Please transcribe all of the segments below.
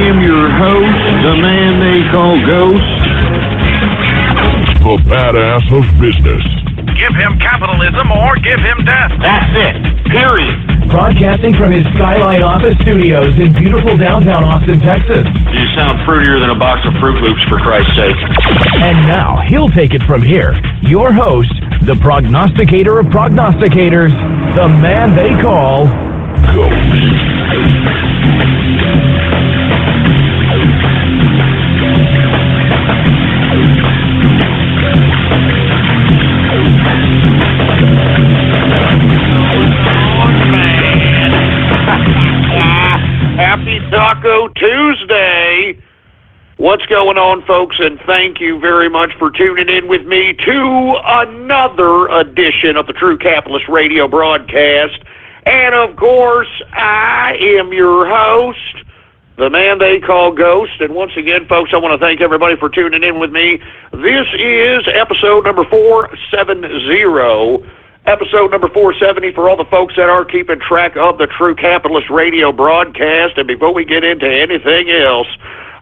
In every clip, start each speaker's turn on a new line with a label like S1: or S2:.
S1: am your host, the man they call Ghost.
S2: The badass of business.
S3: Give him capitalism or give him death.
S1: That's it. Period.
S4: Broadcasting from his Skyline office studios in beautiful downtown Austin, Texas.
S1: You sound fruitier than a box of Fruit Loops, for Christ's sake.
S4: And now, he'll take it from here. Your host, the prognosticator of prognosticators, the man they call
S2: Ghost.
S3: Happy Taco Tuesday. What's going on, folks? And thank you very much for tuning in with me to another edition of the True Capitalist Radio broadcast. And, of course, I am your host, the man they call Ghost. And once again, folks, I want to thank everybody for tuning in with me. This is episode number 470. Episode number 470 for all the folks that are keeping track of the True Capitalist Radio broadcast. And before we get into anything else,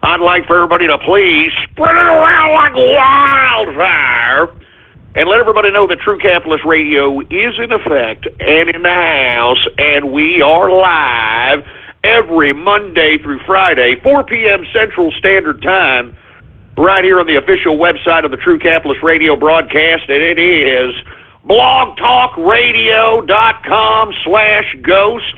S3: I'd like for everybody to please spread it around like wildfire and let everybody know that True Capitalist Radio is in effect and in the house, and we are live every Monday through Friday, 4 p.m. Central Standard Time, right here on the official website of the True Capitalist Radio broadcast, and it is blogtalkradio.com/ghost.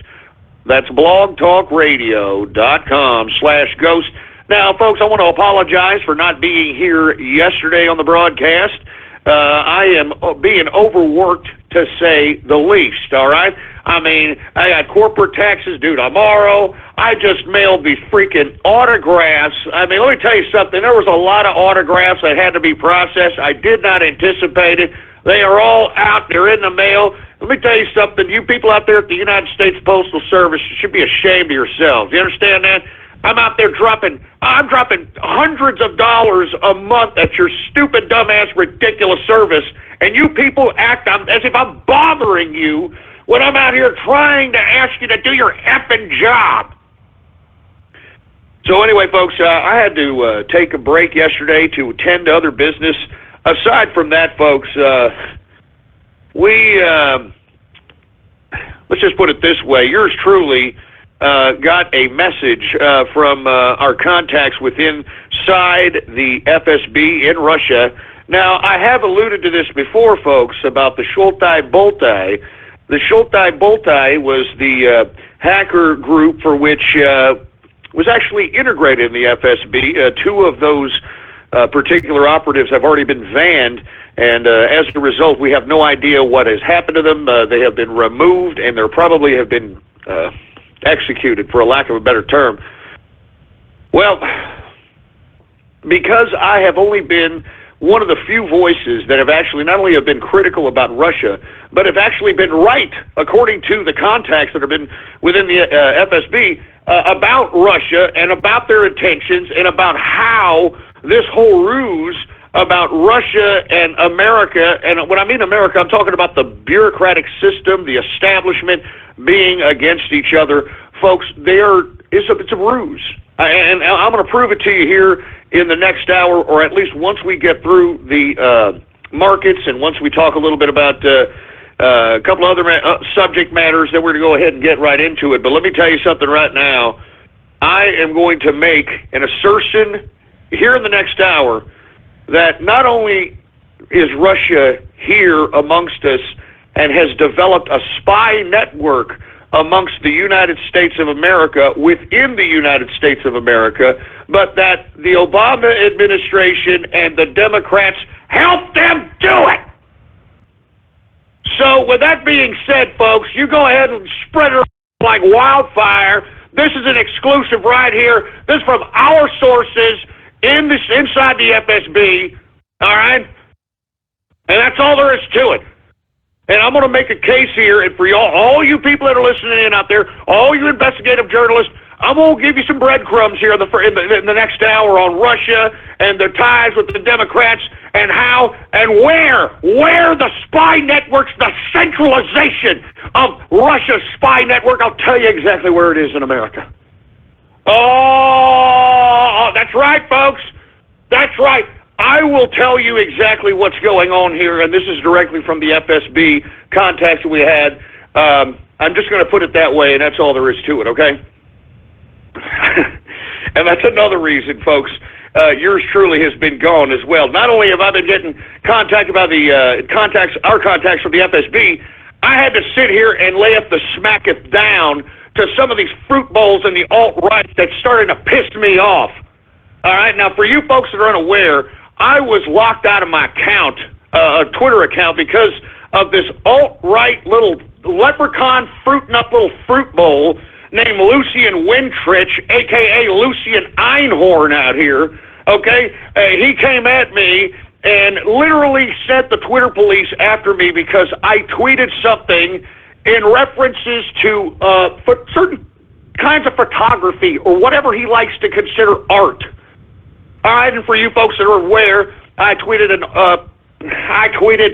S3: That's blogtalkradio.com/ghost. Now, folks, I want to apologize for not being here yesterday on the broadcast. I am being overworked, to say the least, all right? I mean, I got corporate taxes due tomorrow. I just mailed these freaking autographs. I mean, let me tell you something. There was a lot of autographs that had to be processed. I did not anticipate it. They are all out. They're in the mail. Let me tell you something. You people out there at the United States Postal Service should be ashamed of yourselves. You understand that? I'm out there dropping hundreds of dollars a month at your stupid, dumbass, ridiculous service, and you people act as if I'm bothering you when I'm out here trying to ask you to do your effing job. So anyway, folks, I had to take a break yesterday to attend to other business. Aside from that, folks, let's just put it this way. Yours truly got a message from our contacts inside the FSB in Russia. Now, I have alluded to this before, folks, about the Sholtai Boltai. The Sholtai Boltai was the hacker group for which was actually integrated in the FSB. Two of those particular operatives have already been banned, and as a result, we have no idea what has happened to them. They have been removed, and they probably have been executed, for a lack of a better term. Well, because I have only been one of the few voices that have actually not only have been critical about Russia, but have actually been right, according to the contacts that have been within the FSB, about Russia and about their intentions and about how this whole ruse about Russia and America, and when I mean America, I'm talking about the bureaucratic system, the establishment being against each other. Folks, it's a ruse. And I'm going to prove it to you here in the next hour, or at least once we get through the markets and once we talk a little bit about a couple other subject matters, then we're going to go ahead and get right into it. But let me tell you something right now. I am going to make an assertion here in the next hour that not only is Russia here amongst us and has developed a spy network amongst the United States of America within the United States of America, but that the Obama administration and the Democrats helped them do it. So with that being said, folks, you go ahead and spread it like wildfire. This is an exclusive right here. This is from our sources inside the FSB, all right? And that's all there is to it. And I'm going to make a case here, and for all you people that are listening in out there, all you investigative journalists, I'm going to give you some breadcrumbs here in the next hour on Russia and their ties with the Democrats and how and where the spy networks, the centralization of Russia's spy network. I'll tell you exactly where it is in America. Oh, That's right, folks. That's right. I will tell you exactly what's going on here, and this is directly from the FSB contacts that we had. I'm just going to put it that way, and that's all there is to it, okay? And that's another reason, folks. Yours truly has been gone as well. Not only have I been getting contact about the our contacts from the FSB, I had to sit here and lay up the smacketh down to some of these fruit bowls in the alt-right that's starting to piss me off. All right, now for you folks that are unaware, I was locked out of my account, a Twitter account, because of this alt-right little leprechaun fruiting up little fruit bowl named Lucian Wintrich, a.k.a. Lucian Einhorn out here, okay? He came at me and literally sent the Twitter police after me because I tweeted something in references to certain kinds of photography or whatever he likes to consider art. All right, and for you folks that are aware, I tweeted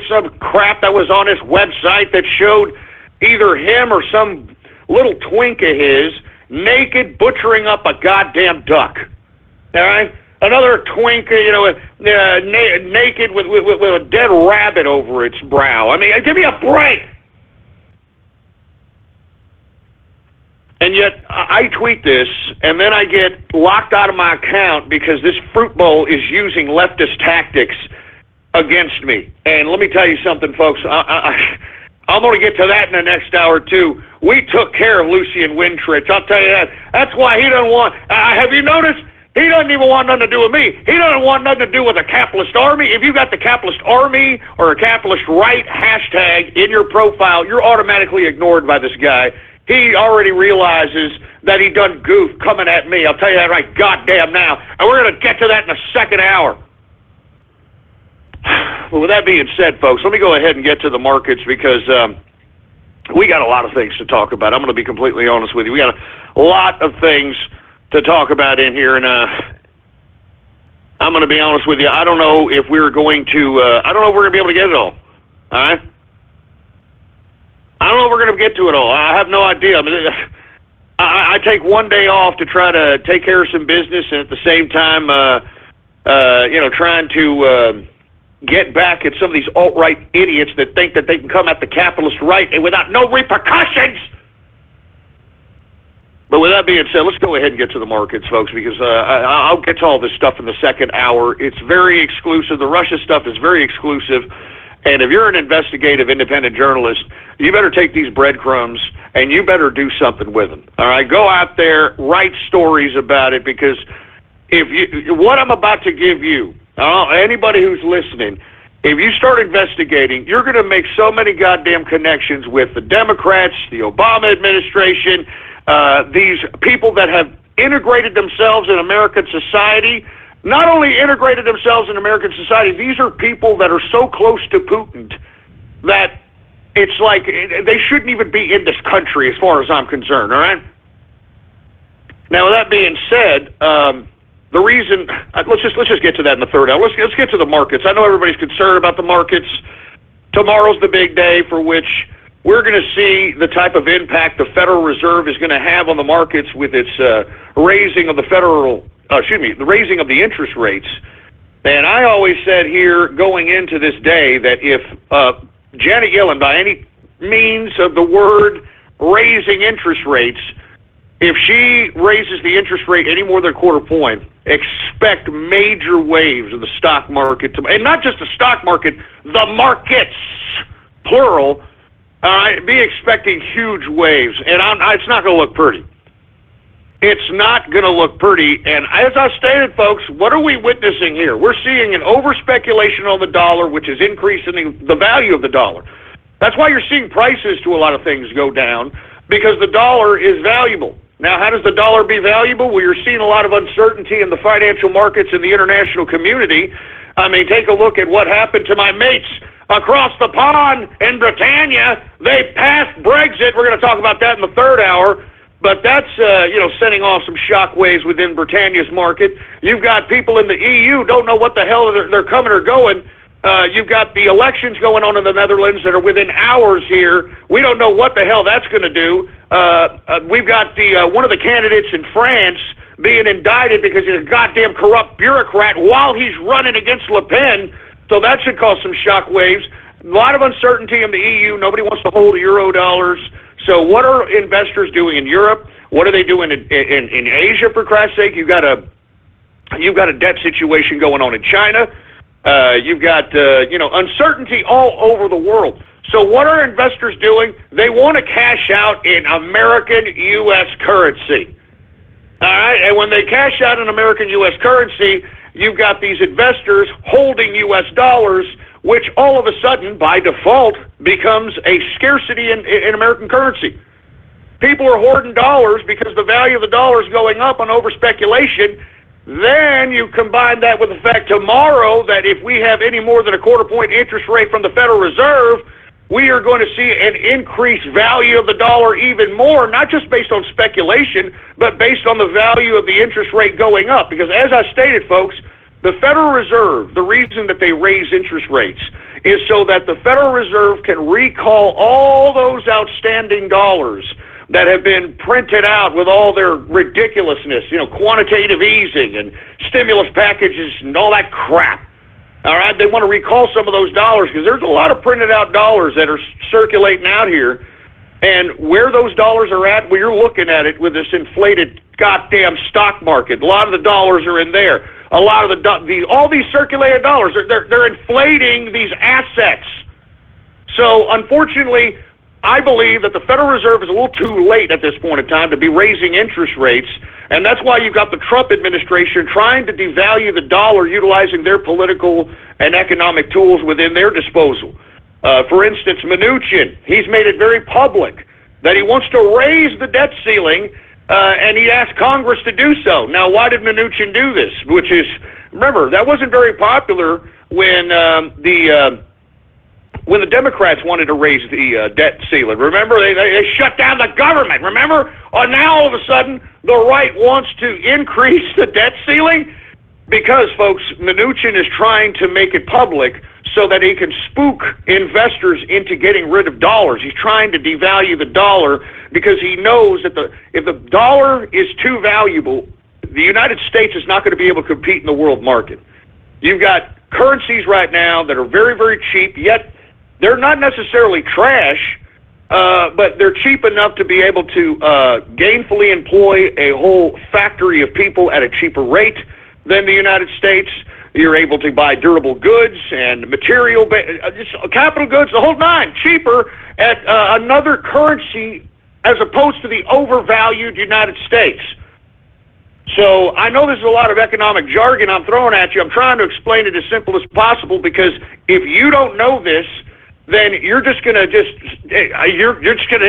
S3: some crap that was on his website that showed either him or some little twink of his naked butchering up a goddamn duck. All right, another twink, naked with a dead rabbit over its brow. I mean, give me a break. And yet, I tweet this, and then I get locked out of my account because this fruit bowl is using leftist tactics against me. And let me tell you something, folks. I'm going to get to that in the next hour, too. We took care of Lucian Wintrich. I'll tell you that. That's why he doesn't want... have you noticed? He doesn't even want nothing to do with me. He doesn't want nothing to do with a capitalist army. If you got the capitalist army or a capitalist right hashtag in your profile, you're automatically ignored by this guy. He already realizes that he done goof coming at me. I'll tell you that right goddamn now. And we're going to get to that in the second hour. Well, with that being said, folks, let me go ahead and get to the markets because we got a lot of things to talk about. I'm going to be completely honest with you. We got a lot of things to talk about in here, and I'm going to be honest with you. I don't know if we're going to, I don't know if we're going to be able to get it all. All right? I don't know if we're going to get to it all. I have no idea. I mean, I take one day off to try to take care of some business, and at the same time, trying to get back at some of these alt-right idiots that think that they can come at the capitalist right and without no repercussions. But with that being said, let's go ahead and get to the markets, folks, because I'll get to all this stuff in the second hour. It's very exclusive. The Russia stuff is very exclusive. And if you're an investigative independent journalist, you better take these breadcrumbs and you better do something with them. All right, go out there, write stories about it, because what I'm about to give you, anybody who's listening, if you start investigating, you're going to make so many goddamn connections with the Democrats, the Obama administration, these people that have integrated themselves in American society. Not only integrated themselves in American society, these are people that are so close to Putin that it's like they shouldn't even be in this country as far as I'm concerned, all right? Now, with that being said, the reason, let's just get to that in the third hour. Let's get to the markets. I know everybody's concerned about the markets. Tomorrow's the big day for which we're going to see the type of impact the Federal Reserve is going to have on the markets with its raising of the raising of the interest rates. And I always said here going into this day that if Janet Yellen, by any means of the word raising interest rates, if she raises the interest rate any more than a quarter point, expect major waves of the stock market, and not just the stock market, the markets, plural. Be expecting huge waves, and it's not going to look pretty. It's not going to look pretty, and as I stated, folks, what are we witnessing here? We're seeing an over-speculation on the dollar, which is increasing the value of the dollar. That's why you're seeing prices to a lot of things go down, because the dollar is valuable. Now, how does the dollar be valuable? Well, you're seeing a lot of uncertainty in the financial markets and the international community. I mean, take a look at what happened to my mates across the pond in Britannia. They passed Brexit. We're going to talk about that in the third hour. But that's, sending off some shockwaves within Britannia's market. You've got people in the EU don't know what the hell they're coming or going. You've got the elections going on in the Netherlands that are within hours here. We don't know what the hell that's going to do. We've got the one of the candidates in France being indicted because he's a goddamn corrupt bureaucrat while he's running against Le Pen. So that should cause some shockwaves. A lot of uncertainty in the EU. Nobody wants to hold euro dollars. So what are investors doing in Europe? What are they doing in Asia, for Christ's sake? You've got a debt situation going on in China. You've got uncertainty all over the world. So what are investors doing? They want to cash out in American U.S. currency. All right, and when they cash out in American U.S. currency, you've got these investors holding U.S. dollars, which all of a sudden, by default, becomes a scarcity in American currency. People are hoarding dollars because the value of the dollar is going up on over-speculation. Then you combine that with the fact tomorrow that if we have any more than a quarter-point interest rate from the Federal Reserve, we are going to see an increased value of the dollar even more, not just based on speculation, but based on the value of the interest rate going up. Because as I stated, folks, the Federal Reserve, the reason that they raise interest rates is so that the Federal Reserve can recall all those outstanding dollars that have been printed out with all their ridiculousness, quantitative easing and stimulus packages and all that crap. All right, they want to recall some of those dollars because there's a lot of printed out dollars that are circulating out here. And where those dollars are at, well, you're looking at it with this inflated goddamn stock market. A lot of the dollars are in there. A lot of all these circulated dollars, they're inflating these assets. So unfortunately, I believe that the Federal Reserve is a little too late at this point in time to be raising interest rates, and that's why you've got the Trump administration trying to devalue the dollar, utilizing their political and economic tools within their disposal. For instance, Mnuchin, he's made it very public that he wants to raise the debt ceiling, and he asked Congress to do so. Now, why did Mnuchin do this? Remember, that wasn't very popular when the Democrats wanted to raise the debt ceiling. Remember, they shut down the government. Remember? Now all of a sudden, the right wants to increase the debt ceiling because, folks, Mnuchin is trying to make it public so that he can spook investors into getting rid of dollars. He's trying to devalue the dollar because he knows that if the dollar is too valuable, the United States is not going to be able to compete in the world market. You've got currencies right now that are very, very cheap, yet they're not necessarily trash, but they're cheap enough to be able to gainfully employ a whole factory of people at a cheaper rate than the United States. You're able to buy durable goods and material, capital goods, the whole nine, cheaper at another currency as opposed to the overvalued United States. So I know there's a lot of economic jargon I'm throwing at you. I'm trying to explain it as simple as possible because if you don't know this, then you're just going to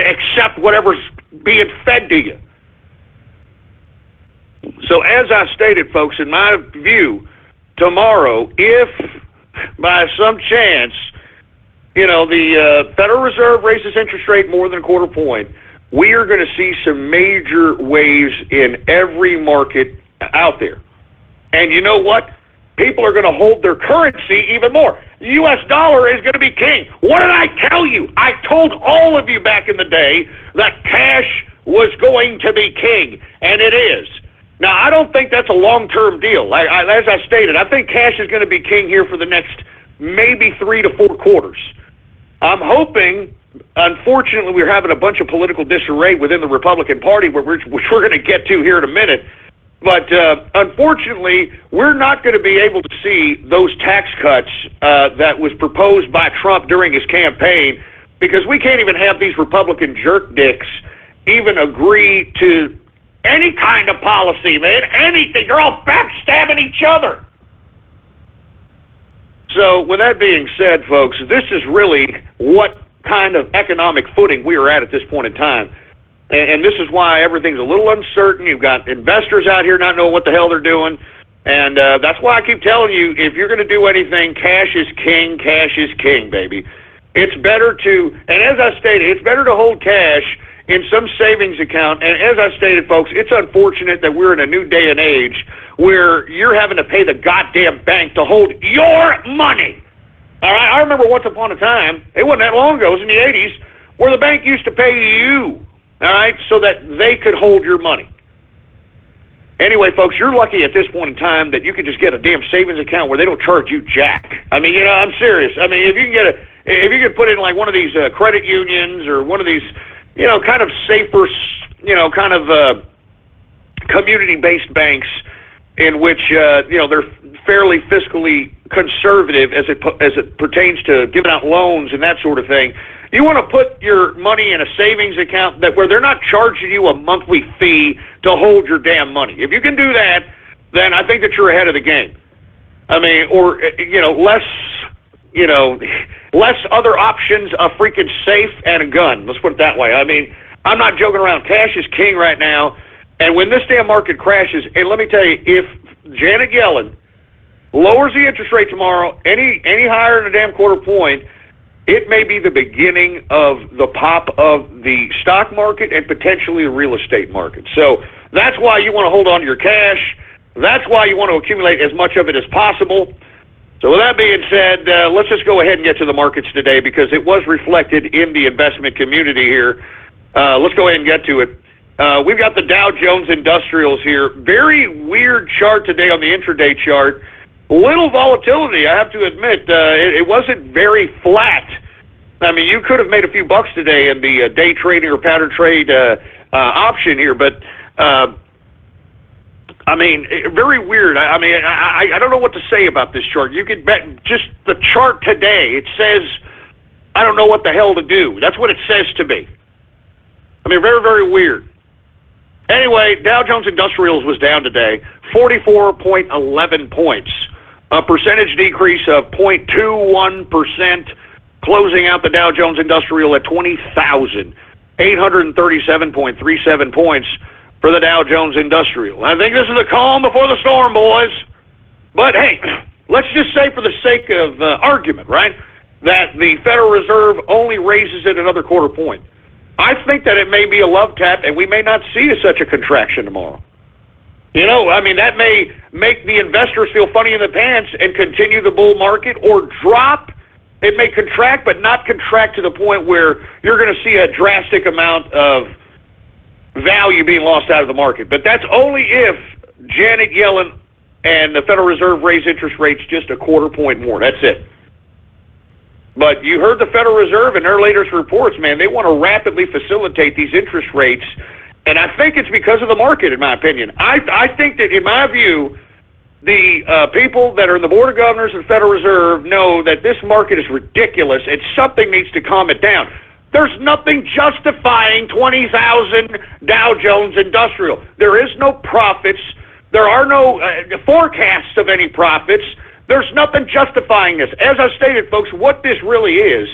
S3: accept whatever's being fed to you. So as I stated, folks, in my view, tomorrow, if by some chance, the Federal Reserve raises interest rate more than a quarter point, we are going to see some major waves in every market out there. And you know what? People are going to hold their currency even more. The U.S. dollar is going to be king. What did I tell you? I told all of you back in the day that cash was going to be king, and it is. Now, I don't think that's a long-term deal. As I stated, I think cash is going to be king here for the next maybe 3 to 4 quarters. I'm hoping, unfortunately, we're having a bunch of political disarray within the Republican Party, which we're going to get to here in a minute. But unfortunately, we're not going to be able to see those tax cuts that was proposed by Trump during his campaign because we can't even have these Republican jerk dicks even agree to any kind of policy, man, anything. They're all backstabbing each other. So with that being said, folks, this is really what kind of economic footing we are at this point in time. And this is why everything's a little uncertain. You've got investors out here not knowing what the hell they're doing. And that's why I keep telling you, if you're going to do anything, cash is king, baby. It's better to, and as I stated, it's better to hold cash in some savings account. And as I stated, folks, it's unfortunate that we're in a new day and age where you're having to pay the goddamn bank to hold your money. All right, I remember once upon a time, it wasn't that long ago, it was in the 80s, where the bank used to pay you, all right, so that they could hold your money. Anyway, folks, you're lucky at this point in time that you can just get a damn savings account where they don't charge you jack. I mean, I'm serious. I mean, if you can put in like one of these credit unions or one of these, kind of safer, kind of community-based banks in which they're fairly fiscally conservative as it pertains to giving out loans and that sort of thing. You want to put your money in a savings account where they're not charging you a monthly fee to hold your damn money. If you can do that, then I think that you're ahead of the game. I mean, or less other options, a freaking safe and a gun. Let's put it that way. I mean, I'm not joking around. Cash is king right now. And when this damn market crashes, and let me tell you, if Janet Yellen lowers the interest rate tomorrow any higher than a damn quarter point, it may be the beginning of the pop of the stock market and potentially the real estate market. So that's why you want to hold on to your cash. That's why you want to accumulate as much of it as possible. So with that being said, let's just go ahead and get to the markets today because it was reflected in the investment community here. Let's go ahead and get to it. We've got the Dow Jones Industrials here. Very weird chart today on the intraday chart. Little volatility, I have to admit. It wasn't very flat. I mean, you could have made a few bucks today in the day trading or pattern trade option here, but I mean, very weird. I mean, I don't know what to say about this chart. You could bet just the chart today. It says, I don't know what the hell to do. That's what it says to me. I mean, very, very weird. Anyway, Dow Jones Industrials was down today, 44.11 points. A percentage decrease of 0.21%, closing out the Dow Jones Industrial at 20,837.37 points for the Dow Jones Industrial. I think this is the calm before the storm, boys. But hey, let's just say for the sake of argument, right, that the Federal Reserve only raises it another quarter point. I think that it may be a love tap, and we may not see such a contraction tomorrow. I mean, that may make the investors feel funny in the pants and continue the bull market or drop. It may contract, but not contract to the point where you're going to see a drastic amount of value being lost out of the market. But that's only if Janet Yellen and the Federal Reserve raise interest rates just a quarter point more. That's it. But you heard the Federal Reserve in their latest reports, man. They want to rapidly facilitate these interest rates. And I think it's because of the market, in my opinion. I think that, in my view, the people that are in the Board of Governors of the Federal Reserve know that this market is ridiculous and something needs to calm it down. There's nothing justifying 20,000 Dow Jones Industrial. There is no profits. There are no forecasts of any profits. There's nothing justifying this. As I stated, folks, what this really is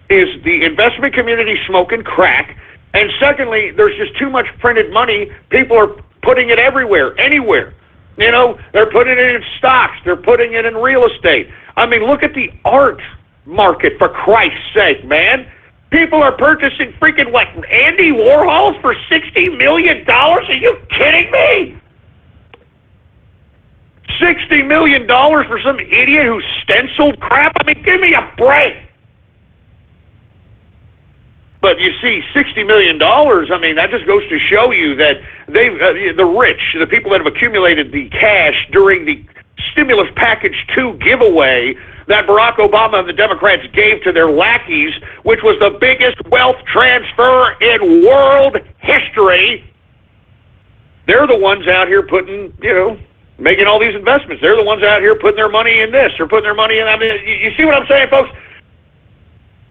S3: the investment community smoking crack. And secondly, there's just too much printed money. People are putting it everywhere, anywhere. They're putting it in stocks. They're putting it in real estate. I mean, look at the art market, for Christ's sake, man. People are purchasing freaking, Andy Warhols for $60 million? Are you kidding me? $60 million for some idiot who stenciled crap? I mean, give me a break. But you see, $60 million, I mean, that just goes to show you that the rich, the people that have accumulated the cash during the Stimulus Package 2 giveaway that Barack Obama and the Democrats gave to their lackeys, which was the biggest wealth transfer in world history, they're the ones out here putting, making all these investments. They're the ones out here putting their money in this or putting their money in, I mean, you see what I'm saying, folks?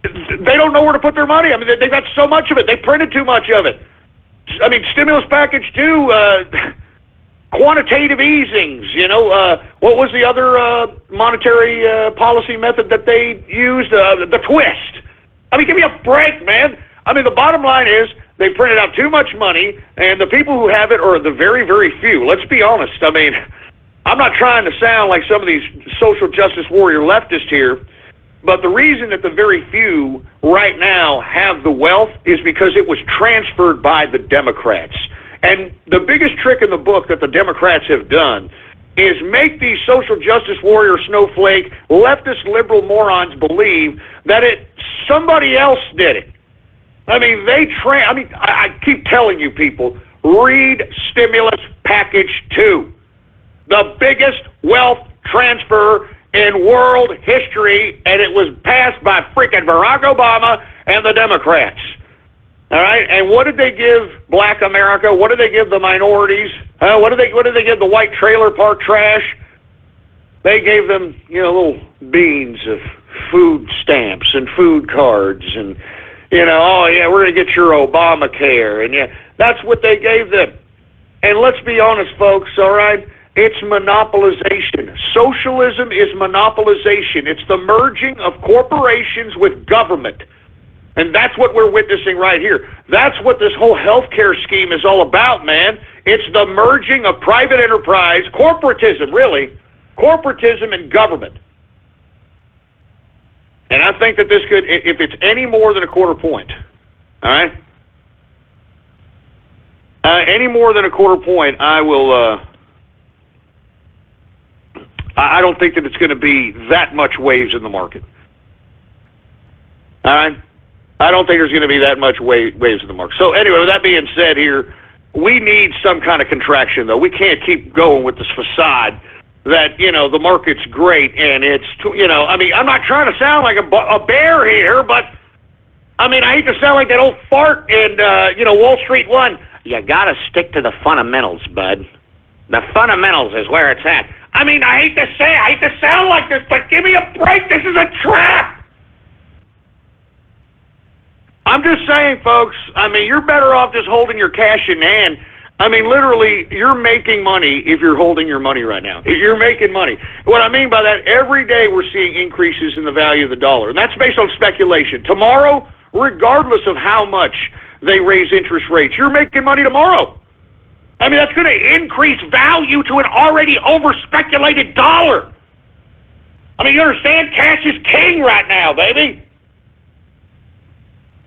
S3: They don't know where to put their money. I mean, they've got so much of it. They printed too much of it. I mean, Stimulus Package 2, quantitative easings, what was the other monetary policy method that they used? The twist. I mean, give me a break, man. I mean, the bottom line is they printed out too much money, and the people who have it are the very, very few. Let's be honest. I mean, I'm not trying to sound like some of these social justice warrior leftists here, but the reason that the very few right now have the wealth is because it was transferred by the Democrats. And the biggest trick in the book that the Democrats have done is make these social justice warrior snowflake leftist liberal morons believe that somebody else did it. I mean, I keep telling you people, read Stimulus Package 2. The biggest wealth transfer in world history, and it was passed by freaking Barack Obama and the Democrats. All right, and what did they give Black America? What did they give the minorities? What did they give the white trailer park trash? They gave them, little beans of food stamps and food cards, and oh yeah, we're gonna get your Obamacare, and yeah, that's what they gave them. And let's be honest, folks. All right, it's monopolization. Socialism is monopolization. It's the merging of corporations with government. And that's what we're witnessing right here. That's what this whole healthcare scheme is all about, man. It's the merging of private enterprise, corporatism, really, corporatism and government. And I think that this could, if it's any more than a quarter point, all right? Any more than a quarter point, I will, I don't think that it's going to be that much waves in the market. All right? I don't think there's going to be that much waves in the market. So anyway, with that being said here, we need some kind of contraction, though. We can't keep going with this facade that, the market's great and it's, I'm not trying to sound like a bear here, but, I hate to sound like that old fart in, Wall Street 1. You got to stick to the fundamentals, bud. The fundamentals is where it's at. I hate to sound like this, but give me a break. This is a trap. I'm just saying, folks, you're better off just holding your cash in hand. Literally, you're making money if you're holding your money right now. You're making money. What I mean by that, every day we're seeing increases in the value of the dollar, and that's based on speculation. Tomorrow, regardless of how much they raise interest rates, you're making money tomorrow. That's going to increase value to an already over-speculated dollar. You understand? Cash is king right now, baby.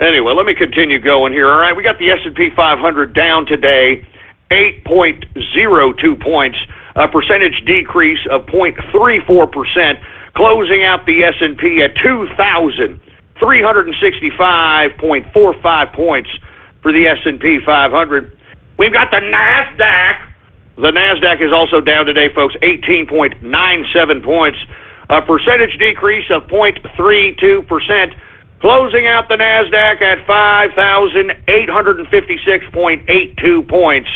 S3: Anyway, let me continue going here. All right, we got the S&P 500 down today, 8.02 points, a percentage decrease of 0.34%, closing out the S&P at 2,365.45 points for the S&P 500. We've got the NASDAQ. The NASDAQ is also down today, folks, 18.97 points, a percentage decrease of 0.32%. Closing out the NASDAQ at 5,856.82 points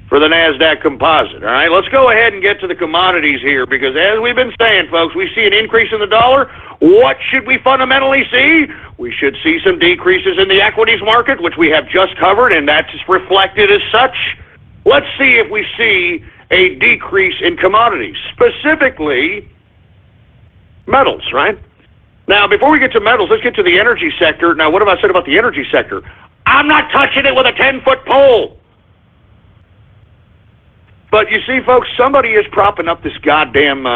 S3: for the NASDAQ composite. All right, let's go ahead and get to the commodities here, because as we've been saying, folks, we see an increase in the dollar. What should we fundamentally see? We should see some decreases in the equities market, which we have just covered, and that's reflected as such. Let's see if we see a decrease in commodities, specifically metals, right? Now, before we get to metals, let's get to the energy sector. Now, what have I said about the energy sector? I'm not touching it with a 10-foot pole. But you see, folks, somebody is propping up this goddamn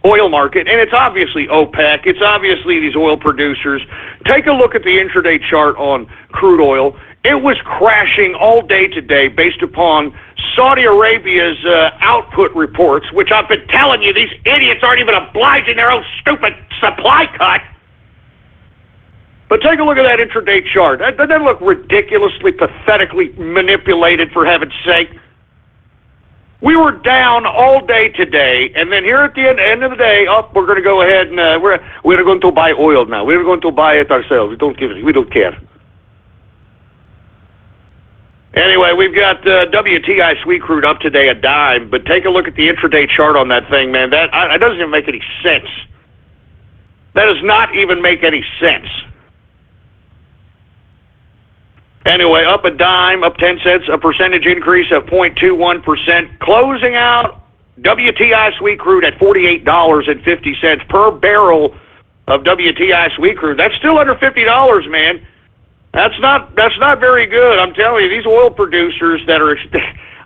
S3: oil market, and it's obviously OPEC. It's obviously these oil producers. Take a look at the intraday chart on crude oil. It was crashing all day today based upon Saudi Arabia's output reports, which I've been telling you, these idiots aren't even obliging their own stupid supply cut. But take a look at that intraday chart. Doesn't that look ridiculously, pathetically manipulated, for heaven's sake? We were down all day today, and then here at the end of the day, we're going to go ahead and we're going to buy oil now. We're going to buy it ourselves. We don't care. Anyway, we've got WTI sweet crude up today a dime, but take a look at the intraday chart on that thing, man. That doesn't even make any sense. That does not even make any sense. Anyway, up a dime, up 10 cents, a percentage increase of 0.21%, closing out WTI sweet crude at $48.50 per barrel of WTI sweet crude. That's still under $50, man. That's not very good. I'm telling you, these oil producers that are,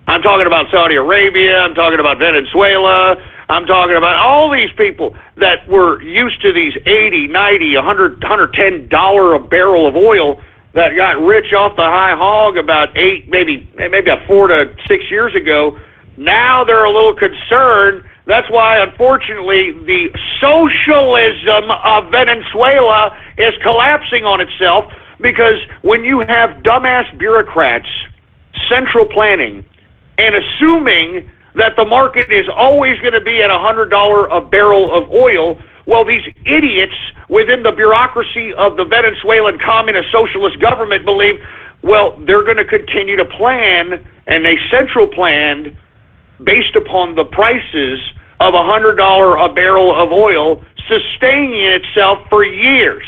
S3: I'm talking about Saudi Arabia, I'm talking about Venezuela, I'm talking about all these people that were used to these $80, $90, $100, $110 a barrel of oil, that got rich off the high hog about maybe 4 to 6 years ago. Now they're a little concerned. That's why, unfortunately, the socialism of Venezuela is collapsing on itself, because when you have dumbass bureaucrats central planning and assuming that the market is always going to be at $100 a barrel of oil, well, these idiots within the bureaucracy of the Venezuelan communist socialist government believe, well, they're going to continue to plan, and they central planned based upon the prices of $100 a barrel of oil sustaining itself for years.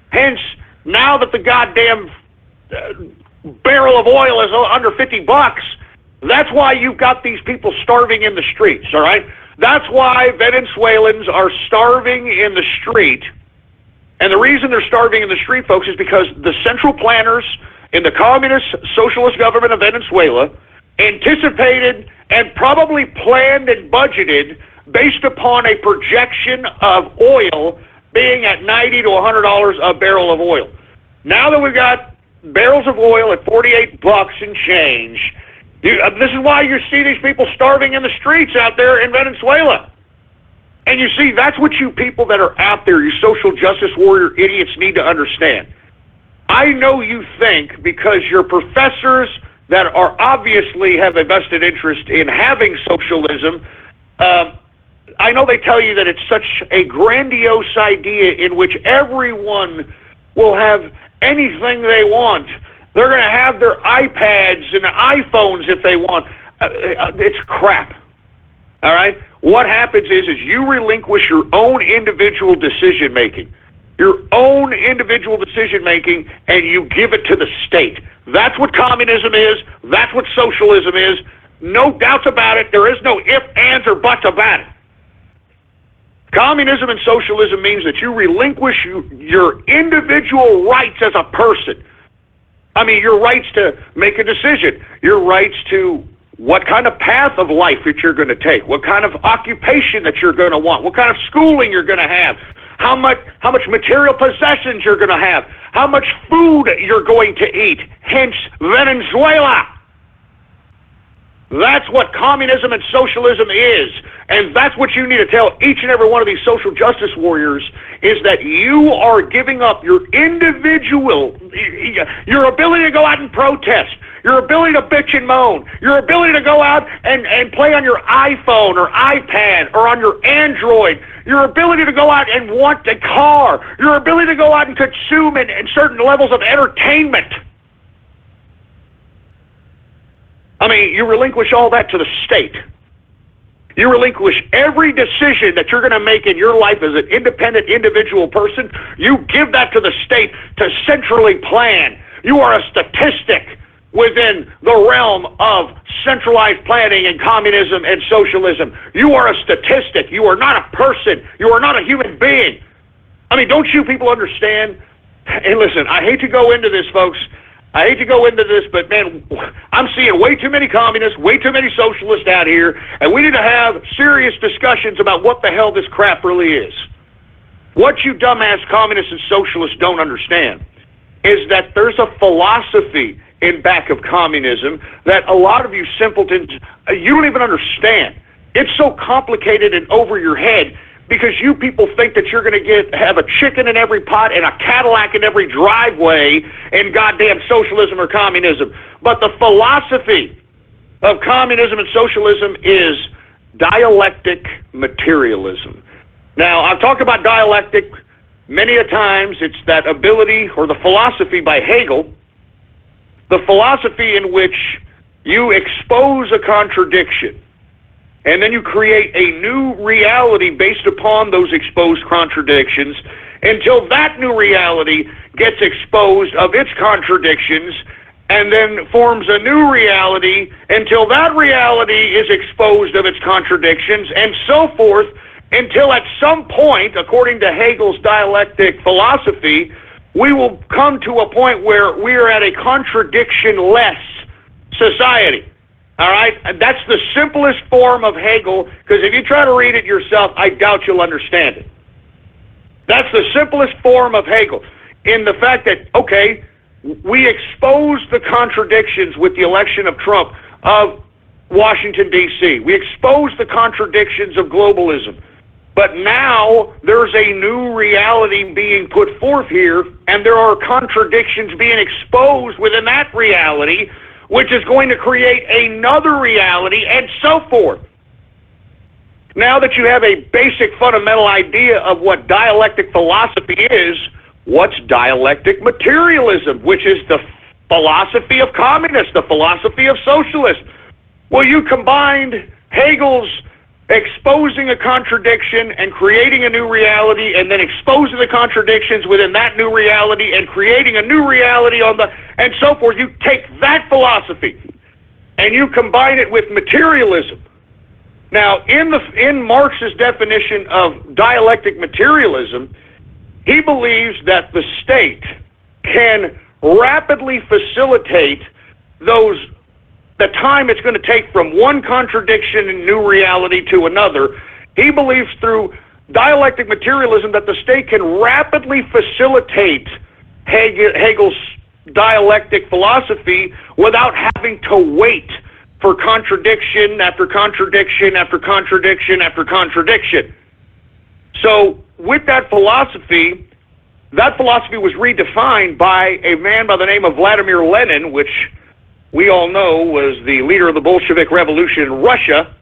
S3: Hence, now that the goddamn barrel of oil is under $50, that's why you've got these people starving in the streets, all right? That's why Venezuelans are starving in the street. And the reason they're starving in the street, folks, is because the central planners in the communist socialist government of Venezuela anticipated and probably planned and budgeted based upon a projection of oil being at $90 to $100 a barrel of oil. Now that we've got barrels of oil at $48 and change, this is why you see these people starving in the streets out there in Venezuela. And you see, that's what you people that are out there, you social justice warrior idiots, need to understand. I know you think because you're professors that are obviously have a vested interest in having socialism, I know they tell you that it's such a grandiose idea in which everyone will have anything they want. They're going to have their iPads and iPhones if they want. It's crap. All right? What happens is you relinquish your own individual decision-making. Your own individual decision-making, and you give it to the state. That's what communism is. That's what socialism is. No doubts about it. There is no ifs, ands, or buts about it. Communism and socialism means that you relinquish your individual rights as a person. I mean, your rights to make a decision, your rights to what kind of path of life that you're going to take, what kind of occupation that you're going to want, what kind of schooling you're going to have, how much material possessions you're going to have, how much food you're going to eat, hence Venezuela. That's what communism and socialism is, and that's what you need to tell each and every one of these social justice warriors, is that you are giving up your individual, your ability to go out and protest, your ability to bitch and moan, your ability to go out and play on your iPhone or iPad or on your Android, your ability to go out and want a car, your ability to go out and consume in certain levels of entertainment. I mean, you relinquish all that to the state. You relinquish every decision that you're going to make in your life as an independent individual person. You give that to the state to centrally plan. You are a statistic within the realm of centralized planning and communism and socialism. You are a statistic. You are not a person. You are not a human being. I mean, don't you people understand? And listen, I hate to go into this, folks. I hate to go into this, but man, I'm seeing way too many communists, way too many socialists out here, and we need to have serious discussions about what the hell this crap really is. What you dumbass communists and socialists don't understand is that there's a philosophy in back of communism that a lot of you simpletons, you don't even understand. It's so complicated and over your head because you people think that you're going to have a chicken in every pot and a Cadillac in every driveway in goddamn socialism or communism. But the philosophy of communism and socialism is dialectic materialism. Now, I've talked about dialectic many a times. It's that ability or the philosophy by Hegel, the philosophy in which you expose a contradiction and then you create a new reality based upon those exposed contradictions until that new reality gets exposed of its contradictions and then forms a new reality until that reality is exposed of its contradictions, and so forth, until at some point, according to Hegel's dialectic philosophy, we will come to a point where we are at a contradiction-less society. All right? And that's the simplest form of Hegel, because if you try to read it yourself, I doubt you'll understand it. That's the simplest form of Hegel, in the fact that, okay, we expose the contradictions with the election of Trump of Washington, D.C. We exposed the contradictions of globalism. But now there's a new reality being put forth here, and there are contradictions being exposed within that reality, which is going to create another reality, and so forth. Now that you have a basic fundamental idea of what dialectic philosophy is, what's dialectic materialism, which is the philosophy of communists, the philosophy of socialists? Well, you combined Hegel's exposing a contradiction and creating a new reality, and then exposing the contradictions within that new reality and creating a new reality and so forth. You take that philosophy and you combine it with materialism. Now, in Marx's definition of dialectic materialism, he believes that the state can rapidly facilitate the time it's going to take from one contradiction and new reality to another. He believes through dialectic materialism that the state can rapidly facilitate Hegel's dialectic philosophy without having to wait for contradiction after contradiction after contradiction after contradiction. So with that philosophy was redefined by a man by the name of Vladimir Lenin, which we all know was the leader of the Bolshevik Revolution in Russia.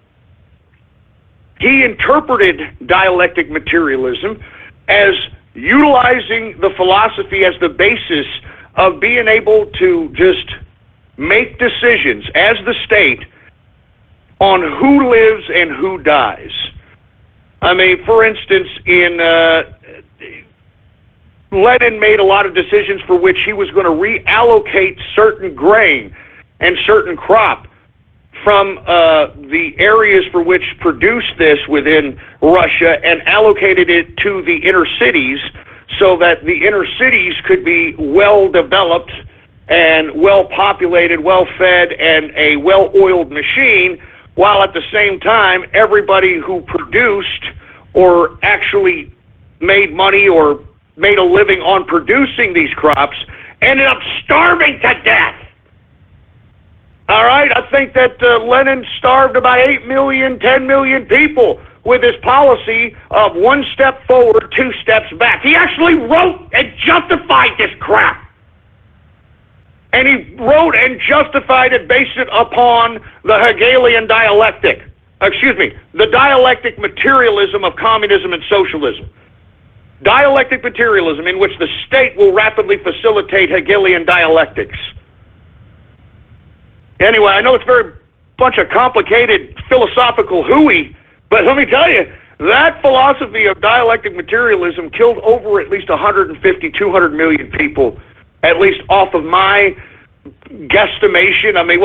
S3: He interpreted dialectic materialism as utilizing the philosophy as the basis of being able to just make decisions as the state on who lives and who dies. I mean, for instance, Lenin made a lot of decisions for which he was going to reallocate certain grain and certain crop from the areas for which produced this within Russia and allocated it to the inner cities so that the inner cities could be well developed and well populated, well fed, and a well-oiled machine, while at the same time everybody who produced or actually made money or made a living on producing these crops ended up starving to death. All right, I think that Lenin starved about 8 million, 10 million people with his policy of one step forward, two steps back. He actually wrote and justified this crap. And he wrote and justified it based it upon the Hegelian dialectic. The dialectic materialism of communism and socialism. Dialectic materialism in which the state will rapidly facilitate Hegelian dialectics. Anyway, I know it's a very bunch of complicated philosophical hooey, but let me tell you, that philosophy of dialectic materialism killed over at least 150, 200 million people, at least off of my guesstimation. I mean,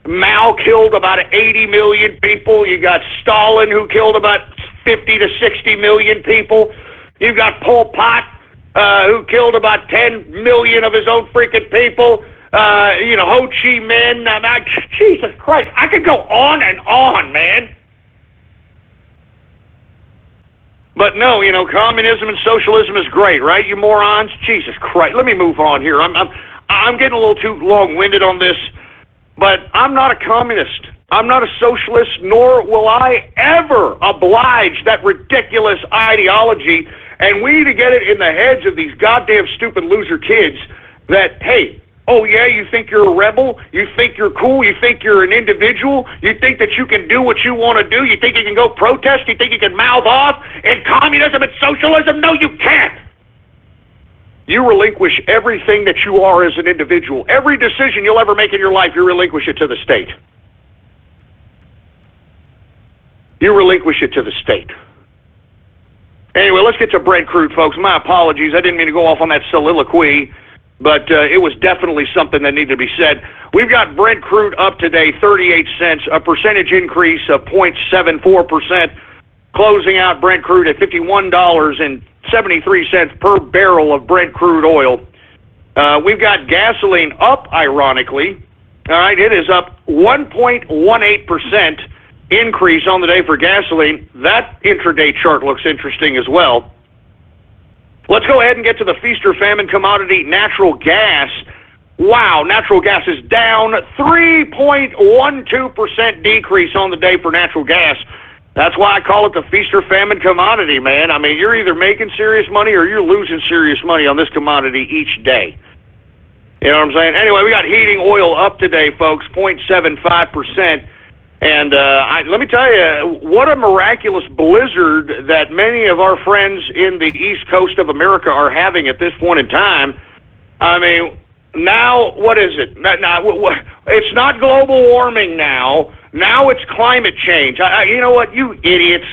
S3: Mao killed about 80 million people. You got Stalin, who killed about 50 to 60 million people. You've got Pol Pot, who killed about 10 million of his own freaking people. Ho Chi Minh. Jesus Christ, I could go on and on, man. But no, communism and socialism is great, right? You morons. Jesus Christ. Let me move on here. I'm getting a little too long-winded on this, but I'm not a communist. I'm not a socialist, nor will I ever oblige that ridiculous ideology. And we need to get it in the heads of these goddamn stupid loser kids that, hey, oh yeah, you think you're a rebel? You think you're cool? You think you're an individual? You think that you can do what you want to do? You think you can go protest? You think you can mouth off in communism and socialism? No, you can't. You relinquish everything that you are as an individual. Every decision you'll ever make in your life, you relinquish it to the state. You relinquish it to the state. Anyway, let's get to bread crude, folks. My apologies. I didn't mean to go off on that soliloquy, but it was definitely something that needed to be said. We've got Brent crude up today, 38 cents, a percentage increase of 0.74%, closing out Brent crude at $51.73 per barrel of Brent crude oil. We've got gasoline up, ironically. All right, it is up 1.18% increase on the day for gasoline. That intraday chart looks interesting as well. Let's go ahead and get to the feast or famine commodity, natural gas. Wow, natural gas is down 3.12% decrease on the day for natural gas. That's why I call it the feast or famine commodity, man. I mean, you're either making serious money or you're losing serious money on this commodity each day. You know what I'm saying? Anyway, we got heating oil up today, folks, 0.75%. And let me tell you, what a miraculous blizzard that many of our friends in the East Coast of America are having at this point in time. I mean, now, what is it? It's not global warming now. Now it's climate change. You know what, you idiots?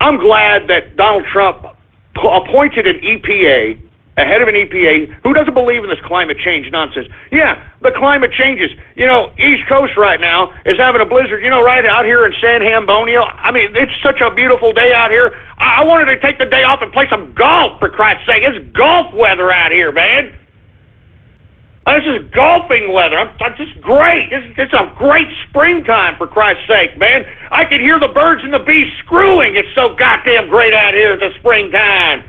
S3: I'm glad that Donald Trump appointed an EPA, a head of an EPA, who doesn't believe in this climate change nonsense. Yeah, the climate changes. You know, East Coast right now is having a blizzard, you know, right out here in San Antonio. I mean, it's such a beautiful day out here. I wanted to take the day off and play some golf, for Christ's sake. It's golf weather out here, man. This is golfing weather. It's just great. It's a great springtime, for Christ's sake, man. I can hear the birds and the bees screwing. It's so goddamn great out here at the springtime.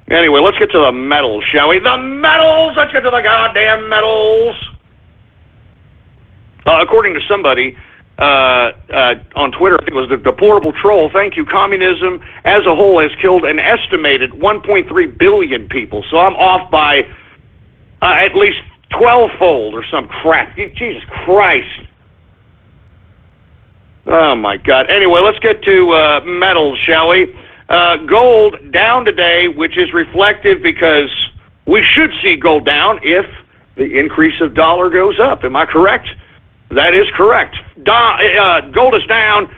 S3: Anyway, let's get to the metals, shall we? The metals! Let's get to the goddamn metals! According to somebody on Twitter, I think it was the Deplorable Troll, thank you, communism as a whole has killed an estimated 1.3 billion people. So I'm off by at least 12-fold or some crap. Jesus Christ. Oh, my God. Anyway, let's get to metals, shall we? Gold down today, which is reflective because we should see gold down if the increase of dollar goes up. Am I correct? That is correct. Gold is down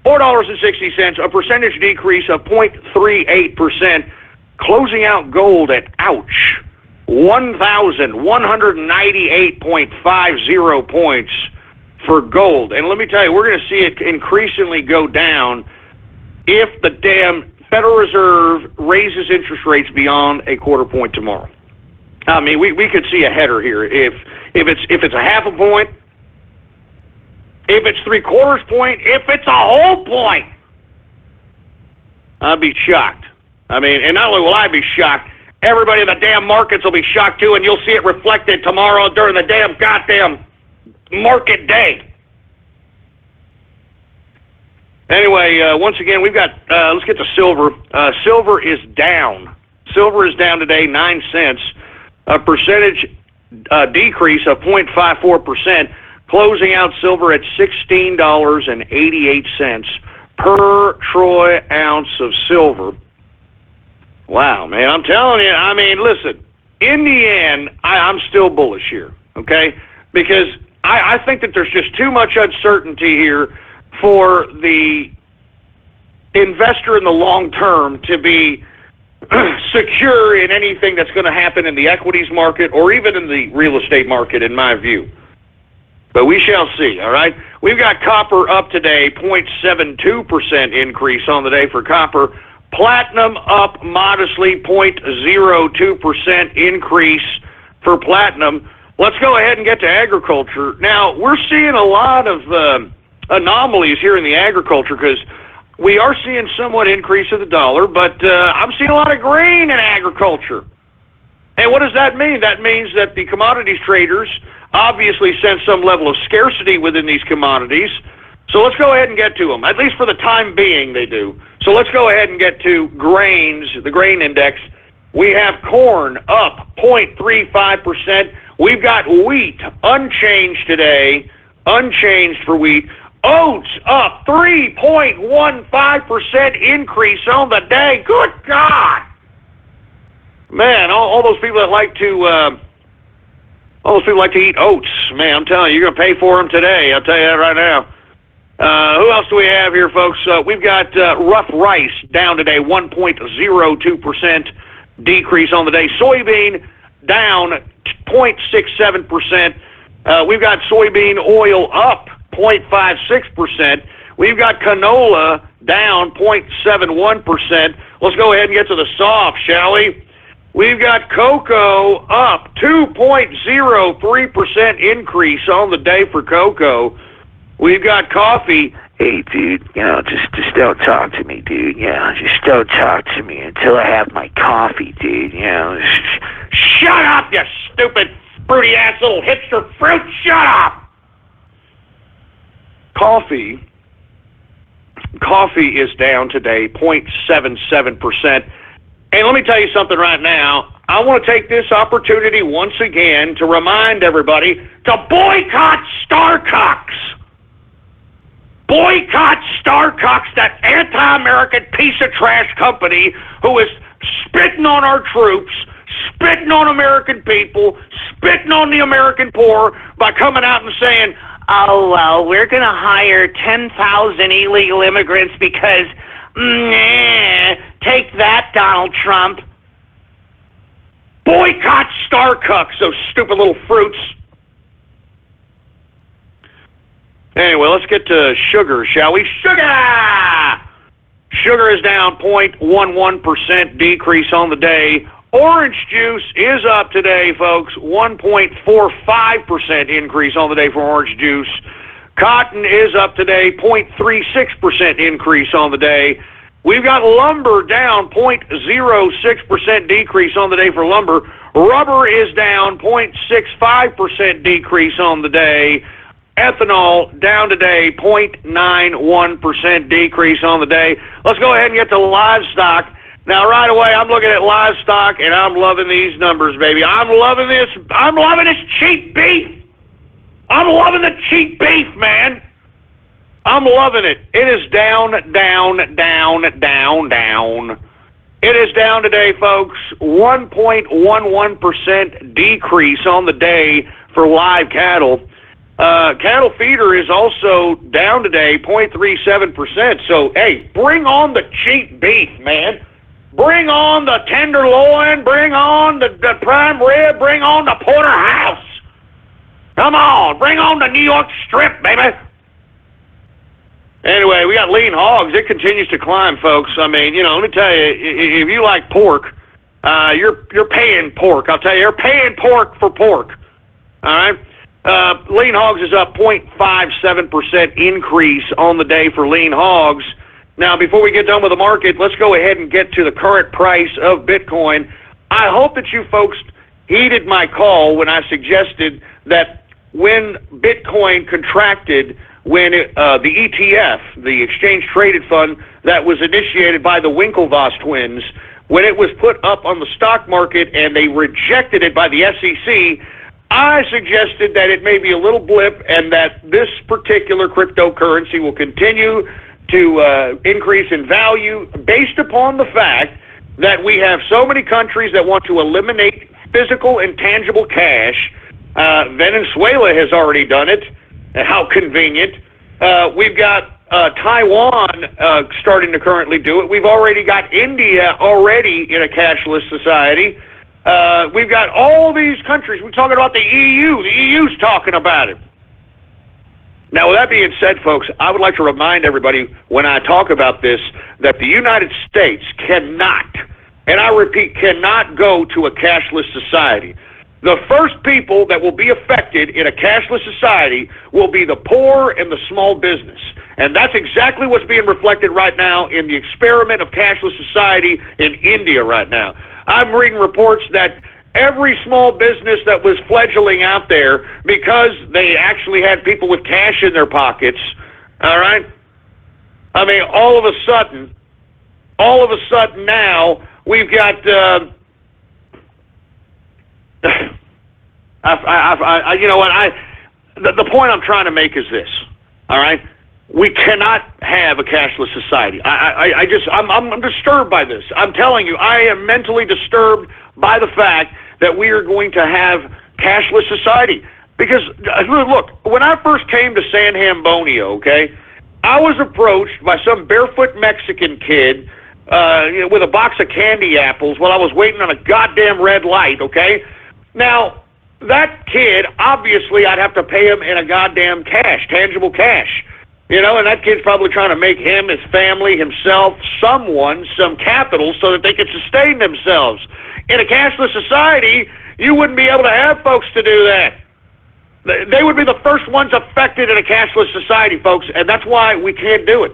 S3: $4.60, a percentage decrease of 0.38%, closing out gold at, ouch, 1,198.50 points for gold. And let me tell you, we're going to see it increasingly go down if the damn Federal Reserve raises interest rates beyond a quarter point tomorrow. I mean, we could see a header here. If it's a half a point, if it's 3/4 point, if it's a whole point, I'd be shocked. I mean, and not only will I be shocked, everybody in the damn markets will be shocked too, and you'll see it reflected tomorrow during the damn goddamn market day. Anyway, once again, we've got, let's get to silver. Silver is down. Silver is down today 9 cents, a percentage decrease of 0.54%, closing out silver at $16.88 per troy ounce of silver. Wow, man, I'm telling you, I mean, listen, in the end, I'm still bullish here, okay? Because I think that there's just too much uncertainty here for the investor in the long term to be secure in anything that's going to happen in the equities market or even in the real estate market, in my view. But we shall see, all right? We've got copper up today, 0.72% increase on the day for copper. Platinum up modestly, 0.02% increase for platinum. Let's go ahead and get to agriculture. Now, we're seeing a lot of anomalies here in the agriculture because we are seeing somewhat increase of the dollar, but I'm seeing a lot of grain in agriculture. And what does that mean? That means that the commodities traders obviously sense some level of scarcity within these commodities. So let's go ahead and get to them. At least for the time being, they do. So let's go ahead and get to grains, the grain index. We have corn up 0.35%. We've got wheat unchanged today, unchanged for wheat. Oats up 3.15% increase on the day. Good God. Man, all those people that like to eat oats, man, I'm telling you, you're going to pay for them today. I'll tell you that right now. Who else do we have here, folks? We've got rough rice down today, 1.02% decrease on the day. Soybean down 0.67%. We've got soybean oil up 0.56%. We've got canola down 0.71%. Let's go ahead and get to the soft, shall we? We've got cocoa up 2.03% increase on the day for cocoa. We've got coffee
S5: hey, dude, just don't talk to me, dude. Just don't talk to me until I have my coffee, dude.
S3: Shut up, you stupid, fruity ass little hipster fruit. Shut up. Coffee is down today, 0.77%. And let me tell you something right now. I want to take this opportunity once again to remind everybody to boycott Starbucks. Boycott Starbucks, that anti-American piece of trash company who is spitting on our troops, spitting on American people, spitting on the American poor by coming out and saying, oh, well, we're going to hire 10,000 illegal immigrants because, take that, Donald Trump. Boycott Starbucks, those stupid little fruits. Anyway, let's get to sugar, shall we? Sugar! Sugar is down 0.11% decrease on the day. Orange juice is up today, folks. 1.45% increase on the day for orange juice. Cotton is up today, 0.36% increase on the day. We've got lumber down, 0.06% decrease on the day for lumber. Rubber is down, 0.65% decrease on the day. Ethanol down today, 0.91% decrease on the day. Let's go ahead and get to livestock. Now, right away, I'm looking at livestock, and I'm loving these numbers, baby. I'm loving this. I'm loving this cheap beef. I'm loving the cheap beef, man. I'm loving it. It is down. It is down today, folks. 1.11% decrease on the day for live cattle. Cattle feeder is also down today, 0.37%. So, hey, bring on the cheap beef, man. Bring on the tenderloin. Bring on the prime rib. Bring on the porterhouse. Come on. Bring on the New York strip, baby. Anyway, we got lean hogs. It continues to climb, folks. I mean, let me tell you, if you like pork, you're paying pork. I'll tell you, you're paying pork for pork. All right? Lean hogs is up 0.57% increase on the day for lean hogs. Now, before we get done with the market, let's go ahead and get to the current price of Bitcoin. I hope that you folks heeded my call when I suggested that when Bitcoin contracted, when the ETF, the Exchange Traded Fund that was initiated by the Winklevoss twins, when it was put up on the stock market and they rejected it by the SEC, I suggested that it may be a little blip and that this particular cryptocurrency will continue to increase in value based upon the fact that we have so many countries that want to eliminate physical and tangible cash. Venezuela has already done it. How convenient. We've got Taiwan starting to currently do it. We've already got India already in a cashless society. We've got all these countries. We're talking about the EU. The EU's talking about it. Now, with that being said, folks, I would like to remind everybody when I talk about this that the United States cannot, and I repeat, cannot go to a cashless society. The first people that will be affected in a cashless society will be the poor and the small business. And that's exactly what's being reflected right now in the experiment of cashless society in India right now. I'm reading reports that every small business that was fledgling out there, because they actually had people with cash in their pockets, all right? I mean, all of a sudden now, we've got... you know what? The point I'm trying to make is this. All right, we cannot have a cashless society. I'm disturbed by this. I'm telling you, I am mentally disturbed by the fact that we are going to have cashless society. Because look, when I first came to San Hambonio, okay, I was approached by some barefoot Mexican kid with a box of candy apples while I was waiting on a goddamn red light. Okay, now. That kid, obviously, I'd have to pay him in a goddamn cash, tangible cash. And that kid's probably trying to make him, his family, himself, some capital so that they can sustain themselves. In a cashless society, you wouldn't be able to have folks to do that. They would be the first ones affected in a cashless society, folks, and that's why we can't do it.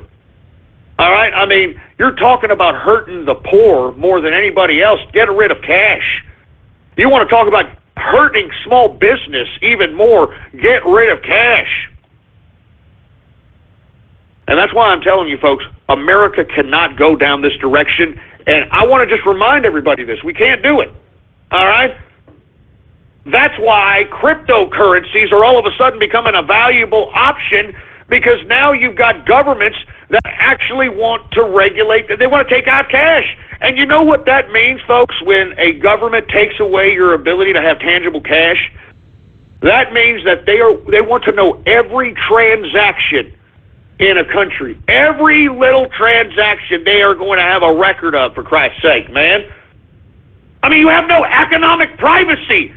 S3: All right? I mean, you're talking about hurting the poor more than anybody else. Get rid of cash. You want to talk about hurting small business even more, get rid of cash. And that's why I'm telling you, folks, America cannot go down this direction. And I want to just remind everybody this. We can't do it. All right? That's why cryptocurrencies are all of a sudden becoming a valuable option, because now you've got governments that actually want to regulate, they want to take out cash. And you know what that means, folks, when a government takes away your ability to have tangible cash? That means that they want to know every transaction in a country. Every little transaction they are going to have a record of, for Christ's sake, man. I mean, you have no economic privacy.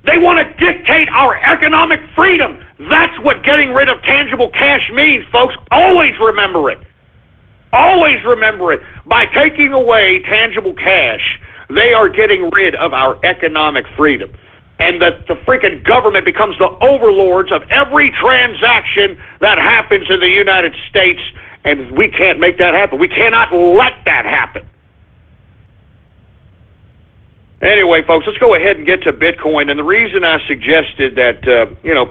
S3: They want to dictate our economic freedom. That's what getting rid of tangible cash means, folks. Always remember it. Always remember it. By taking away tangible cash, they are getting rid of our economic freedom. And that the freaking government becomes the overlords of every transaction that happens in the United States, and we can't make that happen. We cannot let that happen. Anyway, folks, let's go ahead and get to Bitcoin. And the reason I suggested that,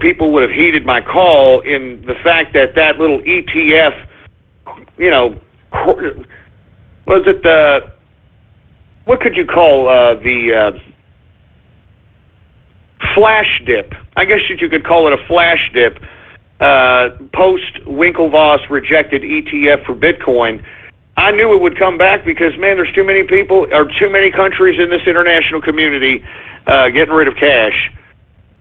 S3: people would have heeded my call in the fact that that little ETF, was it what could you call the flash dip? I guess you could call it a flash dip. Post Winklevoss rejected ETF for Bitcoin. I knew it would come back because, man, there's too many people or too many countries in this international community getting rid of cash.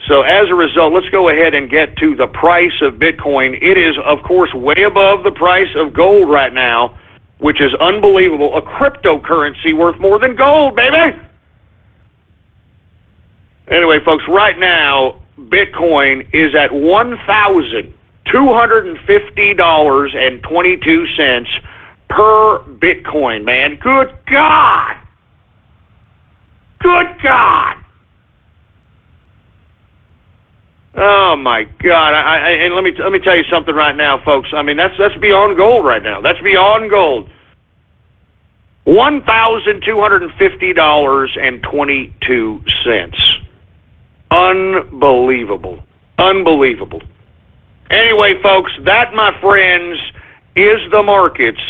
S3: So as a result, let's go ahead and get to the price of Bitcoin. It is, of course, way above the price of gold right now, which is unbelievable. A cryptocurrency worth more than gold, baby! Anyway, folks, right now, Bitcoin is at $1,250.22 per Bitcoin, man. Good God! Good God! Oh my God! And let me tell you something right now, folks. I mean, that's beyond gold right now. That's beyond gold. $1,250.22. Unbelievable. Unbelievable. Anyway, folks, that, my friends, is the markets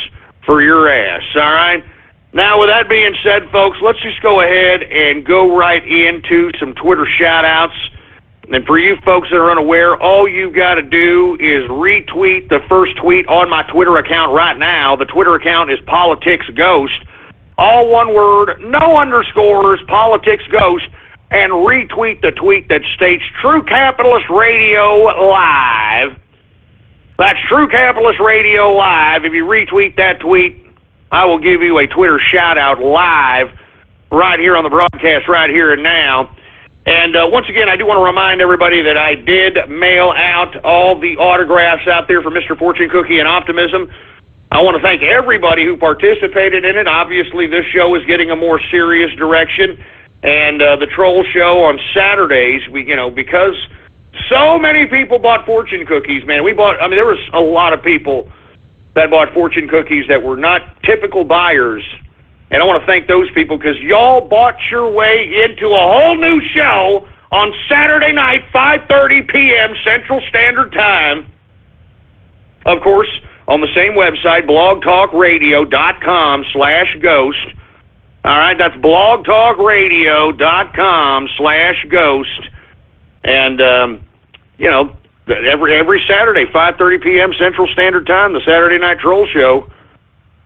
S3: for your ass, all right? Now, with that being said, folks, let's just go ahead and go right into some Twitter shout-outs. And for you folks that are unaware, all you've got to do is retweet the first tweet on my Twitter account right now. The Twitter account is Politics Ghost. All one word, no underscores, Politics Ghost. And retweet the tweet that states True Capitalist Radio Live. That's True Capitalist Radio Live. If you retweet that tweet, I will give you a Twitter shout-out live right here on the broadcast right here and now. And once again, I do want to remind everybody that I did mail out all the autographs out there for Mr. Fortune Cookie and Optimism. I want to thank everybody who participated in it. Obviously, this show is getting a more serious direction. And the Troll Show on Saturdays, because so many people bought fortune cookies, man. there was a lot of people that bought fortune cookies that were not typical buyers. And I want to thank those people because y'all bought your way into a whole new show on Saturday night, 5:30 p.m. Central Standard Time. Of course, on the same website, blogtalkradio.com/ghost. All right, that's blogtalkradio.com/ghost. And, every Saturday, 5:30 p.m. Central Standard Time, the Saturday Night Troll Show.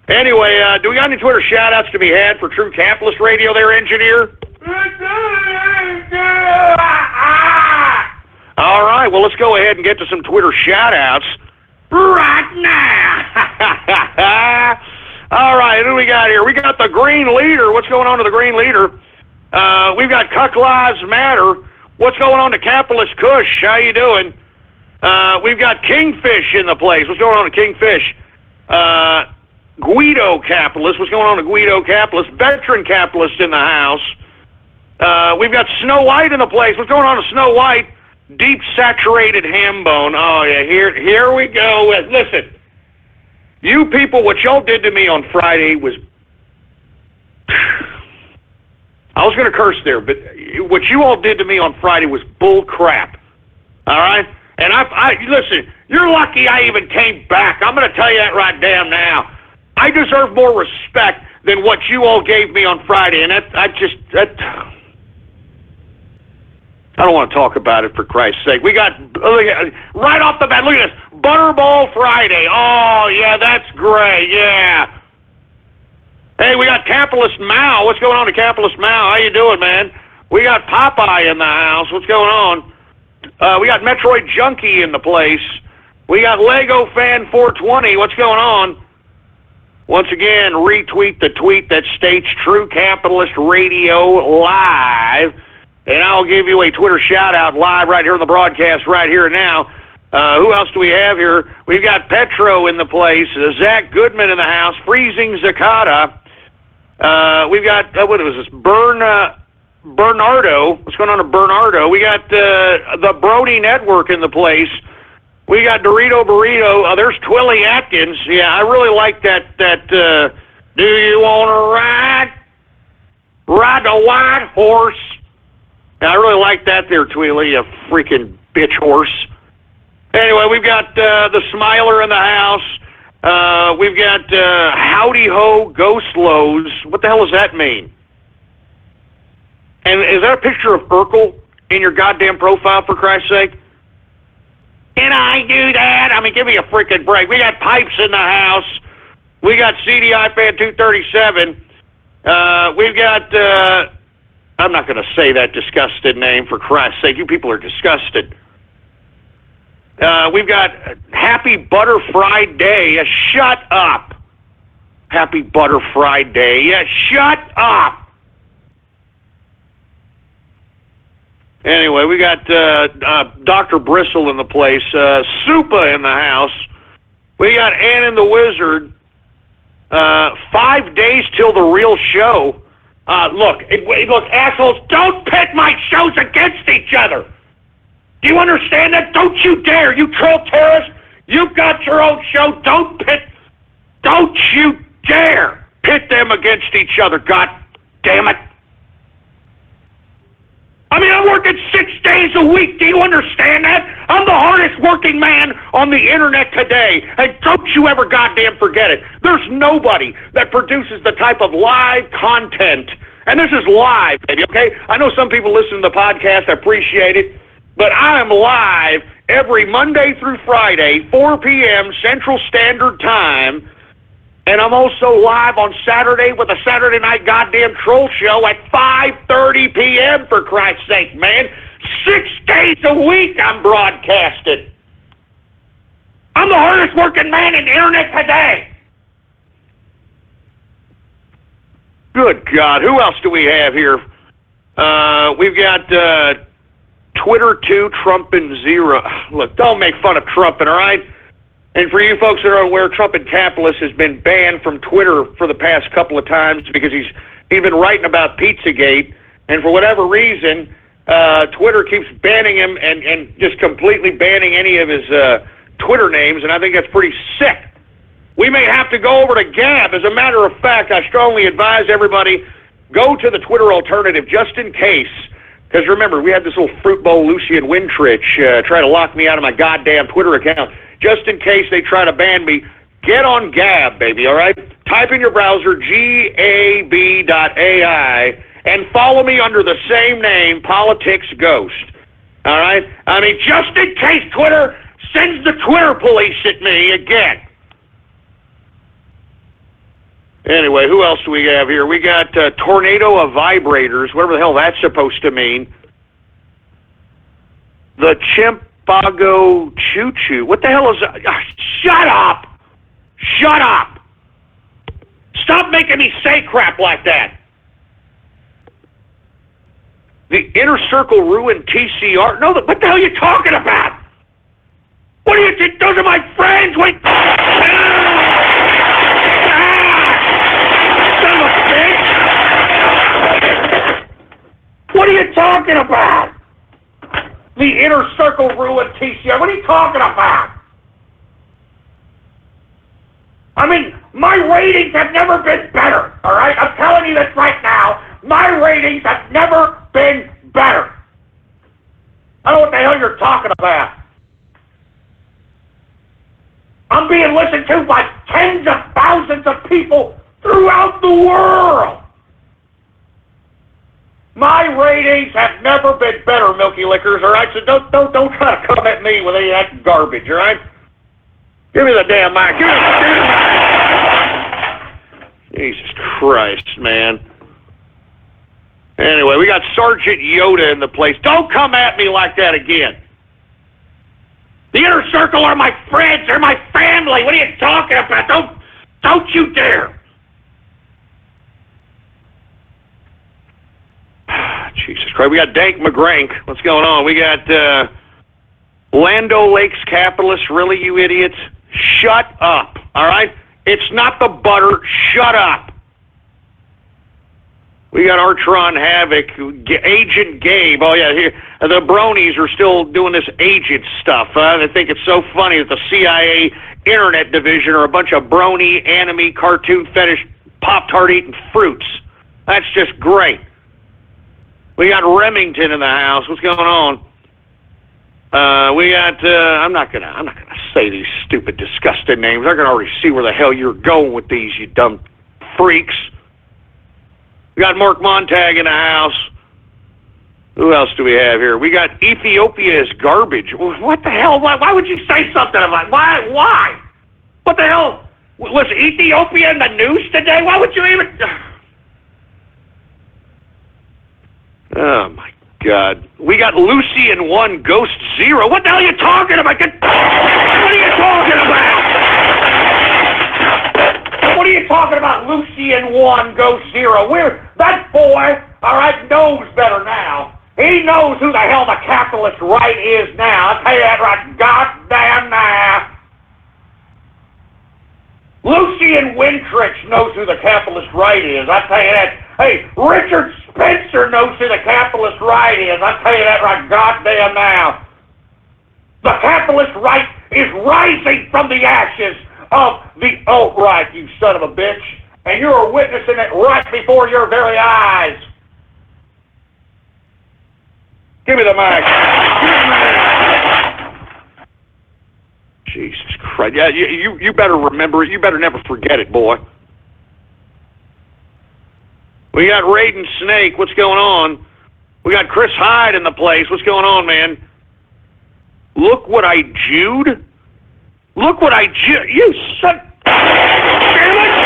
S3: Anyway, do we got any Twitter shout-outs to be had for True Capitalist Radio there, engineer? All right, well, let's go ahead and get to some Twitter shout-outs right now. All right, who do we got here? We got the Green Leader. What's going on to the Green Leader? We've got Cuck Lives Matter. What's going on to Capitalist Kush? How you doing? We've got Kingfish in the place. What's going on to Kingfish? Guido Capitalist. What's going on to Guido Capitalist? Veteran Capitalist in the house. We've got Snow White in the place. What's going on to Snow White? deep saturated ham bone. Oh yeah, here we go. Listen, you people, what y'all did to me on Friday was, I was going to curse there, but what you all did to me on Friday was bull crap. All right? And I listen, you're lucky I even came back. I'm going to tell you that right damn now. I deserve more respect than what you all gave me on Friday, and I don't want to talk about it, for Christ's sake. We got, right off the bat, look at this, Butterball Friday. Oh, yeah, that's great, yeah. Hey, we got Capitalist Mao. What's going on to Capitalist Mao? How you doing, man? We got Popeye in the house. What's going on? We got Metroid Junkie in the place. We got Lego Fan 420. What's going on? Once again, retweet the tweet that states True Capitalist Radio live. And I'll give you a Twitter shout-out live right here on the broadcast right here and now. Who else do we have here? We've got Petro in the place, Zach Goodman in the house, Freezing Zakata. We've got, what was this, Bernardo. What's going on to Bernardo? We got the Brody Network in the place. We got Dorito Burrito. There's Twilly Atkins. Yeah, I really like that, do you want to ride the white horse? I really like that there, Twilly, you freaking bitch horse. Anyway, we've got the Smiler in the house. We've got Howdy Ho Ghost Lows. What the hell does that mean? And is that a picture of Urkel in your goddamn profile, for Christ's sake? Can I do that? I mean, give me a freaking break. We got Pipes in the house. We got CDI Fan 237. We've got, I'm not going to say that disgusted name, for Christ's sake. You people are disgusted. We've got Happy Butter Friday. Shut up. Happy Butter Friday. Shut up. Anyway, we got Dr. Bristle in the place, Supa in the house. We got Ann and the Wizard. 5 days till the real show. Look, assholes, don't pit my shows against each other. Do you understand that? Don't you dare, you troll terrorist. You've got your own show. Don't you dare pit them against each other. God damn it. I mean, I'm working 6 days a week. Do you understand that? I'm the hardest working man on the internet today. And don't you ever goddamn forget it. There's nobody that produces the type of live content. And this is live, baby, okay? I know some people listen to the podcast. I appreciate it. But I am live every Monday through Friday, 4 p.m. Central Standard Time. And I'm also live on Saturday with a Saturday Night Goddamn Troll Show at 5:30 p.m., for Christ's sake, man. 6 days a week I'm broadcasting. I'm the hardest working man in the internet today. Good God. Who else do we have here? We've got Twitter 2, Trumpin' 0. Look, don't make fun of Trumpin', all right? And for you folks that are aware, Trumpin' Capitalist has been banned from Twitter for the past couple of times because he's been writing about Pizzagate, and for whatever reason, Twitter keeps banning him and just completely banning any of his Twitter names, and I think that's pretty sick. We may have to go over to Gab. As a matter of fact, I strongly advise everybody, go to the Twitter alternative just in case. Because remember, we had this little fruit bowl Lucian Wintrich try to lock me out of my goddamn Twitter account. Just in case they try to ban me, get on Gab, baby, all right? Type in your browser, gab.ai, and follow me under the same name, Politics Ghost, all right? I mean, just in case Twitter sends the Twitter police at me again. Anyway, who else do we have here? We got Tornado of Vibrators, whatever the hell that's supposed to mean. The Chimpago Choo Choo. What the hell is that? Shut up! Shut up! Stop making me say crap like that. The Inner Circle Ruin TCR. No, what the hell are you talking about? What do you think? Those are my friends. Wait. What are you talking about? The inner circle ruined TCR. What are you talking about? I mean, my ratings have never been better, all right? I'm telling you this right now. My ratings have never been better. I don't know what the hell you're talking about. I'm being listened to by tens of thousands of people throughout the world. My ratings have never been better, Milky Lickers, all right? So don't try to come at me with any of that garbage, all right? Give me the damn mic. Give me the damn mic. Jesus Christ, man. Anyway, we got Sergeant Yoda in the place. Don't come at me like that again. The inner circle are my friends. They're my family. What are you talking about? Don't you dare. Jesus Christ. We got Dank McGrank. What's going on? We got Lando Lakes Capitalists. Really, you idiots? Shut up. All right? It's not the butter. Shut up. We got Artron Havoc, Agent Gabe. Oh, yeah, here, the bronies are still doing this agent stuff. They think it's so funny that the CIA Internet Division are a bunch of brony, anime, cartoon fetish, Pop-Tart eating fruits. That's just great. We got Remington in the house. What's going on? We got, I'm not gonna say these stupid, disgusting names. I can already see where the hell you're going with these, you dumb freaks. We got Mark Montag in the house. Who else do we have here? We got Ethiopia is garbage. What the hell? Why would you say something about why? What the hell? Was Ethiopia in the news today? Why would you even... Oh, my God. We got Lucy and 1, Ghost 0. What the hell are you talking about? What are you talking about? What are you talking about, Lucy and 1, Ghost 0? That boy, all right, knows better now. He knows who the hell the capitalist right is now. I'll tell you that right goddamn now. Lucian Wintrich knows who the capitalist right is. I'll tell you that. Hey, Richard Spencer knows who the capitalist right is. I'll tell you that right goddamn now. The capitalist right is rising from the ashes of the alt-right, you son of a bitch. And you are witnessing it right before your very eyes. Give me the mic. Jesus Christ. Yeah, you better remember it. You better never forget it, boy. We got Raiden Snake. What's going on? We got Chris Hyde in the place. What's going on, man? Look what I Jewed. Look what I Jewed. You son... Damn it!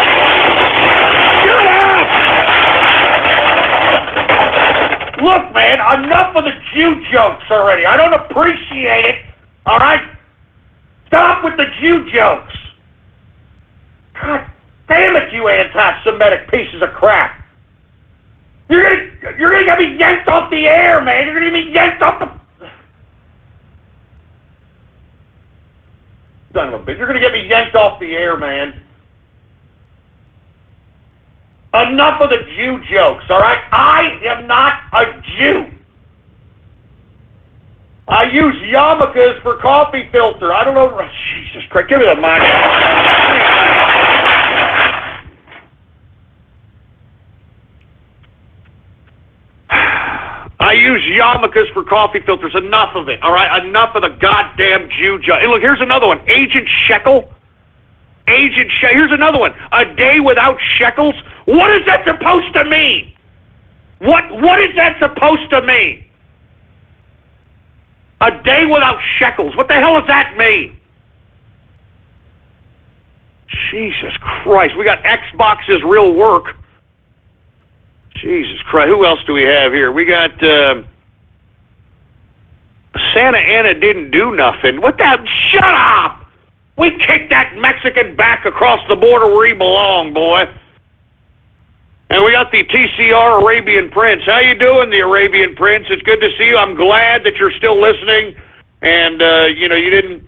S3: Shut up! Look, man, enough of the Jew jokes already. I don't appreciate it, all right? Stop with the Jew jokes. God damn it, you anti-Semitic pieces of crap. You're gonna get me yanked off the air, man. You're gonna get me yanked off the... Son of a bitch. You're gonna get me yanked off the air, man. Enough of the Jew jokes, all right? I am not a Jew. I use yarmulkes for coffee filter. I don't know. Jesus Christ, give me the mic. I use yarmulkes for coffee filters. Enough of it, all right? Enough of the goddamn Jew joke. Hey, look, here's another one. Agent Shekel. Agent Shekel. Here's another one. A day without shekels. What is that supposed to mean? What is that supposed to mean? A day without shekels. What the hell does that mean? Jesus Christ. We got Xbox's real work. Jesus Christ. Who else do we have here? We got Santa Ana didn't do nothing. What the hell? Shut up! We kicked that Mexican back across the border where he belonged, boy. And we got the TCR Arabian Prince. How you doing, the Arabian Prince? It's good to see you. I'm glad that you're still listening. And, you didn't,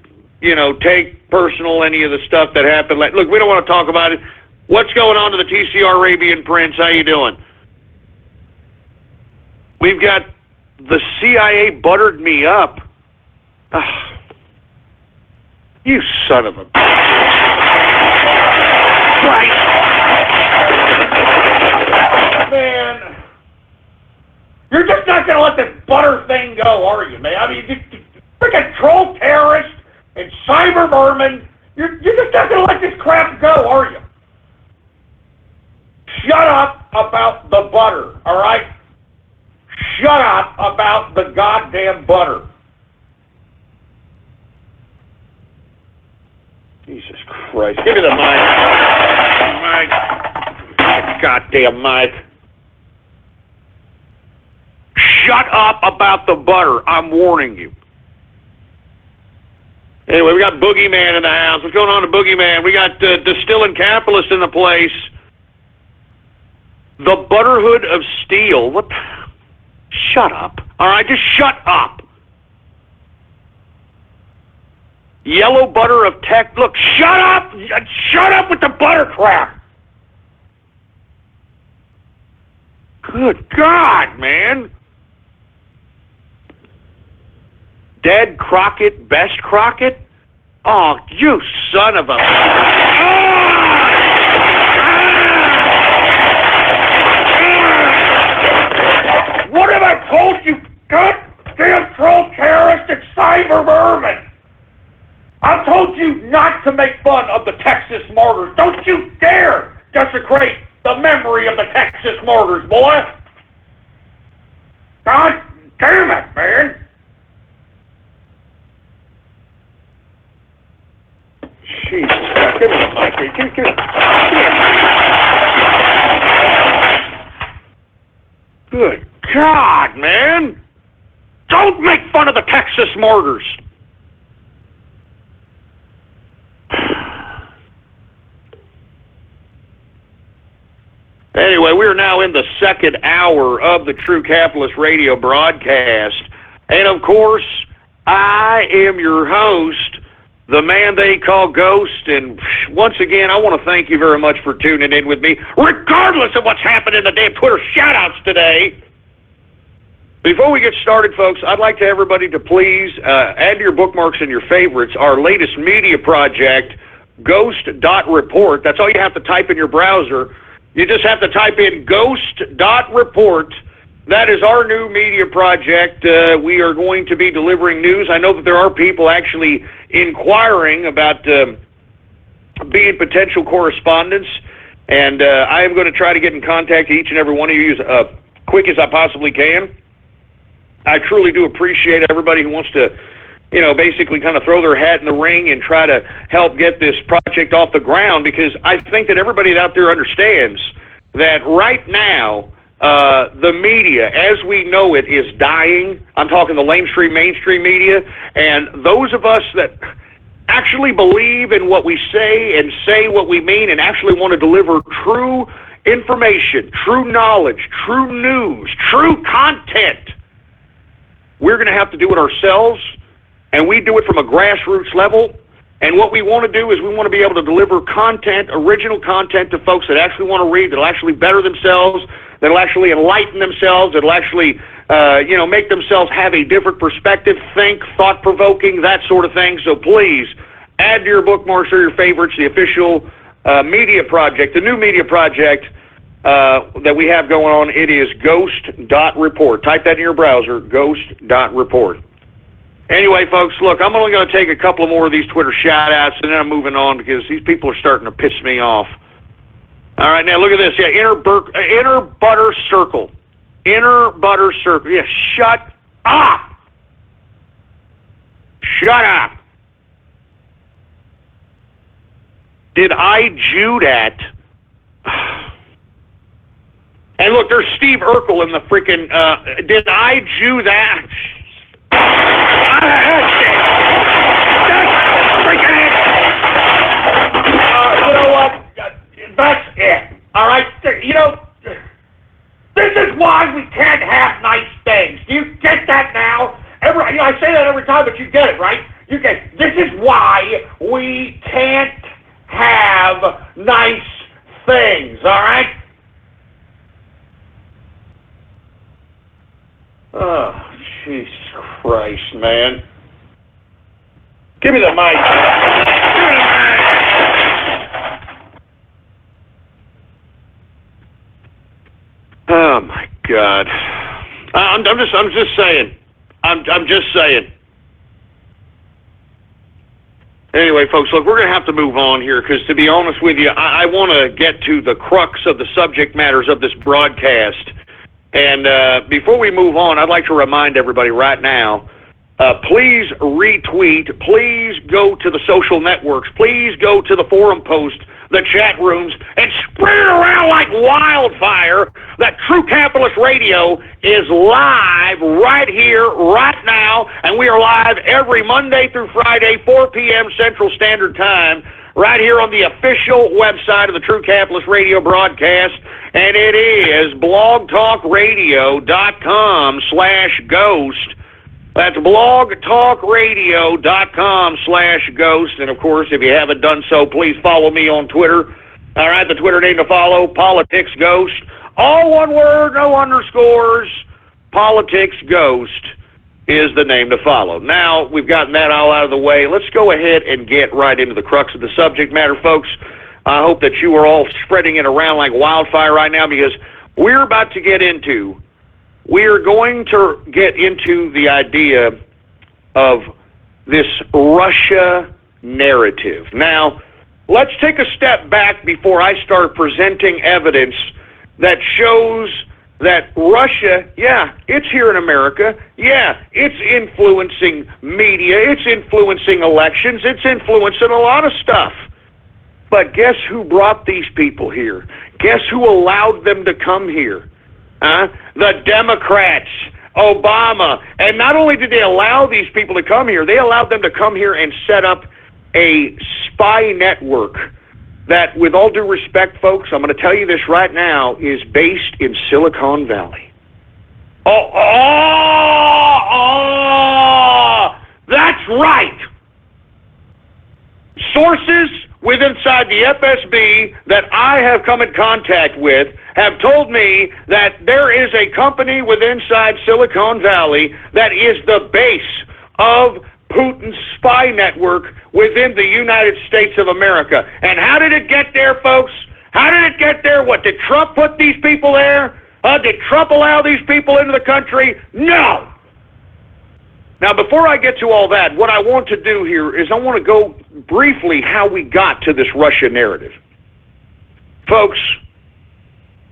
S3: take personal any of the stuff that happened. Look, we don't want to talk about it. What's going on to the TCR Arabian Prince? How you doing? We've got the CIA buttered me up. You son of a... Christ! Man, you're just not going to let this butter thing go, are you, man? I mean, you freaking troll terrorists and cyber vermin, you're just not going to let this crap go, are you? Shut up about the butter, all right? Shut up about the goddamn butter. Jesus Christ. Give me the mic. Goddamn mic. Shut up about the butter. I'm warning you. Anyway, we got Boogeyman in the house. What's going on to Boogeyman? We got Distilling Capitalist in the place. The Butterhood of Steel. What? Shut up. All right, just shut up. Yellow Butter of Tech. Look, shut up! Shut up with the butter crap! Good God, man. Dead Crockett, Best Crockett? Oh, you son of a... What have I told you, goddamn troll terrorist and cyber vermin? I've told you not to make fun of the Texas martyrs. Don't you dare desecrate the memory of the Texas martyrs, boy. God damn it, man. Jesus Christ, give me the mic here. Give me. Good God, man. Don't make fun of the Texas martyrs. Anyway, we are now in the second hour of the True Capitalist Radio broadcast. And, of course, I am your host, the man they call Ghost. And once again, I want to thank you very much for tuning in with me, regardless of what's happened in the damn Twitter shout-outs today. Before we get started, folks, I'd like to everybody to please add to your bookmarks and your favorites our latest media project, ghost.report. That's all you have to type in your browser. You just have to type in ghost.report. That is our new media project. We are going to be delivering news. I know that there are people actually inquiring about being potential correspondents, and I am going to try to get in contact with each and every one of you as quick as I possibly can. I truly do appreciate everybody who wants to, basically kind of throw their hat in the ring and try to help get this project off the ground, because I think that everybody out there understands that right now the media, as we know it, is dying. I'm talking the mainstream media, and those of us that actually believe in what we say and say what we mean and actually want to deliver true information, true knowledge, true news, true content, we're going to have to do it ourselves. And we do it from a grassroots level. And what we want to do is we want to be able to deliver content, original content to folks that actually want to read, that'll actually better themselves, that'll actually enlighten themselves, that'll actually, make themselves have a different perspective, think, thought-provoking, that sort of thing. So please, add to your bookmarks or your favorites the official media project, the new media project that we have going on. It is ghost.report. Type that in your browser, ghost.report. Anyway, folks, look, I'm only going to take a couple more of these Twitter shout-outs, and then I'm moving on because these people are starting to piss me off. All right, now look at this. Yeah, inner butter circle. Inner butter circle. Yeah, shut up. Shut up. Did I Jew that? And look, there's Steve Urkel in the freaking, did I Jew that? You know what? That's it. All right? This is why we can't have nice things. Do you get that now? I say that every time, but you get it, right? You get it. This is why we can't have nice things, all right? Oh, Jesus Christ, man. Give me the mic. Give me the mic. Oh my God. I'm just saying. I'm just saying. Anyway, folks, look, we're going to have to move on here because, to be honest with you, I want to get to the crux of the subject matters of this broadcast. And before we move on, I'd like to remind everybody right now, please retweet, please go to the social networks, please go to the forum post, the chat rooms, and spread it around like wildfire that True Capitalist Radio is live right here, right now, and we are live every Monday through Friday, 4 p.m. Central Standard Time, right here on the official website of the True Capitalist Radio broadcast, and it is blogtalkradio.com/ghost. That's blogtalkradio.com/ghost. And, of course, if you haven't done so, please follow me on Twitter. All right, the Twitter name to follow, Politics Ghost. All one word, no underscores. Politics Ghost is the name to follow. Now, we've gotten that all out of the way. Let's go ahead and get right into the crux of the subject matter, folks. I hope that you are all spreading it around like wildfire right now because we're about to get into... We are going to get into the idea of this Russia narrative. Now, let's take a step back before I start presenting evidence that shows that Russia, yeah, it's here in America. Yeah, it's influencing media. It's influencing elections. It's influencing a lot of stuff. But guess who brought these people here? Guess who allowed them to come here? The Democrats, Obama. And not only did they allow these people to come here, they allowed them to come here and set up a spy network that, with all due respect, folks, I'm going to tell you this right now, is based in Silicon Valley. That's right. Sources inside the FSB that I have come in contact with have told me that there is a company inside Silicon Valley that is the base of Putin's spy network within the United States of America. And how did it get there, folks? How did it get there? What, did Trump put these people there? Did Trump allow these people into the country? No! Now, before I get to all that, what I want to do here is I want to go briefly how we got to this Russia narrative. Folks,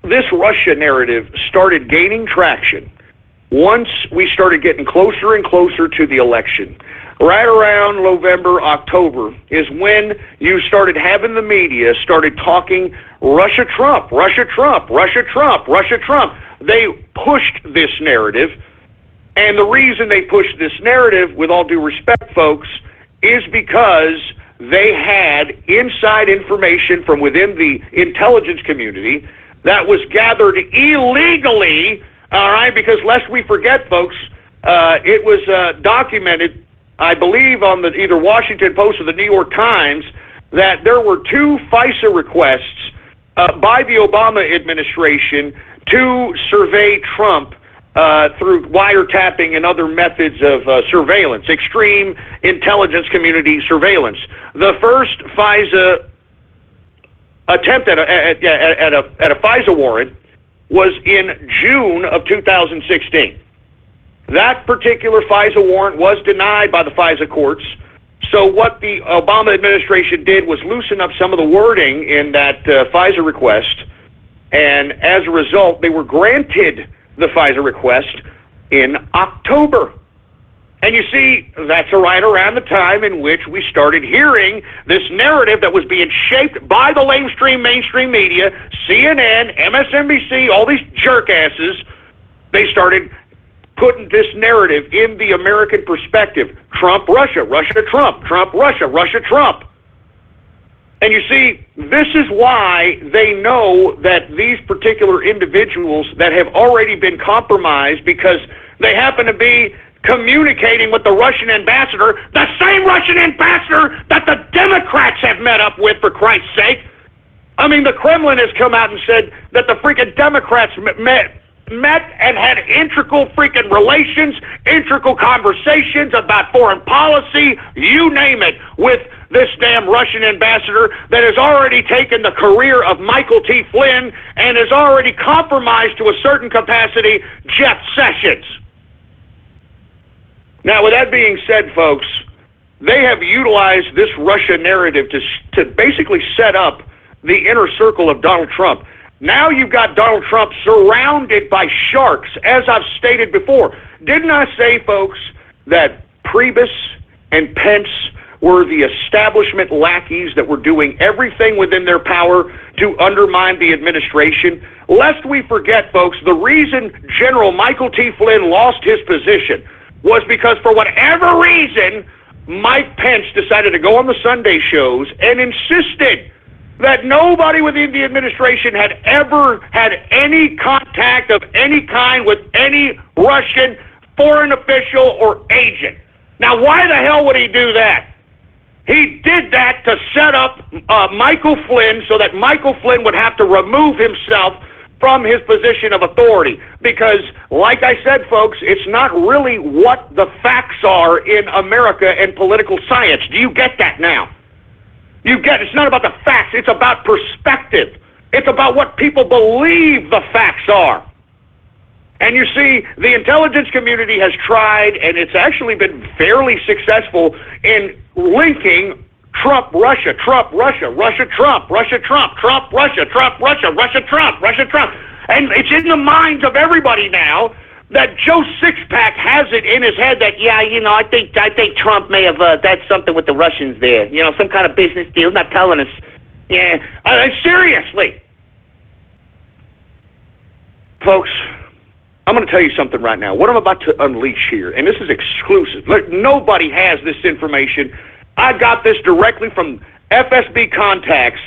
S3: this Russia narrative started gaining traction once we started getting closer and closer to the election. Right around November, October is when you started having the media started talking Russia Trump, Russia Trump, Russia Trump, Russia Trump. They pushed this narrative. And the reason they pushed this narrative, with all due respect, folks, is because they had inside information from within the intelligence community that was gathered illegally, all right, because lest we forget, folks, it was documented, I believe, on the either Washington Post or the New York Times, that there were 2 FISA requests by the Obama administration to survey Trump through wiretapping and other methods of surveillance, extreme intelligence community surveillance. The first FISA attempt at a FISA warrant was in June of 2016. That particular FISA warrant was denied by the FISA courts. So what the Obama administration did was loosen up some of the wording in that FISA request, and as a result, they were granted the FISA request in October. And you see, that's right around the time in which we started hearing this narrative that was being shaped by the mainstream media, CNN, MSNBC, all these jerkasses. They started putting this narrative in the American perspective. Trump, Russia, Russia, Trump, Trump, Russia, Russia, Trump. And you see, this is why they know that these particular individuals that have already been compromised, because they happen to be communicating with the Russian ambassador, the same Russian ambassador that the Democrats have met up with, for Christ's sake. I mean, the Kremlin has come out and said that the freaking Democrats met met and had integral freaking relations, integral conversations about foreign policy, you name it, with this damn Russian ambassador that has already taken the career of Michael T. Flynn and has already compromised to a certain capacity Jeff Sessions. Now, with that being said, folks, they have utilized this Russia narrative to basically set up the inner circle of Donald Trump. Now you've got Donald Trump surrounded by sharks, as I've stated before. Didn't I say, folks, that Priebus and Pence were the establishment lackeys that were doing everything within their power to undermine the administration? Lest we forget, folks, the reason General Michael T. Flynn lost his position was because, for whatever reason, Mike Pence decided to go on the Sunday shows and insisted that nobody within the administration had ever had any contact of any kind with any Russian foreign official or agent. Now, why the hell would he do that? He did that to set up Michael Flynn so that Michael Flynn would have to remove himself from his position of authority. Because, like I said, folks, it's not really what the facts are in America and political science. Do you get that now? It's not about the facts, it's about perspective. It's about what people believe the facts are. And you see, the intelligence community has tried, and it's actually been fairly successful in linking Trump, Russia, Trump, Russia, Russia, Trump, Russia, Trump, Trump, Russia, Trump, Russia, Russia, Trump, Russia, Trump. And it's in the minds of everybody now that Joe Sixpack has it in his head that, yeah, you know, I think Trump may have done something with the Russians there. You know, some kind of business deal, not telling us. Yeah, seriously. Folks, I'm going to tell you something right now. What I'm about to unleash here, and this is exclusive. Look, nobody has this information. I got this directly from FSB contacts,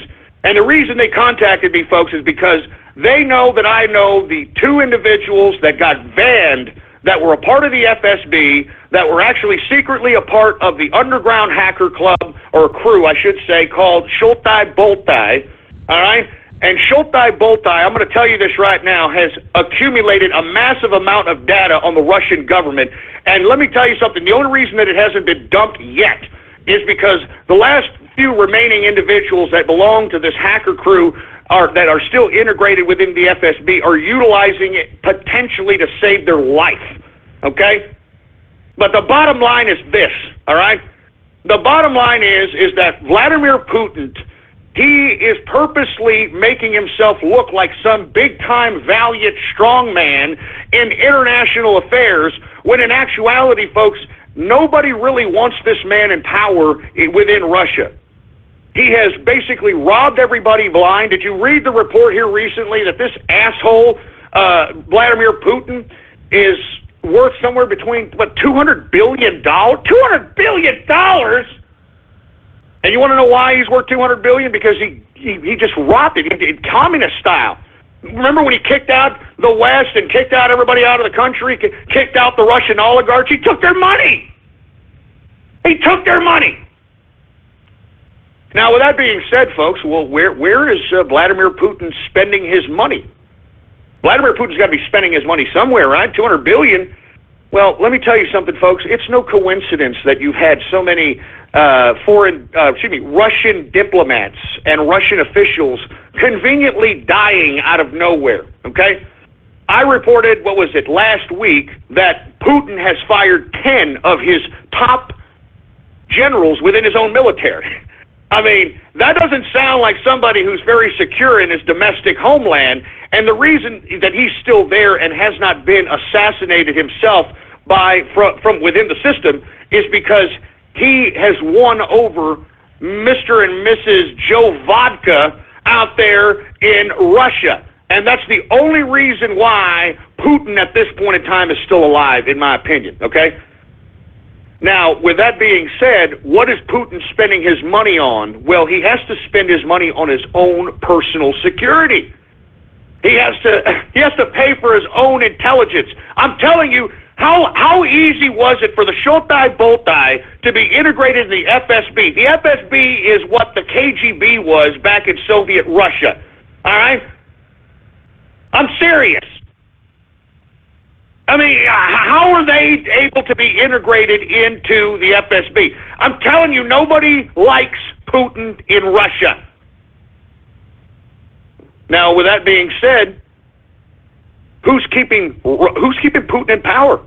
S3: and the reason they contacted me, folks, is because they know that I know the two individuals that got banned that were a part of the FSB, that were actually secretly a part of the underground hacker club, or crew, I should say, called Shultai Boltai, all right? And Shultai Boltai, I'm going to tell you this right now, has accumulated a massive amount of data on the Russian government. And let me tell you something, the only reason that it hasn't been dumped yet is because the last few remaining individuals that belong to this hacker crew that are still integrated within the FSB are utilizing it potentially to save their life, okay? But the bottom line is this, all right? The bottom line is that Vladimir Putin, he is purposely making himself look like some big-time, valiant, strong man in international affairs, when in actuality, folks, nobody really wants this man in power within Russia. He has basically robbed everybody blind. Did you read the report here recently that this asshole, Vladimir Putin, is worth somewhere between, $200 billion? $200 billion? And you want to know why he's worth $200 billion? Because he just robbed it in communist style. Remember when he kicked out the West and kicked out everybody out of the country, kicked out the Russian oligarchs? He took their money. He took their money. Now, with that being said, folks, well, where is Vladimir Putin spending his money? Vladimir Putin's got to be spending his money somewhere, right? $200 billion. Well, let me tell you something, folks. It's no coincidence that you've had so many Russian diplomats and Russian officials conveniently dying out of nowhere, okay? I reported, last week, that Putin has fired 10 of his top generals within his own military. I mean, that doesn't sound like somebody who's very secure in his domestic homeland, and the reason that he's still there and has not been assassinated himself from within the system is because he has won over Mr. and Mrs. Joe Vodka out there in Russia. And that's the only reason why Putin at this point in time is still alive, in my opinion, okay? Now, with that being said, what is Putin spending his money on? Well, he has to spend his money on his own personal security. He has to pay for his own intelligence. I'm telling you, how easy was it for the Shultai Boltai to be integrated in the FSB? The FSB is what the KGB was back in Soviet Russia. All right? I'm serious. I mean, how are they able to be integrated into the FSB? I'm telling you, nobody likes Putin in Russia. Now, with that being said, who's keeping Putin in power?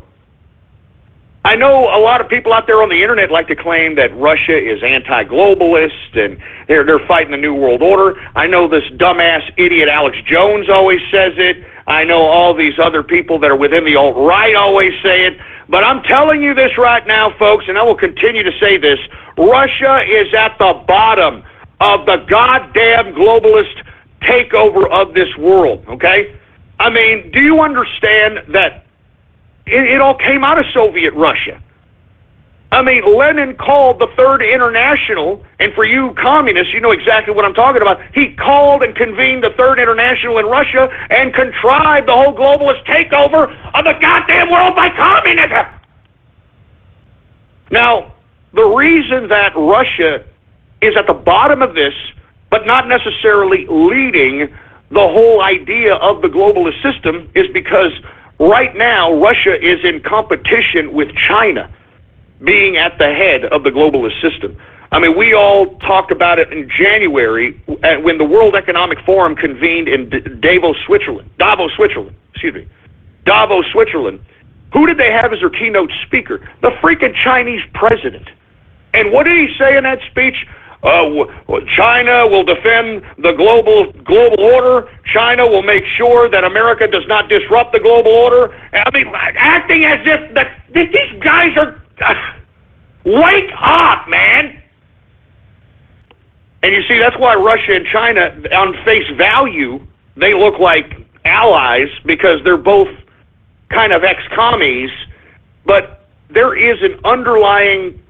S3: I know a lot of people out there on the internet like to claim that Russia is anti-globalist and they're fighting the New World Order. I know this dumbass idiot Alex Jones always says it. I know all these other people that are within the alt-right always say it. But I'm telling you this right now, folks, and I will continue to say this, Russia is at the bottom of the goddamn globalist takeover of this world, okay? I mean, do you understand that it all came out of Soviet Russia? I mean, Lenin called the Third International, and for you communists, you know exactly what I'm talking about. He called and convened the Third International in Russia and contrived the whole globalist takeover of the goddamn world by communism. Now, the reason that Russia is at the bottom of this, but not necessarily leading the whole idea of the globalist system, is because right now Russia is in competition with China being at the head of the globalist system. I mean, we all talked about it in January when the World Economic Forum convened in Davos, Switzerland. Who did they have as their keynote speaker? The freaking Chinese president. And what did he say in that speech? China will defend the global order. China will make sure that America does not disrupt the global order. I mean, acting as if these guys are... wake up, man! And you see, that's why Russia and China, on face value, they look like allies because they're both kind of ex-commies, but there is an underlying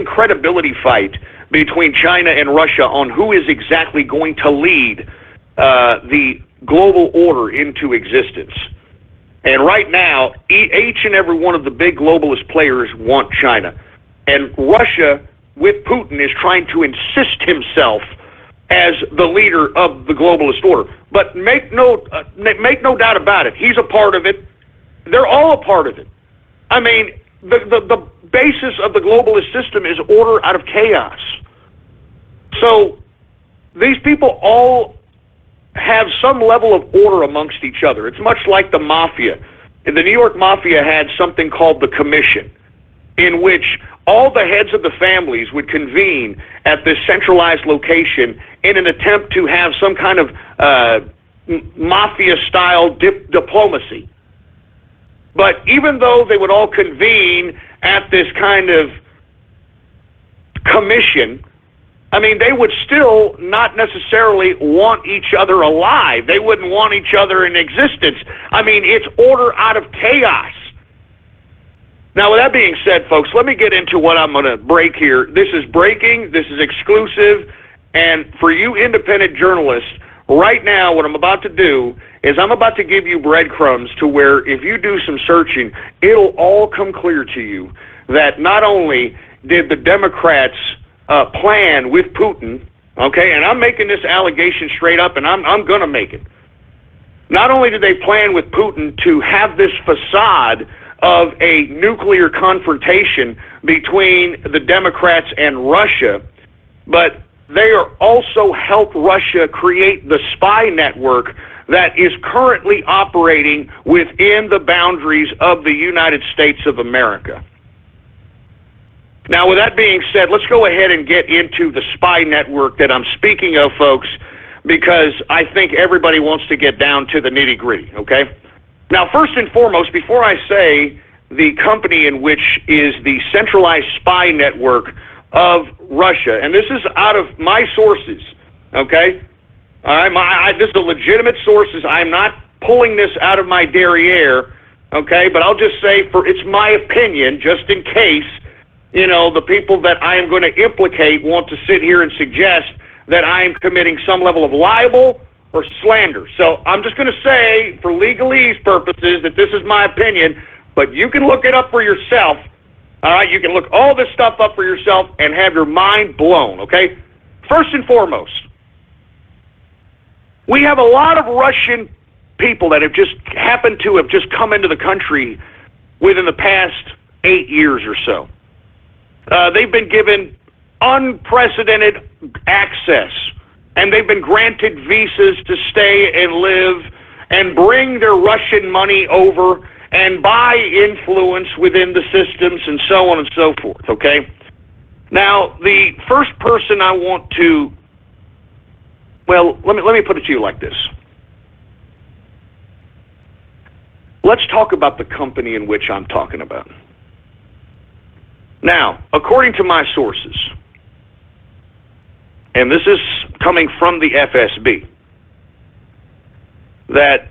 S3: credibility fight between China and Russia on who is exactly going to lead the global order into existence. And right now, each and every one of the big globalist players want China. And Russia, with Putin, is trying to insist himself as the leader of the globalist order. But make no doubt about it, he's a part of it. They're all a part of it. I mean, the basis of the globalist system is order out of chaos. So these people all have some level of order amongst each other. It's much like the mafia. And the New York Mafia had something called the Commission, in which all the heads of the families would convene at this centralized location in an attempt to have some kind of mafia-style diplomacy. But even though they would all convene at this kind of commission, I mean, they would still not necessarily want each other alive. They wouldn't want each other in existence. I mean, it's order out of chaos. Now, with that being said, folks, let me get into what I'm going to break here. This is breaking. This is exclusive. And for you independent journalists, right now what I'm about to do is I'm about to give you breadcrumbs to where if you do some searching, it'll all come clear to you that not only did the Democrats plan with Putin, okay, and I'm making this allegation straight up, and I'm going to make it. Not only did they plan with Putin to have this facade of a nuclear confrontation between the Democrats and Russia, but they are also helped Russia create the spy network that is currently operating within the boundaries of the United States of America. Now, with that being said, let's go ahead and get into the spy network that I'm speaking of, folks, because I think everybody wants to get down to the nitty-gritty, okay? Now, first and foremost, before I say the company in which is the centralized spy network of Russia, and this is out of my sources, okay? All right, this is a legitimate sources. I'm not pulling this out of my derriere, okay? But I'll just say it's my opinion, just in case, you know, the people that I am going to implicate want to sit here and suggest that I am committing some level of libel or slander. So I'm just going to say, for legalese purposes, that this is my opinion, but you can look it up for yourself. All right, you can look all this stuff up for yourself and have your mind blown, okay? First and foremost, we have a lot of Russian people that have just happened to have just come into the country within the past 8 years or so. They've been given unprecedented access, and they've been granted visas to stay and live and bring their Russian money over and buy influence within the systems and so on and so forth, okay? Now, the first person I want to, well, let me put it to you like this. Let's talk about the company in which I'm talking about. Now, according to my sources, and this is coming from the FSB, that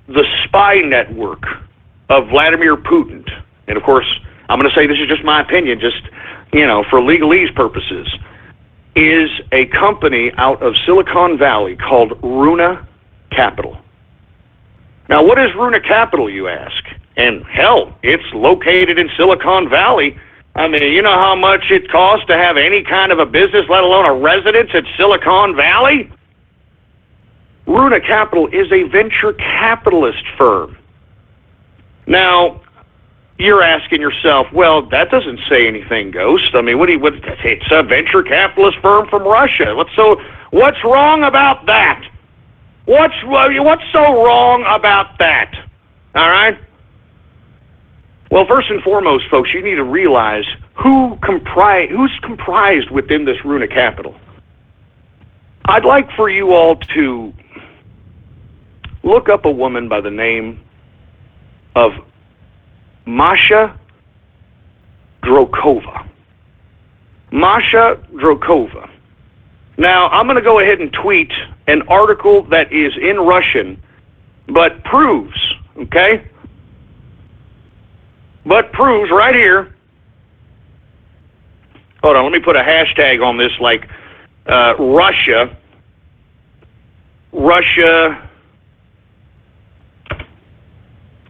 S3: the spy network of Vladimir Putin, and of course, I'm going to say this is just my opinion, just, for legalese purposes, is a company out of Silicon Valley called Runa Capital. Now, what is Runa Capital, you ask? And hell, it's located in Silicon Valley. I mean, you know how much it costs to have any kind of a business, let alone a residence at Silicon Valley? Runa Capital is a venture capitalist firm. Now, you're asking yourself, well, that doesn't say anything, Ghost. I mean, it's a venture capitalist firm from Russia. What's wrong about that? What's so wrong about that? All right? Well, first and foremost, folks, you need to realize who's comprised within this Runa Capital. I'd like for you all to look up a woman by the name of Masha Drokova. Masha Drokova. Now, I'm going to go ahead and tweet an article that is in Russian, but proves, okay? But proves right here. Hold on, let me put a hashtag on this, like Russia.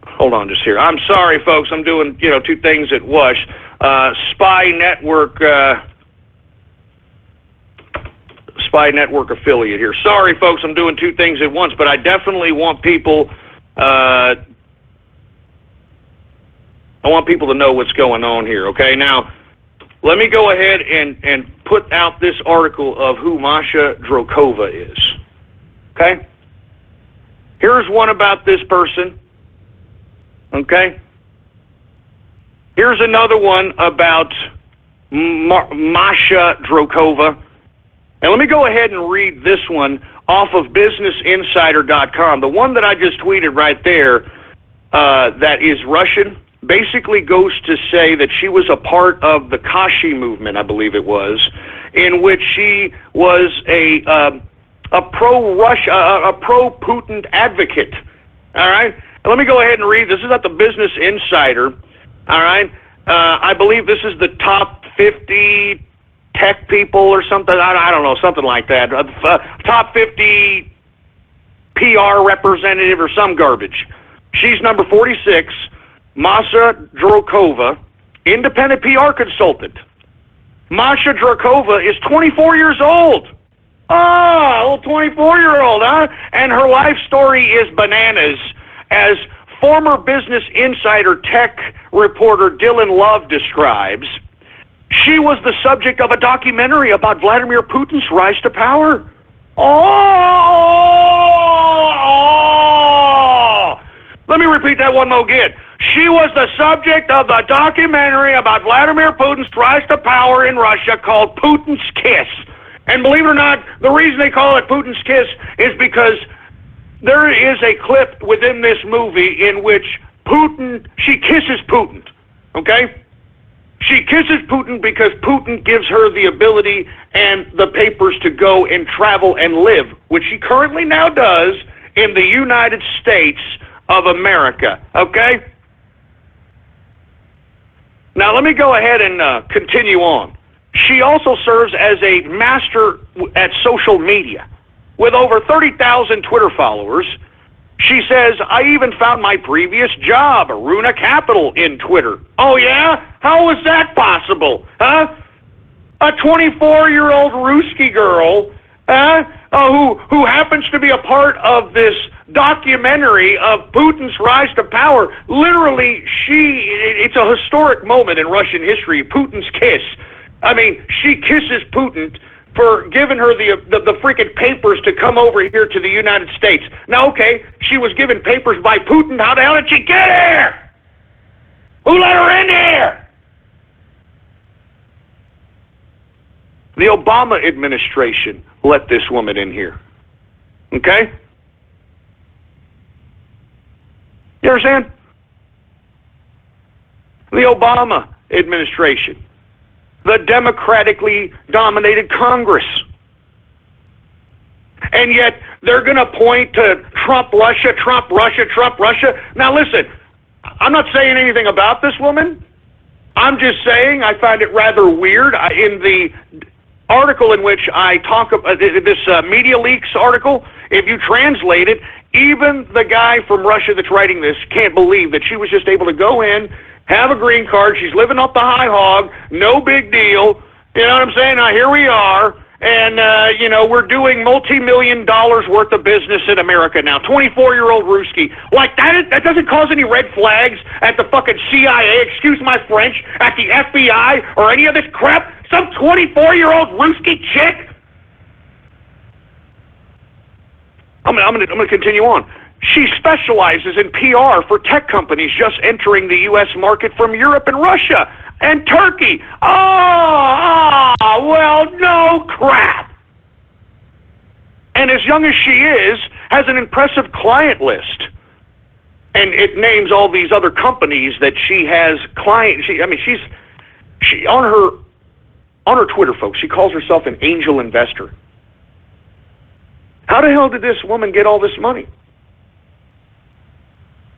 S3: Hold on just here. I'm sorry, folks. I'm doing, two things at once. Spy network affiliate here. Sorry, folks. I'm doing two things at once, but I definitely want people. I want people to know what's going on here. Okay, now let me go ahead and put out this article of who Masha Drokova is. Okay, here's one about this person. Okay? Here's another one about Masha Drokova. And let me go ahead and read this one off of BusinessInsider.com. The one that I just tweeted right there, that is Russian, basically goes to say that she was a part of the Kashi movement, I believe it was, in which she was a pro-Russia, a pro-Putin advocate. All right? Let me go ahead and read. This is at the Business Insider. All right. I believe this is the top 50 tech people or something. I don't know, something like that. Top 50 PR representative or some garbage. She's number 46, Masha Drokova, independent PR consultant. Masha Drokova is 24 years old. Oh, a little 24-year-old, huh? And her life story is bananas. As former Business Insider tech reporter Dylan Love describes, she was the subject of a documentary about Vladimir Putin's rise to power. Let me repeat that one more again. She was the subject of the documentary about Vladimir Putin's rise to power in Russia called Putin's Kiss. And believe it or not, the reason they call it Putin's Kiss is because there is a clip within this movie in which she kisses Putin, okay? She kisses Putin because Putin gives her the ability and the papers to go and travel and live, which she currently now does in the United States of America, okay? Now, let me go ahead and continue on. She also serves as a master at social media. With over 30,000 Twitter followers, she says, I even found my previous job, Runa Capital, in Twitter. Oh, yeah? How was that possible? Huh? A 24-year-old Ruski girl who happens to be a part of this documentary of Putin's rise to power. Literally, it's a historic moment in Russian history, Putin's kiss. I mean, she kisses Putin for giving her the freaking papers to come over here to the United States. Now, okay, she was given papers by Putin. How the hell did she get here? Who let her in here? The Obama administration let this woman in here. Okay? You understand? The Obama administration. The democratically dominated Congress. And yet, they're going to point to Trump, Russia, Trump, Russia, Trump, Russia. Now listen, I'm not saying anything about this woman. I'm just saying I find it rather weird. In the article in which I talk about this Media Leaks article, if you translate it, even the guy from Russia that's writing this can't believe that she was just able to go in, have a green card, she's living off the high hog, no big deal. You know what I'm saying? Now here we are, and we're doing multi-million dollars worth of business in America now. 24-year-old Ruski. Like that doesn't cause any red flags at the fucking CIA, excuse my French, at the FBI or any of this crap. Some 24-year-old Ruski chick. I'm gonna continue on. She specializes in PR for tech companies just entering the U.S. market from Europe and Russia and Turkey. Well, no crap. And as young as she is, has an impressive client list. And it names all these other companies that she has clients. She on her Twitter, folks, she calls herself an angel investor. How the hell did this woman get all this money?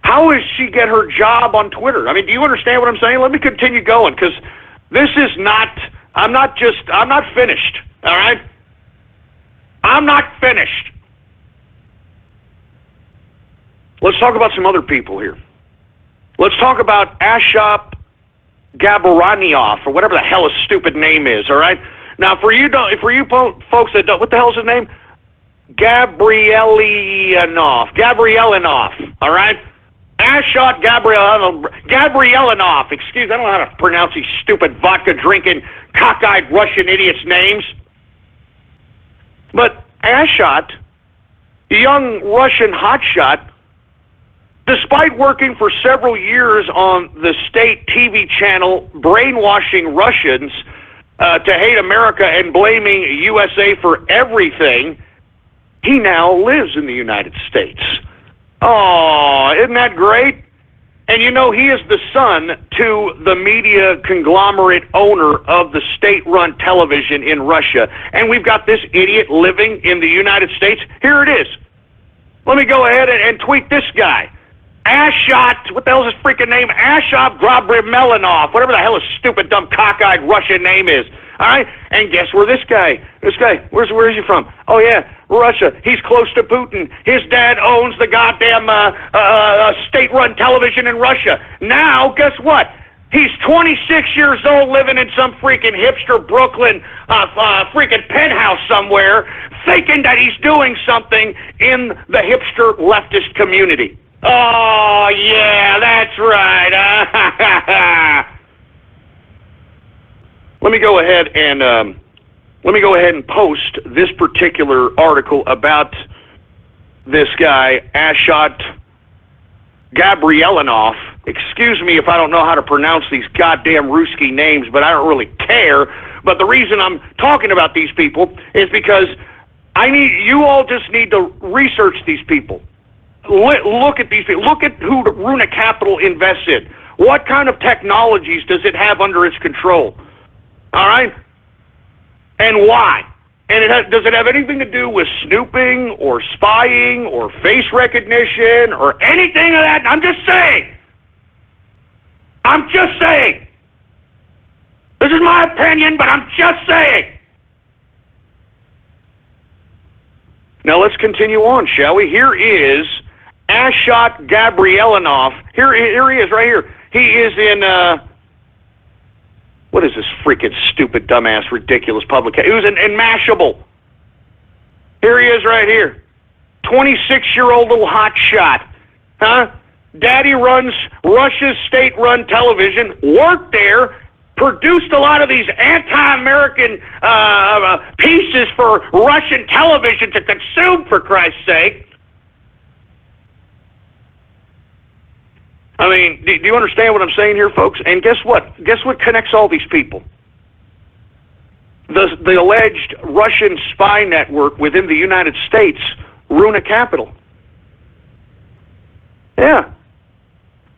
S3: How does she get her job on Twitter? I mean, do you understand what I'm saying? Let me continue going, because this is not, I'm not finished, all right? I'm not finished. Let's talk about some other people here. Let's talk about Ashop Gabraniov, or whatever the hell his stupid name is, all right? Now, for you folks that don't, what the hell is his name? Gabrielinov, all right? Ashot Gabrielinov, excuse, I don't know how to pronounce these stupid vodka-drinking, cockeyed Russian idiots' names. But Ashot, the young Russian hotshot, despite working for several years on the state TV channel brainwashing Russians to hate America and blaming USA for everything, he now lives in the United States. Oh, isn't that great? And you know, he is the son to the media conglomerate owner of the state-run television in Russia. And we've got this idiot living in the United States. Here it is. Let me go ahead and tweet this guy. Ashot, what the hell is his freaking name? Ashot Gabrielinov, whatever the hell his stupid, dumb, cockeyed Russian name is. All right? And guess where this guy, where is he from? Oh, yeah, Russia. He's close to Putin. His dad owns the goddamn state-run television in Russia. Now, guess what? He's 26 years old living in some freaking hipster Brooklyn freaking penthouse somewhere, thinking that he's doing something in the hipster leftist community. Oh, yeah, that's right. Let me go ahead and post this particular article about this guy, Ashot Gabrielinov. Excuse me if I don't know how to pronounce these goddamn Ruski names, but I don't really care. But the reason I'm talking about these people is because you all just need to research these people. Look at these people. Look at who Runa Capital invests in. What kind of technologies does it have under its control? All right? And why? And does it have anything to do with snooping or spying or face recognition or anything of that? I'm just saying. This is my opinion, but I'm just saying. Now let's continue on, shall we? Here is Ashot Gabrielinov. Here he is right here. He is in... what is this freaking stupid, dumbass, ridiculous publication? He was in Mashable. Here he is right here. 26-year-old little hotshot, huh? Daddy runs Russia's state-run television, worked there, produced a lot of these anti-American pieces for Russian television to consume, for Christ's sake. I mean, do you understand what I'm saying here, folks? And guess what? Guess what connects all these people? The alleged Russian spy network within the United States, Runa Capital. Yeah.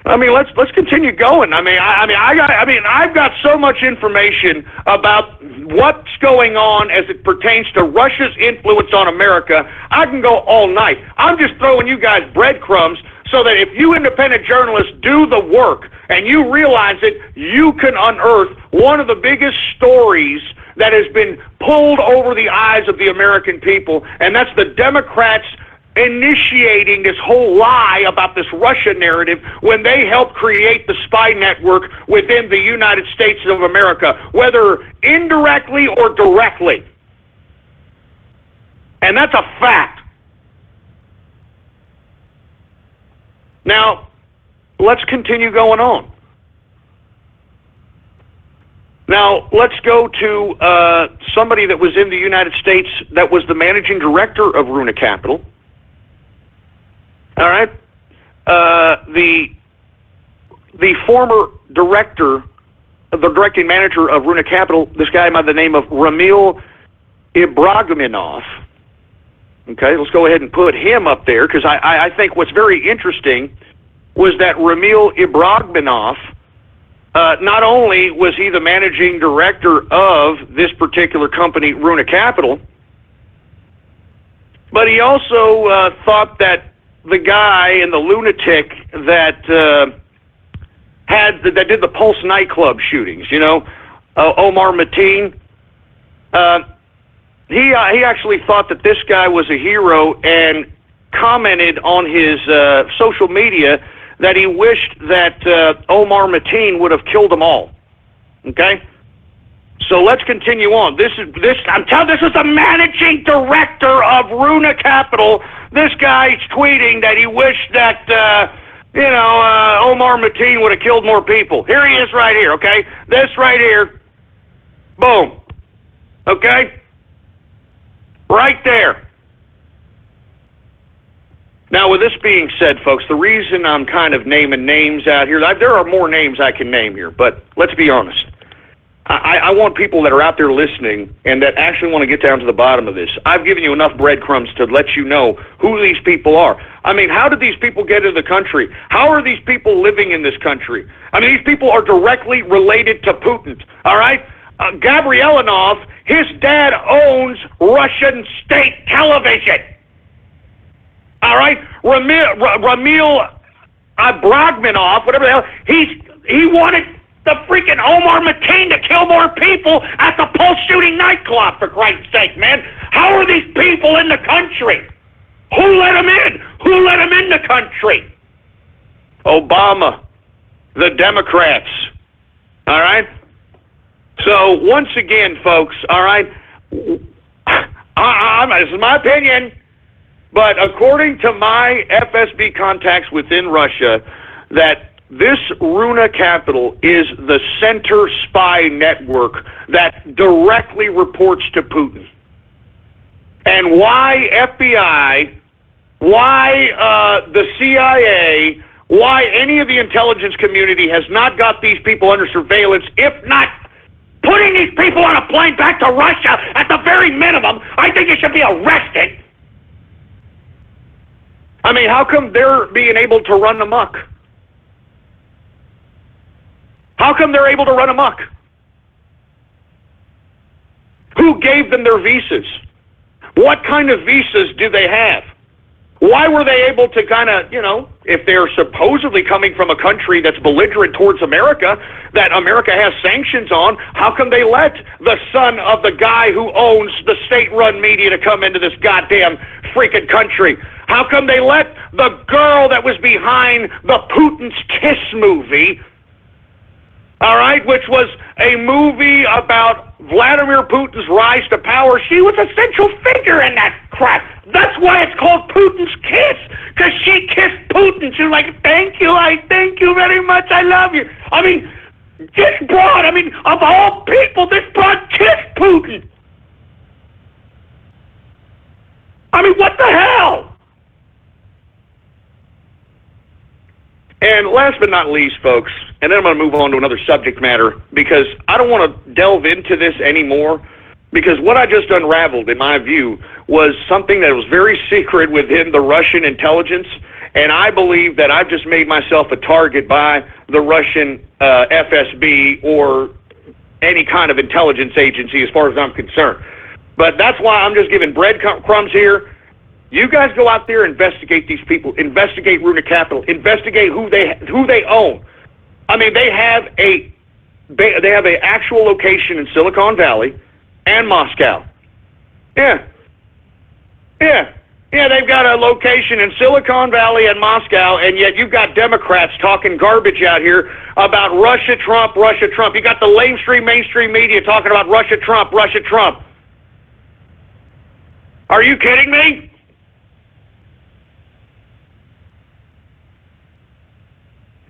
S3: I mean, let's continue going. I've got so much information about what's going on as it pertains to Russia's influence on America. I can go all night. I'm just throwing you guys breadcrumbs so that if you independent journalists do the work and you realize it, you can unearth one of the biggest stories that has been pulled over the eyes of the American people, and that's the Democrats initiating this whole lie about this Russia narrative when they helped create the spy network within the United States of America, whether indirectly or directly. And that's a fact. Now, let's continue going on. Now, let's go to somebody that was in the United States that was the managing director of Runa Capital. All right? The former director, the directing manager of Runa Capital, this guy by the name of Ramil Ibragimov. Okay, let's go ahead and put him up there, because I think what's very interesting was that Ramil Ibragimov, not only was he the managing director of this particular company, Runa Capital, but he also thought that the guy and the lunatic that that did the Pulse nightclub shootings, Omar Mateen, he actually thought that this guy was a hero and commented on his social media that he wished that Omar Mateen would have killed them all. Okay? So let's continue on. This is the managing director of Runa Capital. This guy's tweeting that he wished that Omar Mateen would have killed more people. Here he is right here, okay? This right here. Boom. Okay? Right there. Now, with this being said, folks, the reason I'm kind of naming names out here, there are more names I can name here, but let's be honest. I want people that are out there listening and that actually want to get down to the bottom of this. I've given you enough breadcrumbs to let you know who these people are. I mean, how did these people get into the country? How are these people living in this country? I mean, these people are directly related to Putin, all right? Gabrielinov, his dad owns Russian state television. All right? Ramil Ibragimov, whatever the hell, he wanted the freaking Omar Mateen to kill more people at the Pulse shooting nightclub, for Christ's sake, man. How are these people in the country? Who let them in? Who let them in the country? Obama, the Democrats. All right? So, once again, folks, all right, this is my opinion, but according to my FSB contacts within Russia, that this Runa Capital is the center spy network that directly reports to Putin. And why FBI, why the CIA, why any of the intelligence community has not got these people under surveillance, if not putting these people on a plane back to Russia at the very minimum, I think they should be arrested. I mean, how come they're being able to run amok? How come they're able to run amok? Who gave them their visas? What kind of visas do they have? Why were they able to kind of, if they're supposedly coming from a country that's belligerent towards America, that America has sanctions on, how come they let the son of the guy who owns the state-run media to come into this goddamn freaking country? How come they let the girl that was behind the Putin's Kiss movie, all right, which was a movie about Vladimir Putin's rise to power? She was a central figure in that crap. That's why it's called Putin's kiss, because she kissed Putin. She's like, thank you very much, I love you. I mean, this broad, of all people, this broad kissed Putin. I mean, what the hell? And last but not least, folks, and then I'm going to move on to another subject matter, because I don't want to delve into this anymore, because what I just unraveled, in my view, was something that was very secret within the Russian intelligence, and I believe that I've just made myself a target by the Russian FSB or any kind of intelligence agency as far as I'm concerned. But that's why I'm just giving breadcrumbs here. You guys go out there, investigate these people, investigate Runa Capital, investigate who they own. I mean, they have an actual location in Silicon Valley and Moscow. Yeah, they've got a location in Silicon Valley and Moscow, and yet you've got Democrats talking garbage out here about Russia, Trump, Russia, Trump. You got the mainstream media talking about Russia, Trump, Russia, Trump. Are you kidding me?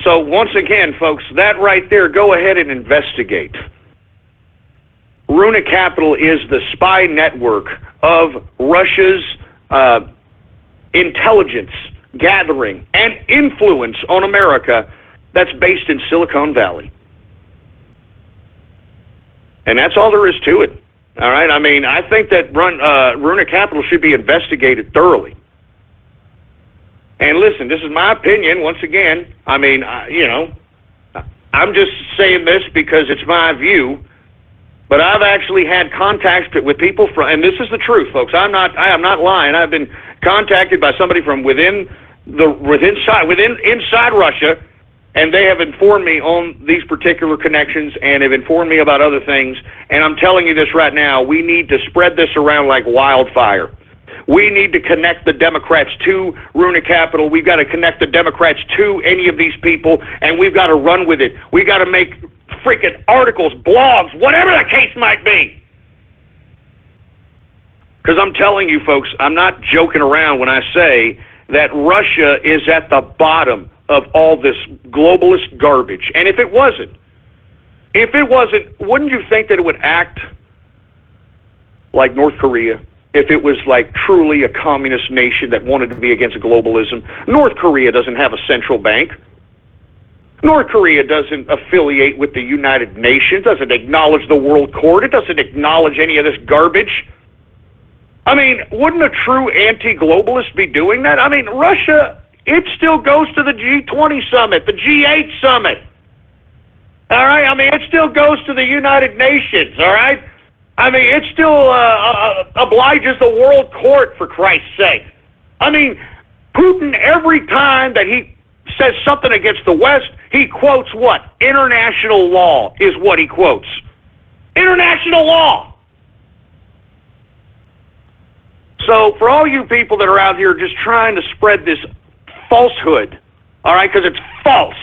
S3: So once again, folks, that right there, go ahead and investigate. Runa Capital is the spy network of Russia's intelligence gathering and influence on America that's based in Silicon Valley. And that's all there is to it. All right? I mean, I think that Runa Capital should be investigated thoroughly. And listen, this is my opinion, once again. I mean, I'm just saying this because it's my view. But I've actually had contact with people from, and this is the truth, folks. I am not lying. I've been contacted by somebody from inside Russia, and they have informed me on these particular connections and have informed me about other things. And I'm telling you this right now, we need to spread this around like wildfire. We need to connect the Democrats to Runa Capital. We've got to connect the Democrats to any of these people, and we've got to run with it. We've got to make freaking articles, blogs, whatever the case might be. Because I'm telling you, folks, I'm not joking around when I say that Russia is at the bottom of all this globalist garbage. And if it wasn't, wouldn't you think that it would act like North Korea? If it was like truly a communist nation that wanted to be against globalism. North Korea doesn't have a central bank. North Korea doesn't affiliate with the United Nations, doesn't acknowledge the World Court, it doesn't acknowledge any of this garbage. I mean, wouldn't a true anti-globalist be doing that? I mean, Russia, it still goes to the G20 summit, the G8 summit. All right? I mean, it still goes to the United Nations, all right? I mean, it still obliges the World Court, for Christ's sake. I mean, Putin, every time that he says something against the West, he quotes what? International law is what he quotes. International law. So for all you people that are out here just trying to spread this falsehood, all right, because it's false,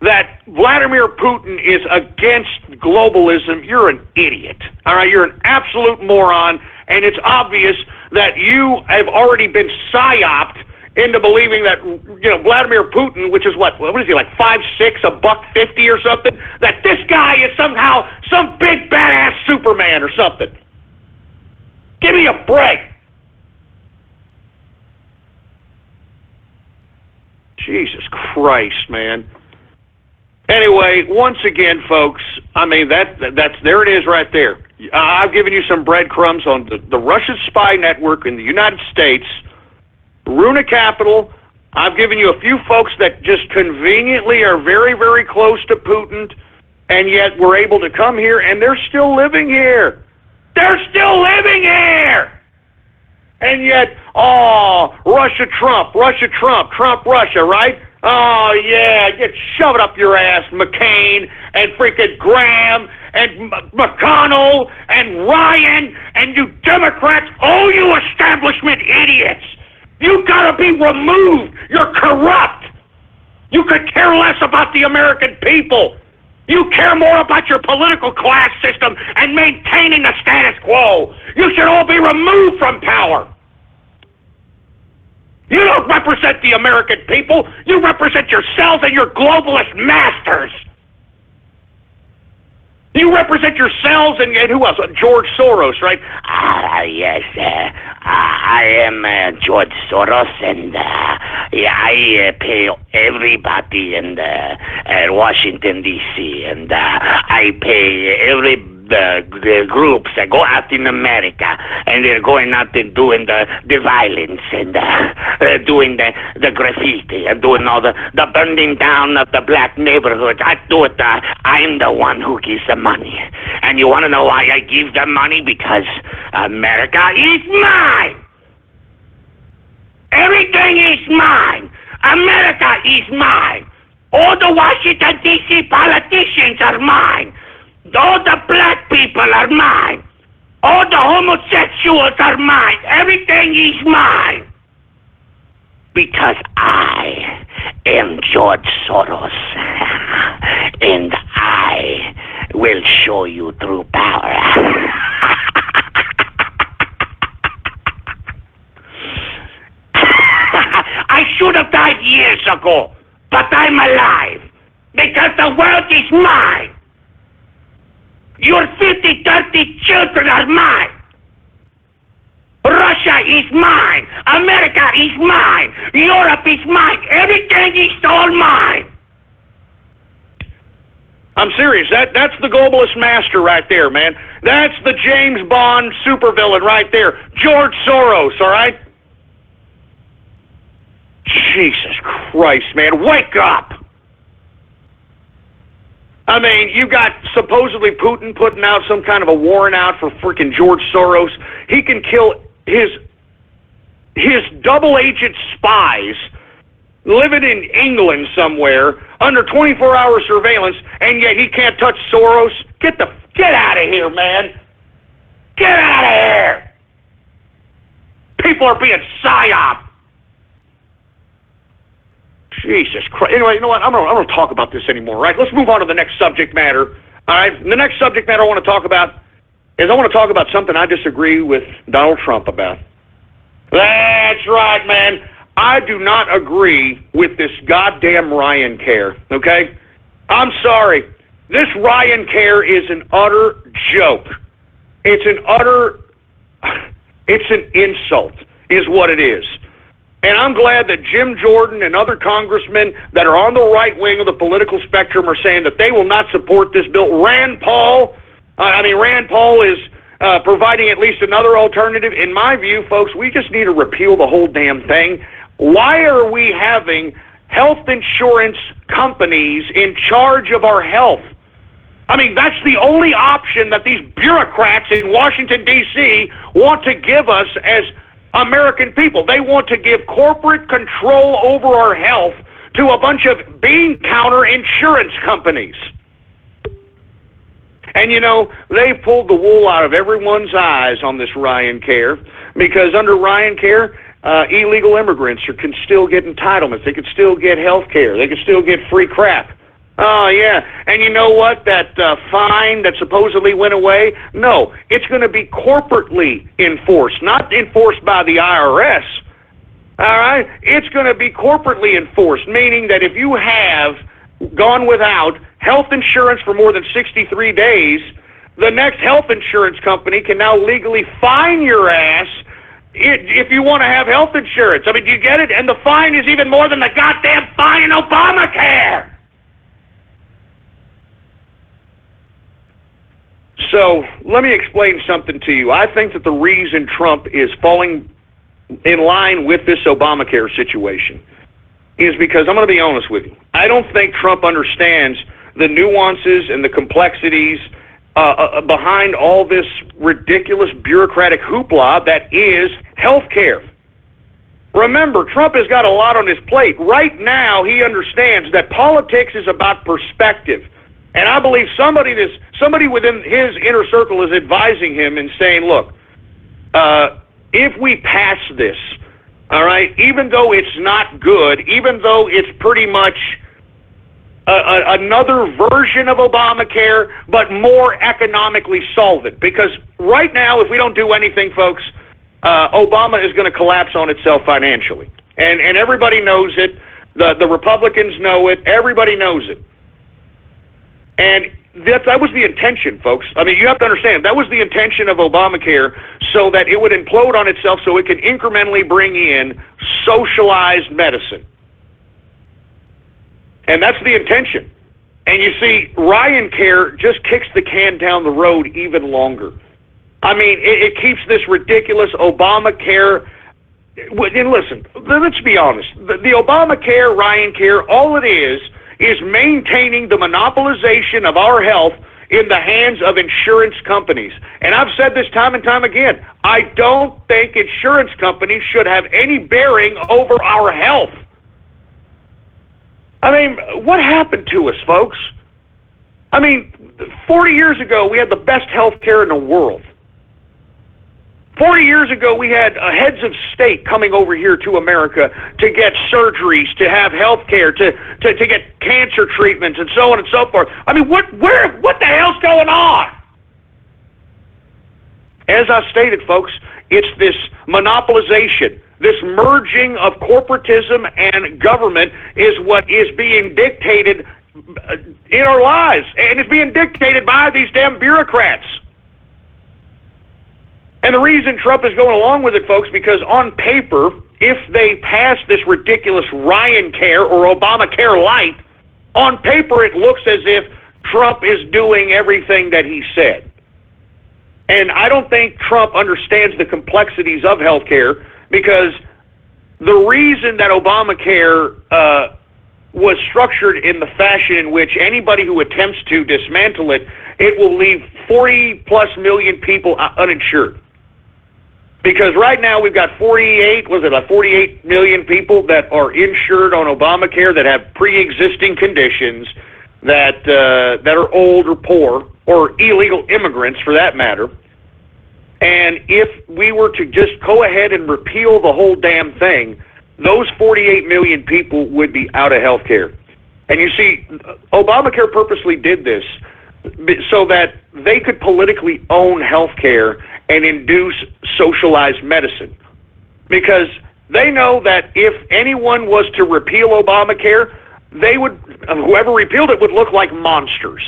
S3: that Vladimir Putin is against globalism, you're an idiot. All right, you're an absolute moron, and it's obvious that you have already been psyoped into believing that, Vladimir Putin, which is what is he, like 5'6", $150 or something, that this guy is somehow some big badass Superman or something. Give me a break. Jesus Christ, man. Anyway, once again, folks, I mean, that's there it is right there. I've given you some breadcrumbs on the Russian spy network in the United States, Runa Capital. I've given you a few folks that just conveniently are very, very close to Putin, and yet were able to come here, and they're still living here. They're still living here! And yet, Russia, Trump, Trump, Russia, right? Oh, yeah, get shove it up your ass, McCain, and freaking Graham, and McConnell, and Ryan, and you Democrats, all you establishment idiots. You gotta be removed. You're corrupt. You could care less about the American people. You care more about your political class system and maintaining the status quo. You should all be removed from power. You don't represent the American people. You represent yourselves and your globalist masters. You represent yourselves and who else? George Soros, right?
S5: Yes, I am George Soros, and I pay everybody in Washington, D.C., and I pay every the groups that go out in America, and they're going out and doing the violence, and doing the graffiti, and doing all the burning down of the black neighborhoods. I do it. I'm the one who gives the money. And you want to know why I give the money? Because America is mine. Everything is mine. America is mine. All the Washington, D.C. politicians are mine. All the black people are mine. All the homosexuals are mine. Everything is mine. Because I am George Soros. And I will show you true power. I should have died years ago, but I'm alive. Because the world is mine. Your filthy, dirty children are mine. Russia is mine. America is mine. Europe is mine. Everything is all mine.
S3: I'm serious. That's the globalist master right there, man. That's the James Bond supervillain right there. George Soros, all right? Jesus Christ, man. Wake up. I mean, you got supposedly Putin putting out some kind of a warrant out for freaking George Soros. He can kill his double agent spies living in England somewhere under 24-hour surveillance, and yet he can't touch Soros. Get out of here, man. Get out of here. People are being psyoped. Jesus Christ. Anyway, you know what? I'm going to talk about this anymore, right? Let's move on to the next subject matter. All right? The next subject matter I want to talk about is something I disagree with Donald Trump about. That's right, man. I do not agree with this goddamn Ryan Care, okay? I'm sorry. This Ryan Care is an utter joke. It's an insult, is what it is. And I'm glad that Jim Jordan and other congressmen that are on the right wing of the political spectrum are saying that they will not support this bill. Rand Paul is providing at least another alternative. In my view, folks, we just need to repeal the whole damn thing. Why are we having health insurance companies in charge of our health? I mean, that's the only option that these bureaucrats in Washington, D.C. want to give us as American people. They want to give corporate control over our health to a bunch of bean counter insurance companies. And, you know, they pulled the wool out of everyone's eyes on this Ryan Care, because under Ryan Care, illegal immigrants can still get entitlements. They can still get health care. They can still get free crap. Oh, yeah. And you know what? That fine that supposedly went away? No, it's going to be corporately enforced, not enforced by the IRS. All right? It's going to be corporately enforced, meaning that if you have gone without health insurance for more than 63 days, the next health insurance company can now legally fine your ass if you want to have health insurance. I mean, do you get it? And the fine is even more than the goddamn fine in Obamacare. So let me explain something to you. I think that the reason Trump is falling in line with this Obamacare situation is because, I'm going to be honest with you, I don't think Trump understands the nuances and the complexities behind all this ridiculous bureaucratic hoopla that is health care. Remember, Trump has got a lot on his plate. Right now, he understands that politics is about perspective. And I believe somebody within his inner circle is advising him and saying, look, if we pass this, all right, even though it's not good, even though it's pretty much another version of Obamacare, but more economically solvent. Because right now, if we don't do anything, folks, Obama is going to collapse on itself financially. And everybody knows it. The Republicans know it. Everybody knows it. And that was the intention, folks. I mean, you have to understand, that was the intention of Obamacare, so that it would implode on itself so it could incrementally bring in socialized medicine. And that's the intention. And you see, Ryan Care just kicks the can down the road even longer. I mean, it keeps this ridiculous Obamacare. And listen, let's be honest. The Obamacare, Ryan Care, all it is maintaining the monopolization of our health in the hands of insurance companies. And I've said this time and time again. I don't think insurance companies should have any bearing over our health. I mean, what happened to us, folks? I mean, 40 years ago, we had the best health care in the world. 40 years ago, we had heads of state coming over here to America to get surgeries, to have health care, to get cancer treatments, and so on and so forth. I mean, what the hell's going on? As I stated, folks, it's this monopolization, this merging of corporatism and government is what is being dictated in our lives, and it's being dictated by these damn bureaucrats. And the reason Trump is going along with it, folks, because on paper, if they pass this ridiculous Ryan Care or Obamacare Light, on paper it looks as if Trump is doing everything that he said. And I don't think Trump understands the complexities of healthcare, because the reason that Obamacare was structured in the fashion in which anybody who attempts to dismantle it, it will leave 40+ million people uninsured. Because right now we've got 48 million people that are insured on Obamacare that have pre-existing conditions, that are old or poor, or illegal immigrants for that matter. And if we were to just go ahead and repeal the whole damn thing, those 48 million people would be out of health care. And you see, Obamacare purposely did this so that they could politically own health care and induce socialized medicine. Because they know that if anyone was to repeal Obamacare, whoever repealed it would look like monsters.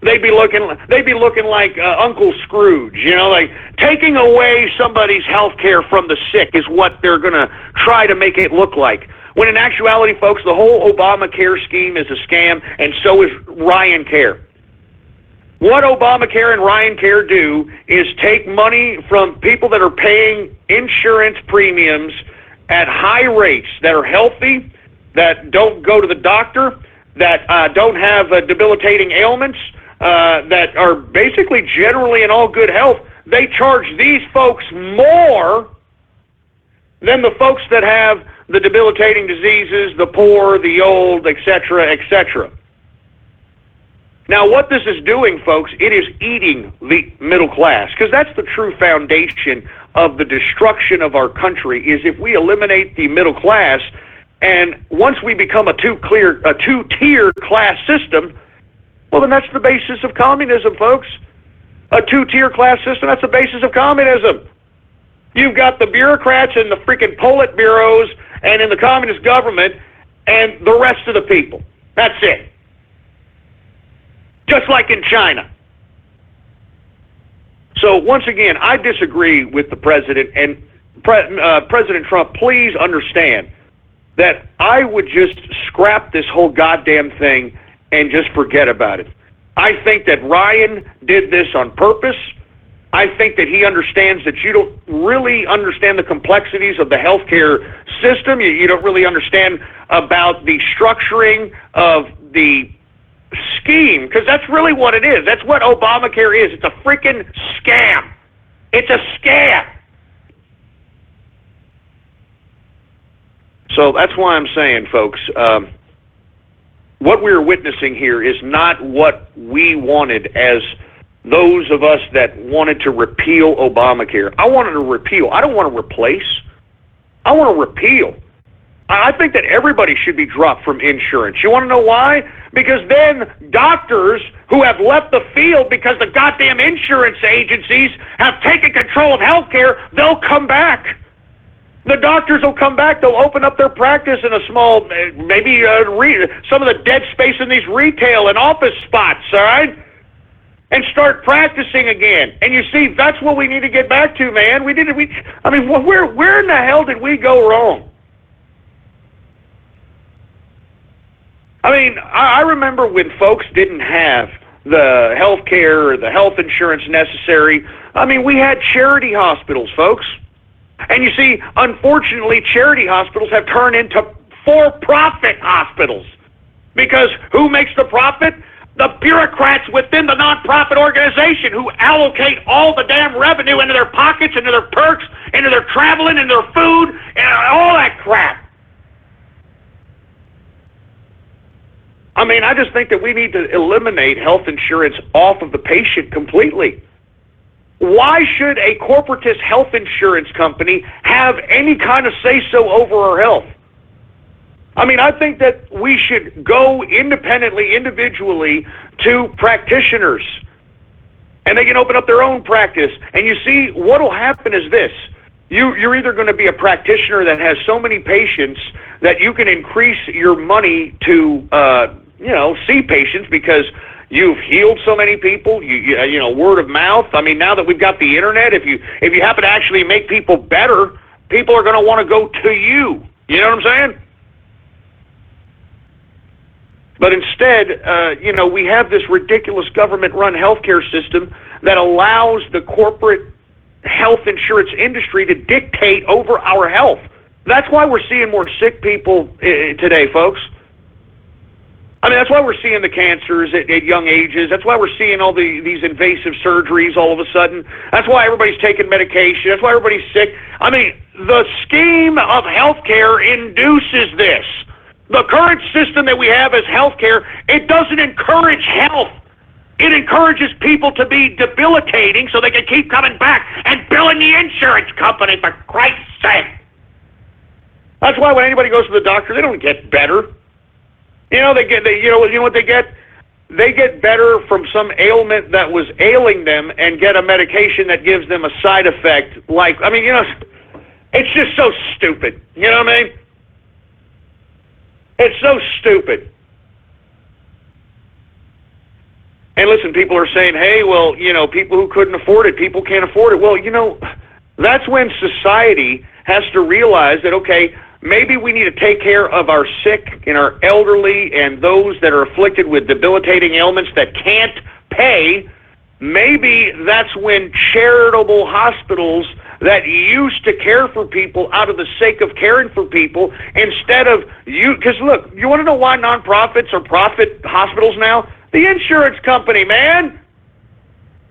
S3: They'd be looking like Uncle Scrooge, like taking away somebody's health care from the sick is what they're going to try to make it look like. When in actuality, folks, the whole Obamacare scheme is a scam, and so is Ryan Care. What Obamacare and Ryan Care do is take money from people that are paying insurance premiums at high rates, that are healthy, that don't go to the doctor, that don't have debilitating ailments, that are basically generally in all good health. They charge these folks more than the folks that have the debilitating diseases, the poor, the old, etc., etc. Now, what this is doing, folks, it is eating the middle class, because that's the true foundation of the destruction of our country, is if we eliminate the middle class, and once we become a two-tier class system, well, then that's the basis of communism, folks. A two-tier class system, that's the basis of communism. You've got the bureaucrats and the freaking Politburos and in the communist government and the rest of the people. That's it. Just like in China. So once again, I disagree with the president, and President Trump, please understand that I would just scrap this whole goddamn thing and just forget about it. I think that Ryan did this on purpose. I think that he understands that you don't really understand the complexities of the healthcare system. You don't really understand about the structuring of the scheme, because that's really what it is. That's what Obamacare is. It's a freaking scam. It's a scam. So that's why I'm saying, folks, what we're witnessing here is not what we wanted as those of us that wanted to repeal Obamacare. I wanted to repeal. I don't want to replace. I want to repeal. I think that everybody should be dropped from insurance. You want to know why? Because then doctors who have left the field because the goddamn insurance agencies have taken control of healthcare, they'll come back. The doctors will come back. They'll open up their practice in a small, maybe some of the dead space in these retail and office spots, all right? And start practicing again. And you see, that's what we need to get back to, man. Where in the hell did we go wrong? I mean, I remember when folks didn't have the health care or the health insurance necessary. I mean, we had charity hospitals, folks. And you see, unfortunately, charity hospitals have turned into for-profit hospitals. Because who makes the profit? The bureaucrats within the nonprofit organization who allocate all the damn revenue into their pockets, into their perks, into their traveling, into their food, and all that crap. I mean, I just think that we need to eliminate health insurance off of the patient completely. Why should a corporatist health insurance company have any kind of say-so over our health? I mean, I think that we should go independently, individually to practitioners, and they can open up their own practice. And you see, what will happen is this. You're either going to be a practitioner that has so many patients that you can increase your money to, see patients because you've healed so many people, you know, word of mouth. I mean, now that we've got the internet, if you happen to actually make people better, people are going to want to go to you. You know what I'm saying? But instead, we have this ridiculous government-run healthcare system that allows the corporate health insurance industry to dictate over our health. That's why we're seeing more sick people today, folks. I mean, that's why we're seeing the cancers at young ages. That's why we're seeing all these invasive surgeries all of a sudden. That's why everybody's taking medication. That's why everybody's sick. I mean, the scheme of healthcare induces this. The current system that we have as healthcare, it doesn't encourage health. It encourages people to be debilitating so they can keep coming back and billing the insurance company, for Christ's sake. That's why when anybody goes to the doctor, they don't get better. You know, you know what they get? They get better from some ailment that was ailing them and get a medication that gives them a side effect. It's just so stupid. You know what I mean? It's so stupid. And listen, people are saying, hey, well, people who couldn't afford it, people can't afford it. Well, that's when society has to realize that, okay, maybe we need to take care of our sick and our elderly and those that are afflicted with debilitating ailments that can't pay. Maybe that's when charitable hospitals that used to care for people out of the sake of caring for people, instead of because look, you want to know why nonprofits are profit hospitals now? The insurance company, man.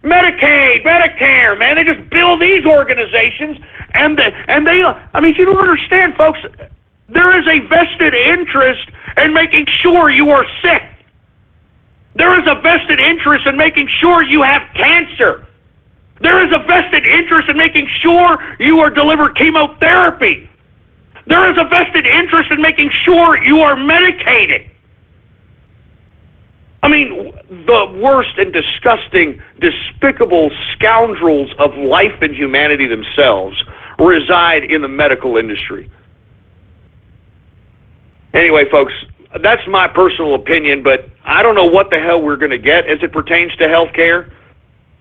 S3: Medicaid, Medicare, man, they just bill these organizations, and they, you don't understand, folks, there is a vested interest in making sure you are sick. There is a vested interest in making sure you have cancer. There is a vested interest in making sure you are delivered chemotherapy. There is a vested interest in making sure you are medicated. I mean, the worst and disgusting, despicable scoundrels of life and humanity themselves reside in the medical industry. Anyway, folks, that's my personal opinion, but I don't know what the hell we're going to get as it pertains to health care.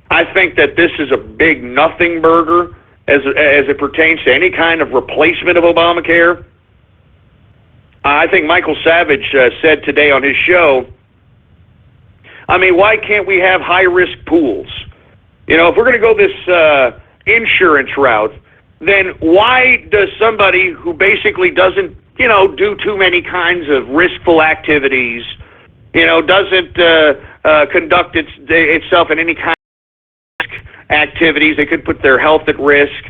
S3: I think that this is a big nothing burger as it pertains to any kind of replacement of Obamacare. I think Michael Savage said today on his show, I mean, why can't we have high-risk pools? If we're going to go this insurance route, then why does somebody who basically doesn't, do too many kinds of riskful activities, doesn't conduct itself in any kind of activities, they could put their health at risk,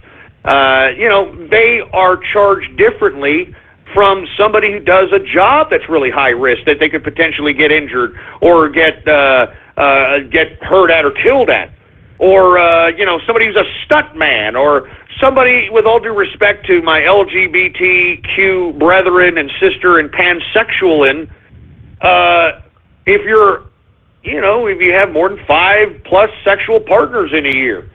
S3: they are charged differently from somebody who does a job that's really high risk, that they could potentially get injured or get hurt at or killed at, or somebody who's a stunt man, or somebody, with all due respect to my LGBTQ brethren and sister and pansexual, if you have more than 5+ sexual partners in a year,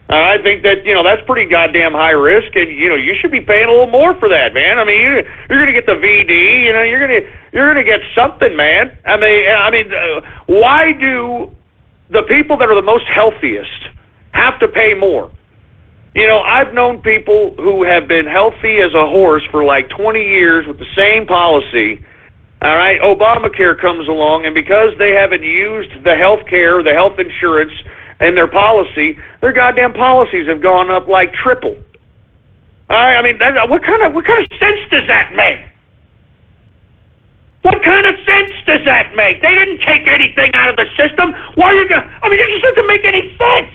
S3: I think that, that's pretty goddamn high risk, and, you should be paying a little more for that, man. I mean, you're going to get the VD, you're going to get something, man. I mean, why do the people that are the most healthiest have to pay more? I've known people who have been healthy as a horse for like 20 years with the same policy. All right, Obamacare comes along, and because they haven't used the health care, the health insurance, and their policy, their goddamn policies have gone up like triple. All right, I mean, what kind of sense does that make? What kind of sense does that make? They didn't take anything out of the system. Why are you going? I mean, it just doesn't make any sense.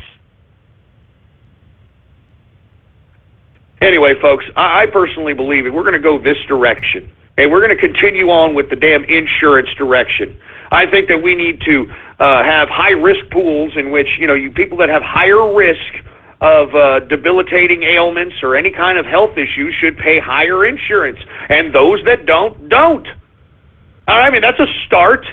S3: Anyway, folks, I personally believe if we're going to go this direction, and we're going to continue on with the damn insurance direction, I think that we need to have high-risk pools in which, you people that have higher risk of debilitating ailments or any kind of health issues should pay higher insurance, and those that don't. I mean, that's a start.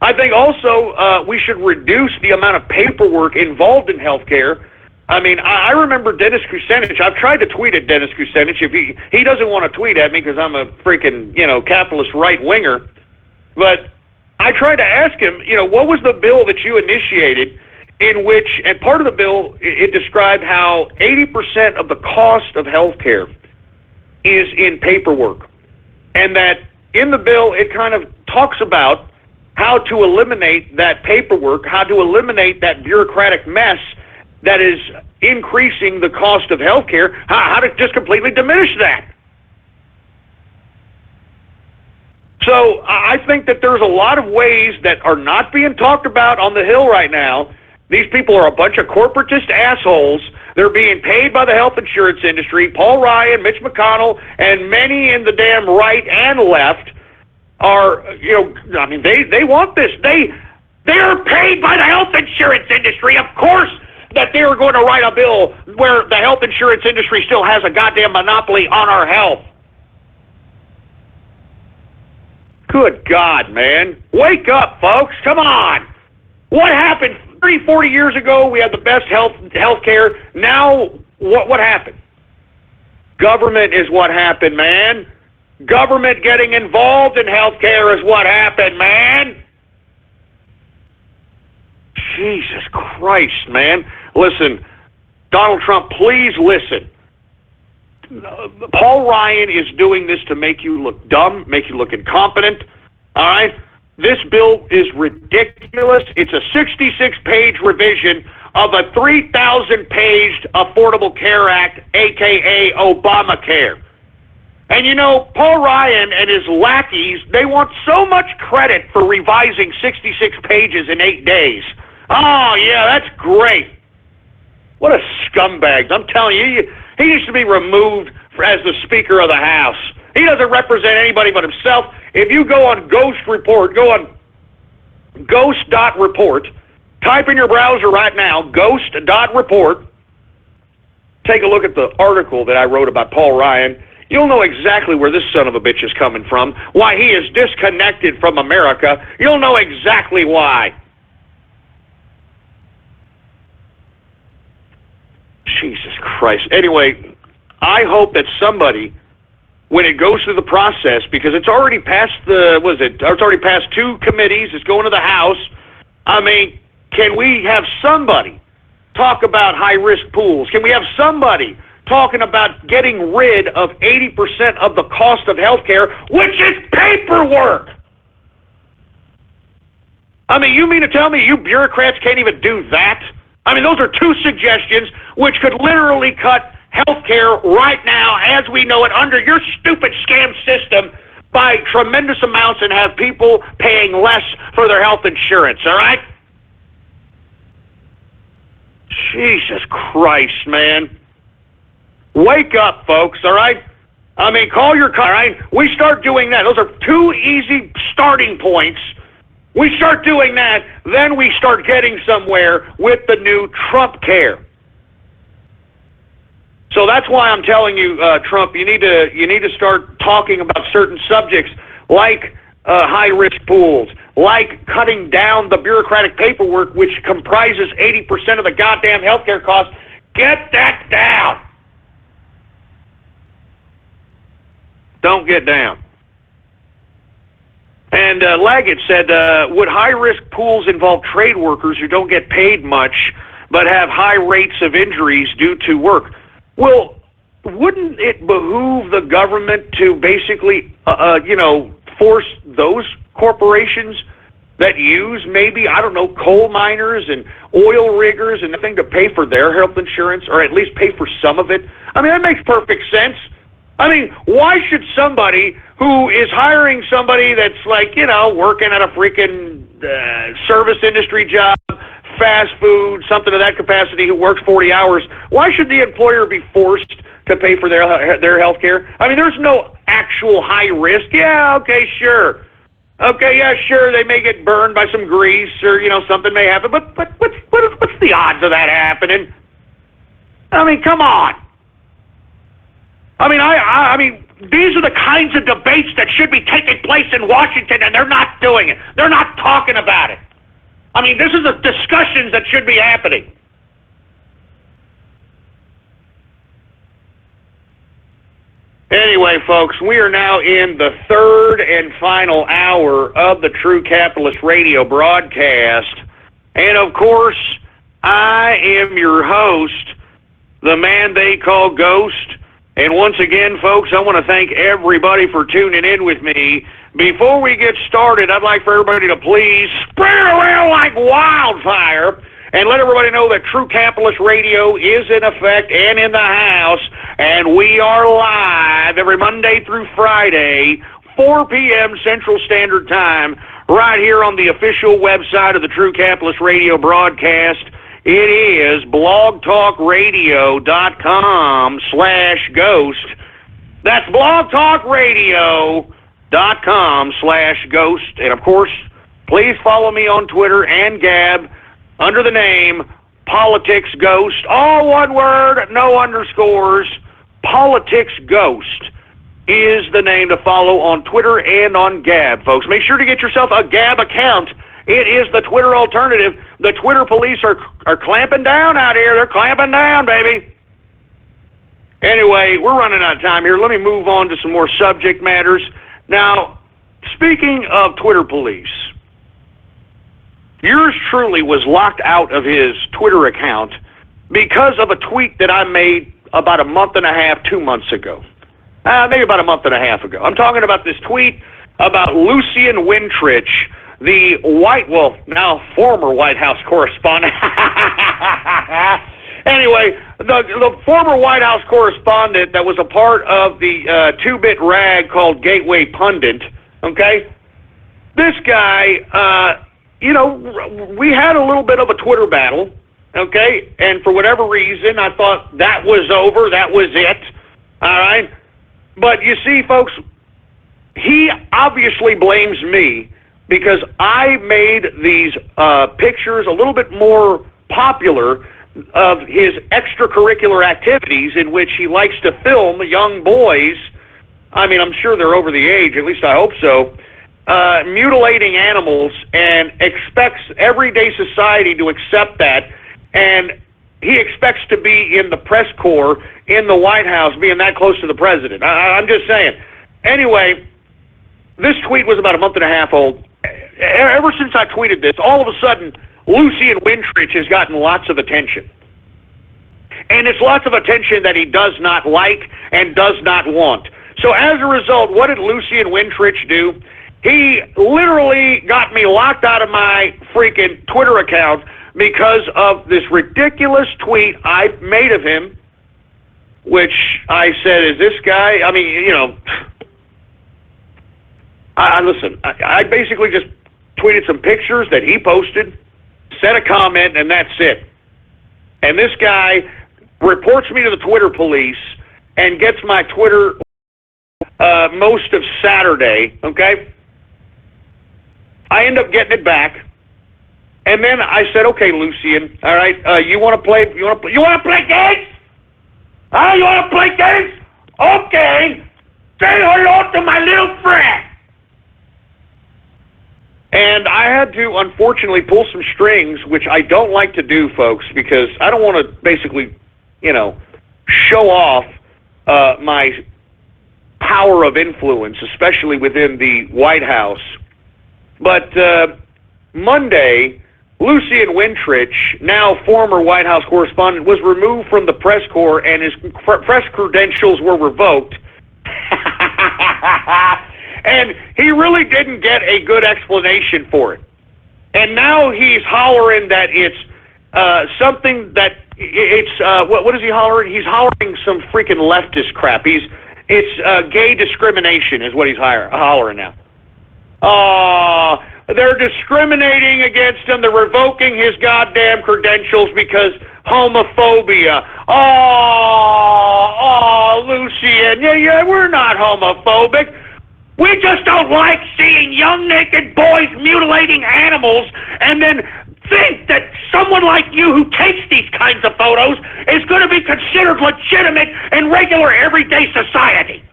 S3: I think also we should reduce the amount of paperwork involved in healthcare. I mean, I remember Dennis Kucinich. I've tried to tweet at Dennis Kucinich. If he doesn't want to tweet at me because I'm a freaking, capitalist right-winger. But I tried to ask him, what was the bill that you initiated in which, and part of the bill, it described how 80% of the cost of health care is in paperwork. And that in the bill, it kind of talks about how to eliminate that paperwork, how to eliminate that bureaucratic mess that is increasing the cost of health care, how to just completely diminish that. So I think that there's a lot of ways that are not being talked about on the Hill right now. These people are a bunch of corporatist assholes. They're being paid by the health insurance industry. Paul Ryan, Mitch McConnell, and many in the damn right and left are, I mean, they want this. They're paid by the health insurance industry. Of course that they are going to write a bill where the health insurance industry still has a goddamn monopoly on our health. Good God, man. Wake up, folks. Come on. What happened 30, 40 years ago? We had the best health care. Now, what happened? Government is what happened, man. Government getting involved in health care is what happened, man. Jesus Christ, man. Listen, Donald Trump, please listen. Paul Ryan is doing this to make you look dumb, make you look incompetent, all right? This bill is ridiculous. It's a 66-page revision of a 3,000-page Affordable Care Act, a.k.a. Obamacare. And Paul Ryan and his lackeys, they want so much credit for revising 66 pages in 8 days. Oh, yeah, that's great. What a scumbag. I'm telling you, he needs to be removed as the Speaker of the House. He doesn't represent anybody but himself. If you go on Ghost Report, go on ghost.report, type in your browser right now, ghost.report, take a look at the article that I wrote about Paul Ryan. You'll know exactly where this son of a bitch is coming from, why he is disconnected from America. You'll know exactly why. Jesus Christ. Anyway, I hope that somebody, when it goes through the process, because it's already passed it's already passed 2 committees, it's going to the House. I mean, can we have somebody talk about high-risk pools? Can we have somebody talking about getting rid of 80% of the cost of health care, which is paperwork? I mean, you mean to tell me you bureaucrats can't even do that? I mean, those are 2 suggestions which could literally cut health care right now as we know it under your stupid scam system by tremendous amounts and have people paying less for their health insurance, all right? Jesus Christ, man. Wake up, folks, all right? I mean, call your car, all right? We start doing that. Those are 2 easy starting points. We start doing that, then we start getting somewhere with the new Trump care. So that's why I'm telling you, Trump, you need to start talking about certain subjects like high-risk pools, like cutting down the bureaucratic paperwork, which comprises 80% of the goddamn healthcare costs. Get that down. Don't get down. And Laggett said, would high-risk pools involve trade workers who don't get paid much but have high rates of injuries due to work? Well, wouldn't it behoove the government to basically, force those corporations that use maybe, I don't know, coal miners and oil riggers and everything to pay for their health insurance, or at least pay for some of it? I mean, that makes perfect sense. I mean, why should somebody who is hiring somebody that's like, working at a freaking service industry job, fast food, something of that capacity, who works 40 hours, why should the employer be forced to pay for their health care? I mean, there's no actual high risk. Yeah, okay, sure. Okay, yeah, sure, they may get burned by some grease or, something may happen, but what's the odds of that happening? I mean, come on. I mean, these are the kinds of debates that should be taking place in Washington, and they're not doing it. They're not talking about it. I mean, this is the discussions that should be happening. Anyway, folks, we are now in the third and final hour of the True Capitalist Radio broadcast. And, of course, I am your host, the man they call Ghost. And once again, folks, I want to thank everybody for tuning in with me. Before we get started, I'd like for everybody to please spread it around like wildfire and let everybody know that True Capitalist Radio is in effect and in the house, and we are live every Monday through Friday, 4 p.m. Central Standard Time, right here on the official website of the True Capitalist Radio broadcast. It is blogtalkradio.com/ghost. That's blogtalkradio.com/ghost. And, of course, please follow me on Twitter and Gab under the name Politics Ghost. All one word, no underscores. Politics Ghost is the name to follow on Twitter and on Gab, folks. Make sure to get yourself a Gab account. It is the Twitter alternative. The Twitter police are clamping down out here. They're clamping down, baby. Anyway, we're running out of time here. Let me move on to some more subject matters. Now, speaking of Twitter police, yours truly was locked out of his Twitter account because of a tweet that I made about a month and a half, 2 months ago. Maybe about a month and a half ago. I'm talking about this tweet about Lucian Wintrich, the now former White House correspondent. Anyway, the former White House correspondent that was a part of the two-bit rag called Gateway Pundit, okay? This guy, we had a little bit of a Twitter battle, okay? And for whatever reason, I thought that was over, that was it, all right? But you see, folks, he obviously blames me because I made these pictures a little bit more popular of his extracurricular activities in which he likes to film young boys. I mean, I'm sure they're over the age, at least I hope so, mutilating animals, and expects everyday society to accept that, and he expects to be in the press corps in the White House, being that close to the president. I'm just saying. Anyway, this tweet was about a month and a half old. Ever since I tweeted this, all of a sudden, Lucian Wintrich has gotten lots of attention. And it's lots of attention that he does not like and does not want. So as a result, what did Lucian Wintrich do? He literally got me locked out of my freaking Twitter account because of this ridiculous tweet I made of him, which I said, is this guy, I mean, listen, I basically just tweeted some pictures that he posted, said a comment, and that's it. And this guy reports me to the Twitter police and gets my Twitter most of Saturday, okay? I end up getting it back. And then I said, okay, Lucian, all right, you want to play games? You want to play games? Okay. Say hello to my little friend. And I had to, unfortunately, pull some strings, which I don't like to do, folks, because I don't want to basically show off my power of influence, especially within the White House. But Monday, Lucien Wintrich, now former White House correspondent, was removed from the press corps and his press credentials were revoked. And he really didn't get a good explanation for it. And now he's hollering that it's something that it's what is he hollering? He's hollering some freaking leftist crap. It's gay discrimination is what he's hollering now. They're discriminating against him. They're revoking his goddamn credentials because homophobia. Lucien, yeah, we're not homophobic. We just don't like seeing young naked boys mutilating animals and then think that someone like you who takes these kinds of photos is going to be considered legitimate in regular everyday society.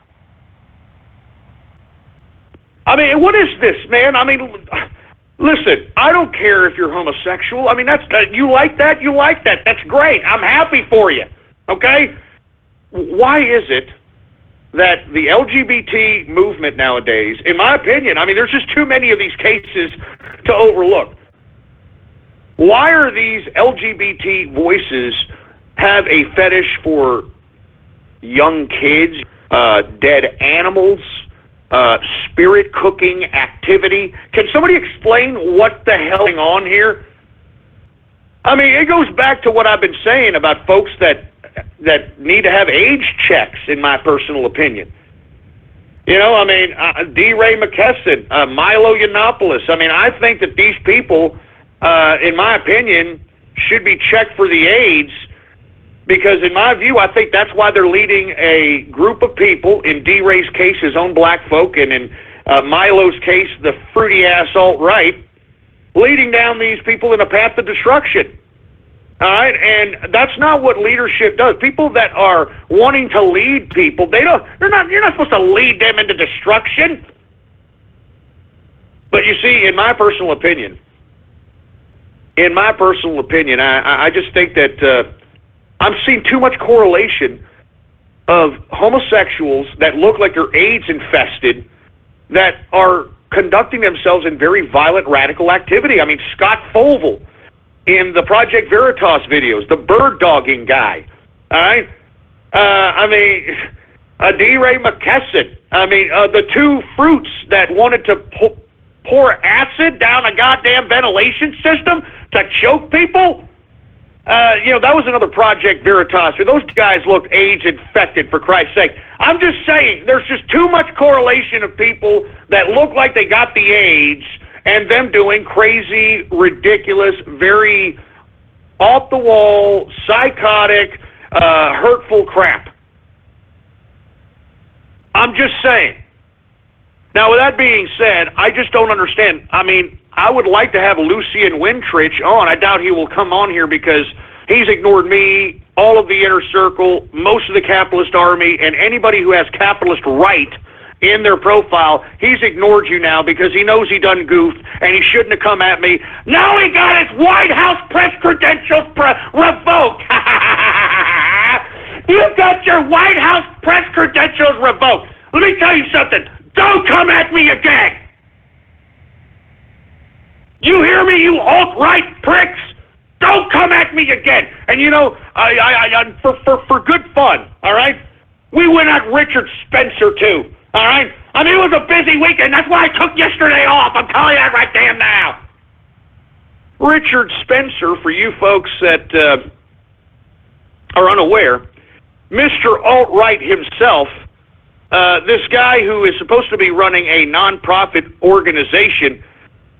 S3: I mean, what is this, man? I mean, listen, I don't care if you're homosexual. I mean, that's you like that, you like that. That's great. I'm happy for you, okay? Why is it that the LGBT movement nowadays, in my opinion, I mean, there's just too many of these cases to overlook. Why are these LGBT voices have a fetish for young kids, dead animals, spirit cooking activity? Can somebody explain what the hell is going on here? I mean, it goes back to what I've been saying about folks that need to have age checks, in my personal opinion. I mean, D. Ray McKesson, Milo Yiannopoulos. I mean, I think that these people, in my opinion, should be checked for the AIDS because, in my view, I think that's why they're leading a group of people, in D. Ray's case, his own black folk, and in Milo's case, the fruity-ass alt-right, leading down these people in a path of destruction. All right, and that's not what leadership does. People that are wanting to lead people, you're not supposed to lead them into destruction. But you see, in my personal opinion, I just think that I'm seeing too much correlation of homosexuals that look like they're AIDS infested that are conducting themselves in very violent, radical activity. I mean, Scott Fovel in the Project Veritas videos, the bird dogging guy, all right? I mean, D. Ray McKesson. I mean, the two fruits that wanted to pour acid down a goddamn ventilation system to choke people. That was another Project Veritas. Those guys looked AIDS infected, for Christ's sake. I'm just saying, there's just too much correlation of people that look like they got the AIDS and them doing crazy, ridiculous, very off-the-wall, psychotic, hurtful crap. I'm just saying. Now, with that being said, I just don't understand. I mean, I would like to have Lucien Wintrich on. I doubt he will come on here because he's ignored me, all of the inner circle, most of the capitalist army, and anybody who has capitalist right in their profile. He's ignored you now because he knows he done goofed and he shouldn't have come at me. Now he got his White House press credentials revoked. You got your White House press credentials revoked. Let me tell you something. Don't come at me again. You hear me, you alt-right pricks? Don't come at me again. And I for good fun, all right? We went at Richard Spencer too. All right? I mean, it was a busy weekend. That's why I took yesterday off. I'm telling you that right damn now. Richard Spencer, for you folks that are unaware, Mr. Alt-Right himself, this guy who is supposed to be running a nonprofit organization,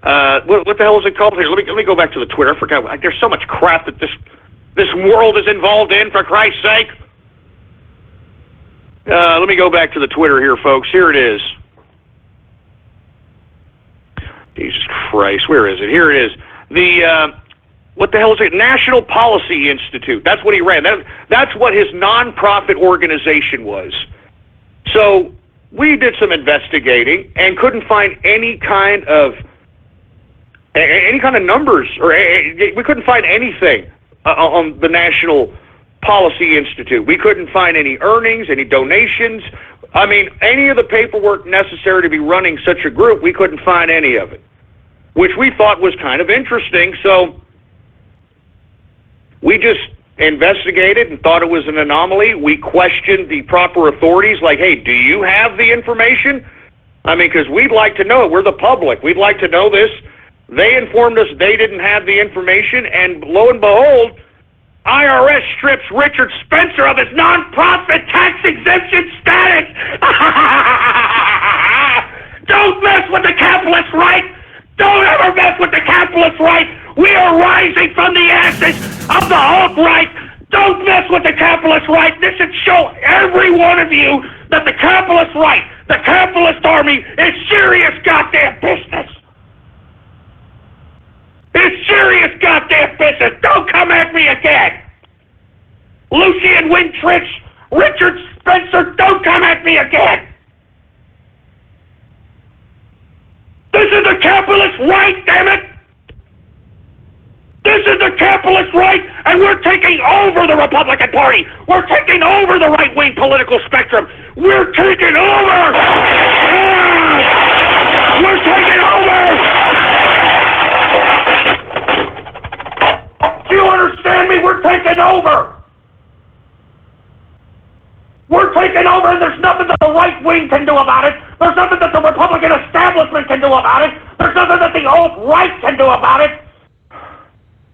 S3: what the hell is it called? Here, let me go back to the Twitter. I forgot. There's so much crap that this world is involved in, for Christ's sake. Let me go back to the Twitter here, folks. Here it is. Jesus Christ, where is it? Here it is. The, what the hell is it? National Policy Institute. That's what he ran. That's what his nonprofit organization was. So we did some investigating and couldn't find any kind of numbers, or we couldn't find anything on the National Policy Institute. We couldn't find any earnings, any donations. I mean, any of the paperwork necessary to be running such a group, we couldn't find any of it, which we thought was kind of interesting. So we just investigated and thought it was an anomaly. We questioned the proper authorities, like, hey, do you have the information? I mean, because we'd like to know it. We're the public. We'd like to know this. They informed us they didn't have the information, and lo and behold, IRS strips Richard Spencer of his nonprofit tax exemption status. Don't mess with the capitalist right. Don't ever mess with the capitalist right. We are rising from the ashes of the alt right. Don't mess with the capitalist right. This should show every one of you that the capitalist right, the capitalist army, is serious goddamn business. It's serious goddamn business. Don't come at me again. Lucian Wintrich, Richard Spencer, don't come at me again. This is the capitalist right, damn it. This is the capitalist right, and we're taking over the Republican Party. We're taking over the right-wing political spectrum. We're taking over. We're taking over. Do you understand me? We're taking over. We're taking over, and there's nothing that the right wing can do about it. There's nothing that the Republican establishment can do about it. There's nothing that the alt-right can do about it.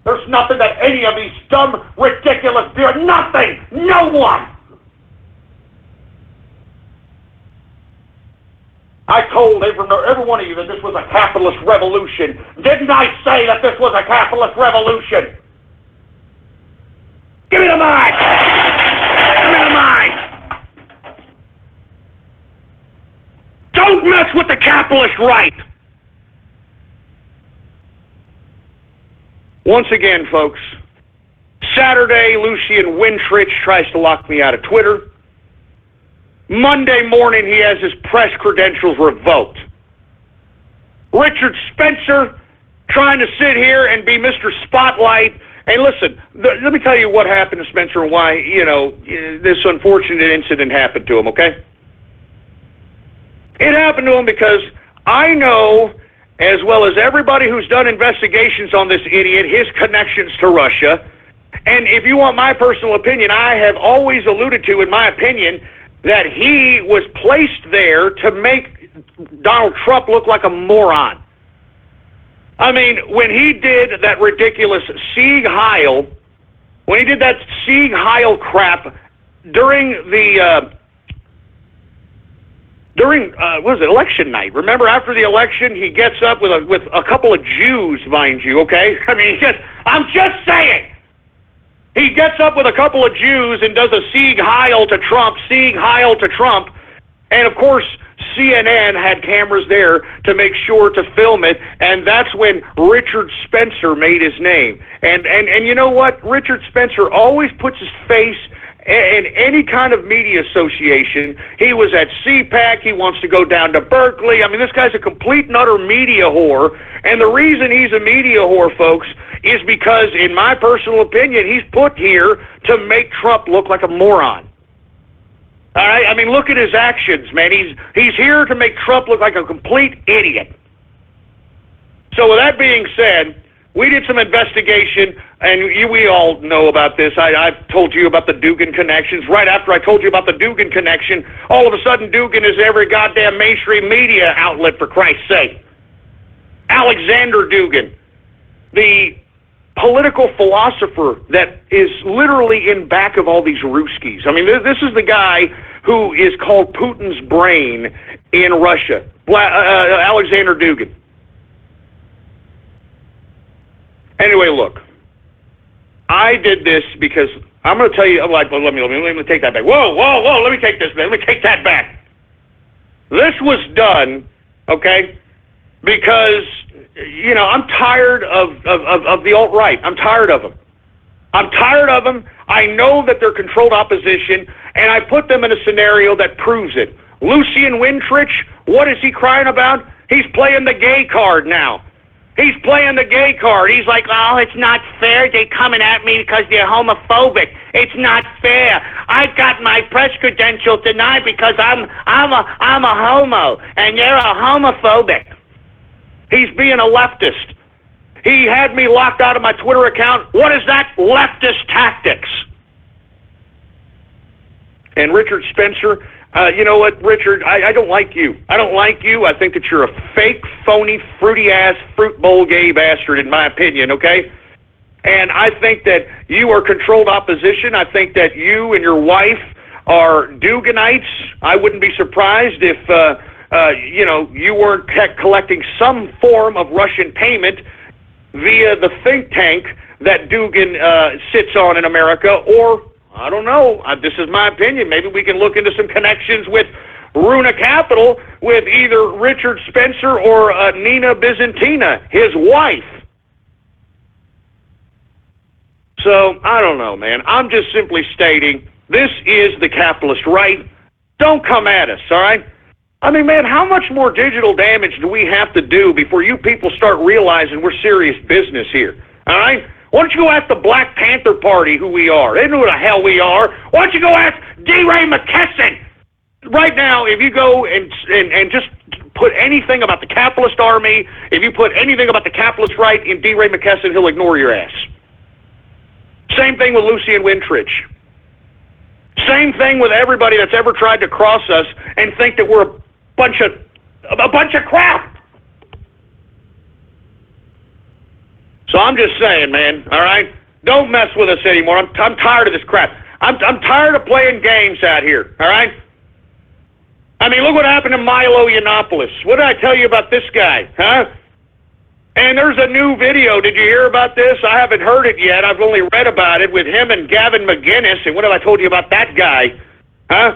S3: There's nothing that any of these dumb, ridiculous, nothing, no one. I told every one of you that this was a capitalist revolution. Didn't I say that this was a capitalist revolution? Give me the mic! Give me the mic! Don't mess with the capitalist right! Once again, folks, Saturday, Lucian Wintrich tries to lock me out of Twitter. Monday morning, he has his press credentials revoked. Richard Spencer trying to sit here and be Mr. Spotlight. Hey, listen, let me tell you what happened to Spencer and why, this unfortunate incident happened to him, okay? It happened to him because I know, as well as everybody who's done investigations on this idiot, his connections to Russia. And if you want my personal opinion, I have always alluded to, in my opinion, that he was placed there to make Donald Trump look like a moron. I mean, when he did that ridiculous Sieg Heil, when he did that Sieg Heil crap during the election night. Remember, after the election, he gets up with a couple of Jews, mind you, okay? I mean, I'm just saying. He gets up with a couple of Jews and does a Sieg Heil to Trump, Sieg Heil to Trump. And, of course, CNN had cameras there to make sure to film it, and that's when Richard Spencer made his name. And you know what? Richard Spencer always puts his face in any kind of media association. He was at CPAC. He wants to go down to Berkeley. I mean, this guy's a complete and utter media whore. And the reason he's a media whore, folks, is because, in my personal opinion, he's put here to make Trump look like a moron. All right? I mean, look at his actions, man. He's here to make Trump look like a complete idiot. So with that being said, we did some investigation, and we all know about this. I've told you about the Dugan connections. Right after I told you about the Dugan connection, all of a sudden Dugan is every goddamn mainstream media outlet, for Christ's sake. Alexander Dugan, the political philosopher that is literally in back of all these Ruskies. I mean, this is the guy who is called Putin's brain in Russia, Alexander Dugan. Anyway, look, I did this because I'm going to tell you, let me take that back. Whoa, let me take this back. Let me take that back. This was done, okay, because, I'm tired of the alt-right. I'm tired of them. I'm tired of them. I know that they're controlled opposition, and I put them in a scenario that proves it. Lucian Wintrich, what is he crying about? He's playing the gay card now.
S5: He's playing the gay card. He's like, oh, it's not fair. They're coming at me because they're homophobic. It's not fair. I got my press credential denied because I'm a homo, and you're a homophobic. He's being a leftist. He had me locked out of my Twitter account. What is that? Leftist tactics. And Richard Spencer, you know what, Richard? I don't like you. I don't like you. I think that you're a fake, phony, fruity-ass, fruit bowl gay bastard, in my opinion, okay? And I think that you are controlled opposition. I think that you and your wife are Duganites. I wouldn't be surprised if, you weren't collecting some form of Russian payment via the think tank that Dugan sits on in America, or, I don't know, this is my opinion, maybe we can look into some connections with Runa Capital with either Richard Spencer or Nina Byzantina, his wife. So, I don't know, man. I'm just simply stating, this is the capitalist right. Don't come at us, all right? I mean, man, how much more digital damage do we have to do before you people start realizing we're serious business here, all right? Why don't you go ask the Black Panther Party who we are? They know who the hell we are. Why don't you go ask D. Ray McKesson? Right now, if you go and just put anything about the capitalist army, if you put anything about the capitalist right in D. Ray McKesson, he'll ignore your ass. Same thing with Lucian Wintrich. Same thing with everybody that's ever tried to cross us and think that we're a bunch of crap. So I'm just saying, man, all right? Don't mess with us anymore. I'm tired of this crap. I'm tired of playing games out here, all right? I mean, look what happened to Milo Yiannopoulos. What did I tell you about this guy, huh? And there's a new video. Did you hear about this? I haven't heard it yet. I've only read about it with him and Gavin McInnes. And what have I told you about that guy, huh?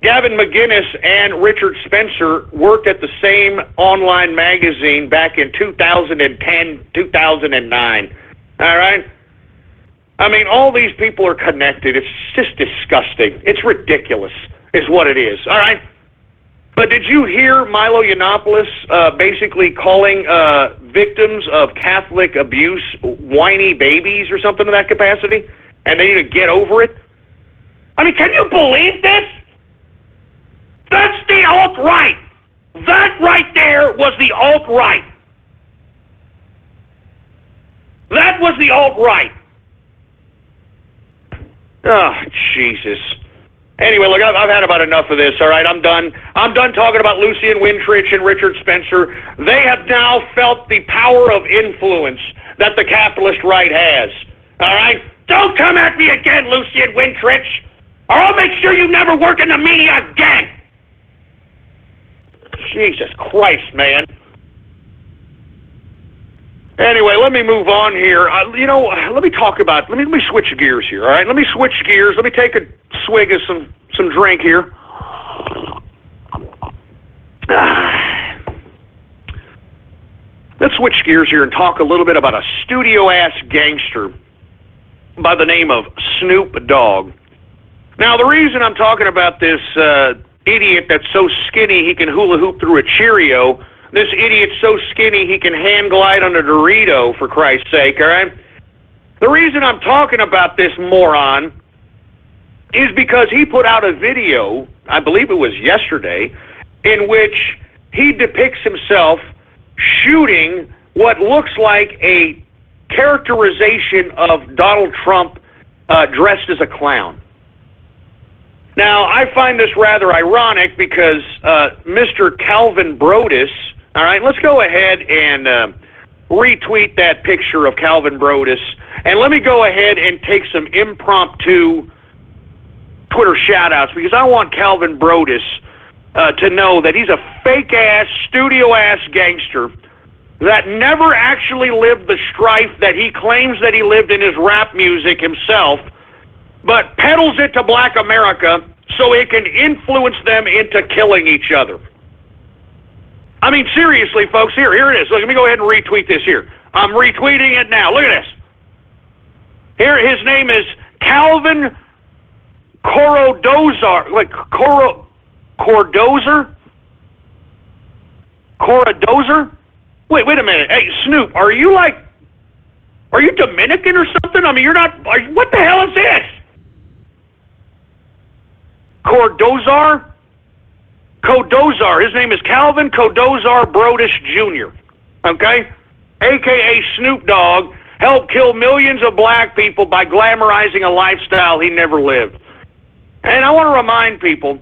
S5: Gavin McInnes and Richard Spencer worked at the same online magazine back in 2010, 2009. All right? I mean, all these people are connected. It's just disgusting. It's ridiculous, is what it is. All right? But did you hear Milo Yiannopoulos basically calling victims of Catholic abuse whiny babies or something to that capacity? And they need to get over it? I mean, can you believe this? That's the alt-right. That right there was the alt-right. That was the alt-right. Oh, Jesus. Anyway, look, I've had about enough of this, all right? I'm done. I'm done talking about Lucian Wintrich and Richard Spencer. They have now felt the power of influence that the capitalist right has, all right? Don't come at me again, Lucian Wintrich, or I'll make sure you never work in the media again. Jesus Christ, man. Anyway, let me move on here. Let me talk about, let me switch gears here, all right? Let me switch gears. Let me take a swig of some drink here. Let's switch gears here and talk a little bit about a studio-ass gangster by the name of Snoop Dogg. Now, the reason I'm talking about this idiot that's so skinny he can hula hoop through a Cheerio, this idiot's so skinny he can hand glide on a Dorito, for Christ's sake, all right? The reason I'm talking about this moron is because he put out a video, I believe it was yesterday, in which he depicts himself shooting what looks like a characterization of Donald Trump dressed as a clown. Now, I find this rather ironic because Mr. Calvin Brodus, all right, let's go ahead and retweet that picture of Calvin Brodus, and let me go ahead and take some impromptu Twitter shout-outs because I want Calvin Brodus to know that he's a fake-ass, studio-ass gangster that never actually lived the strife that he claims that he lived in his rap music himself, but peddles it to black America so it can influence them into killing each other. I mean, seriously, folks, here it is. Look, let me go ahead and retweet this here. I'm retweeting it now. Look at this. Here, his name is Calvin Cordozer. Like, Cordozer?
S3: Wait a minute. Hey, Snoop, are you Dominican or something? I mean, you're not, what the hell is this? Codozar. His name is Calvin Codozar Brodus Jr., okay? A.K.A. Snoop Dogg helped kill millions of black people by glamorizing a lifestyle he never lived. And I want to remind people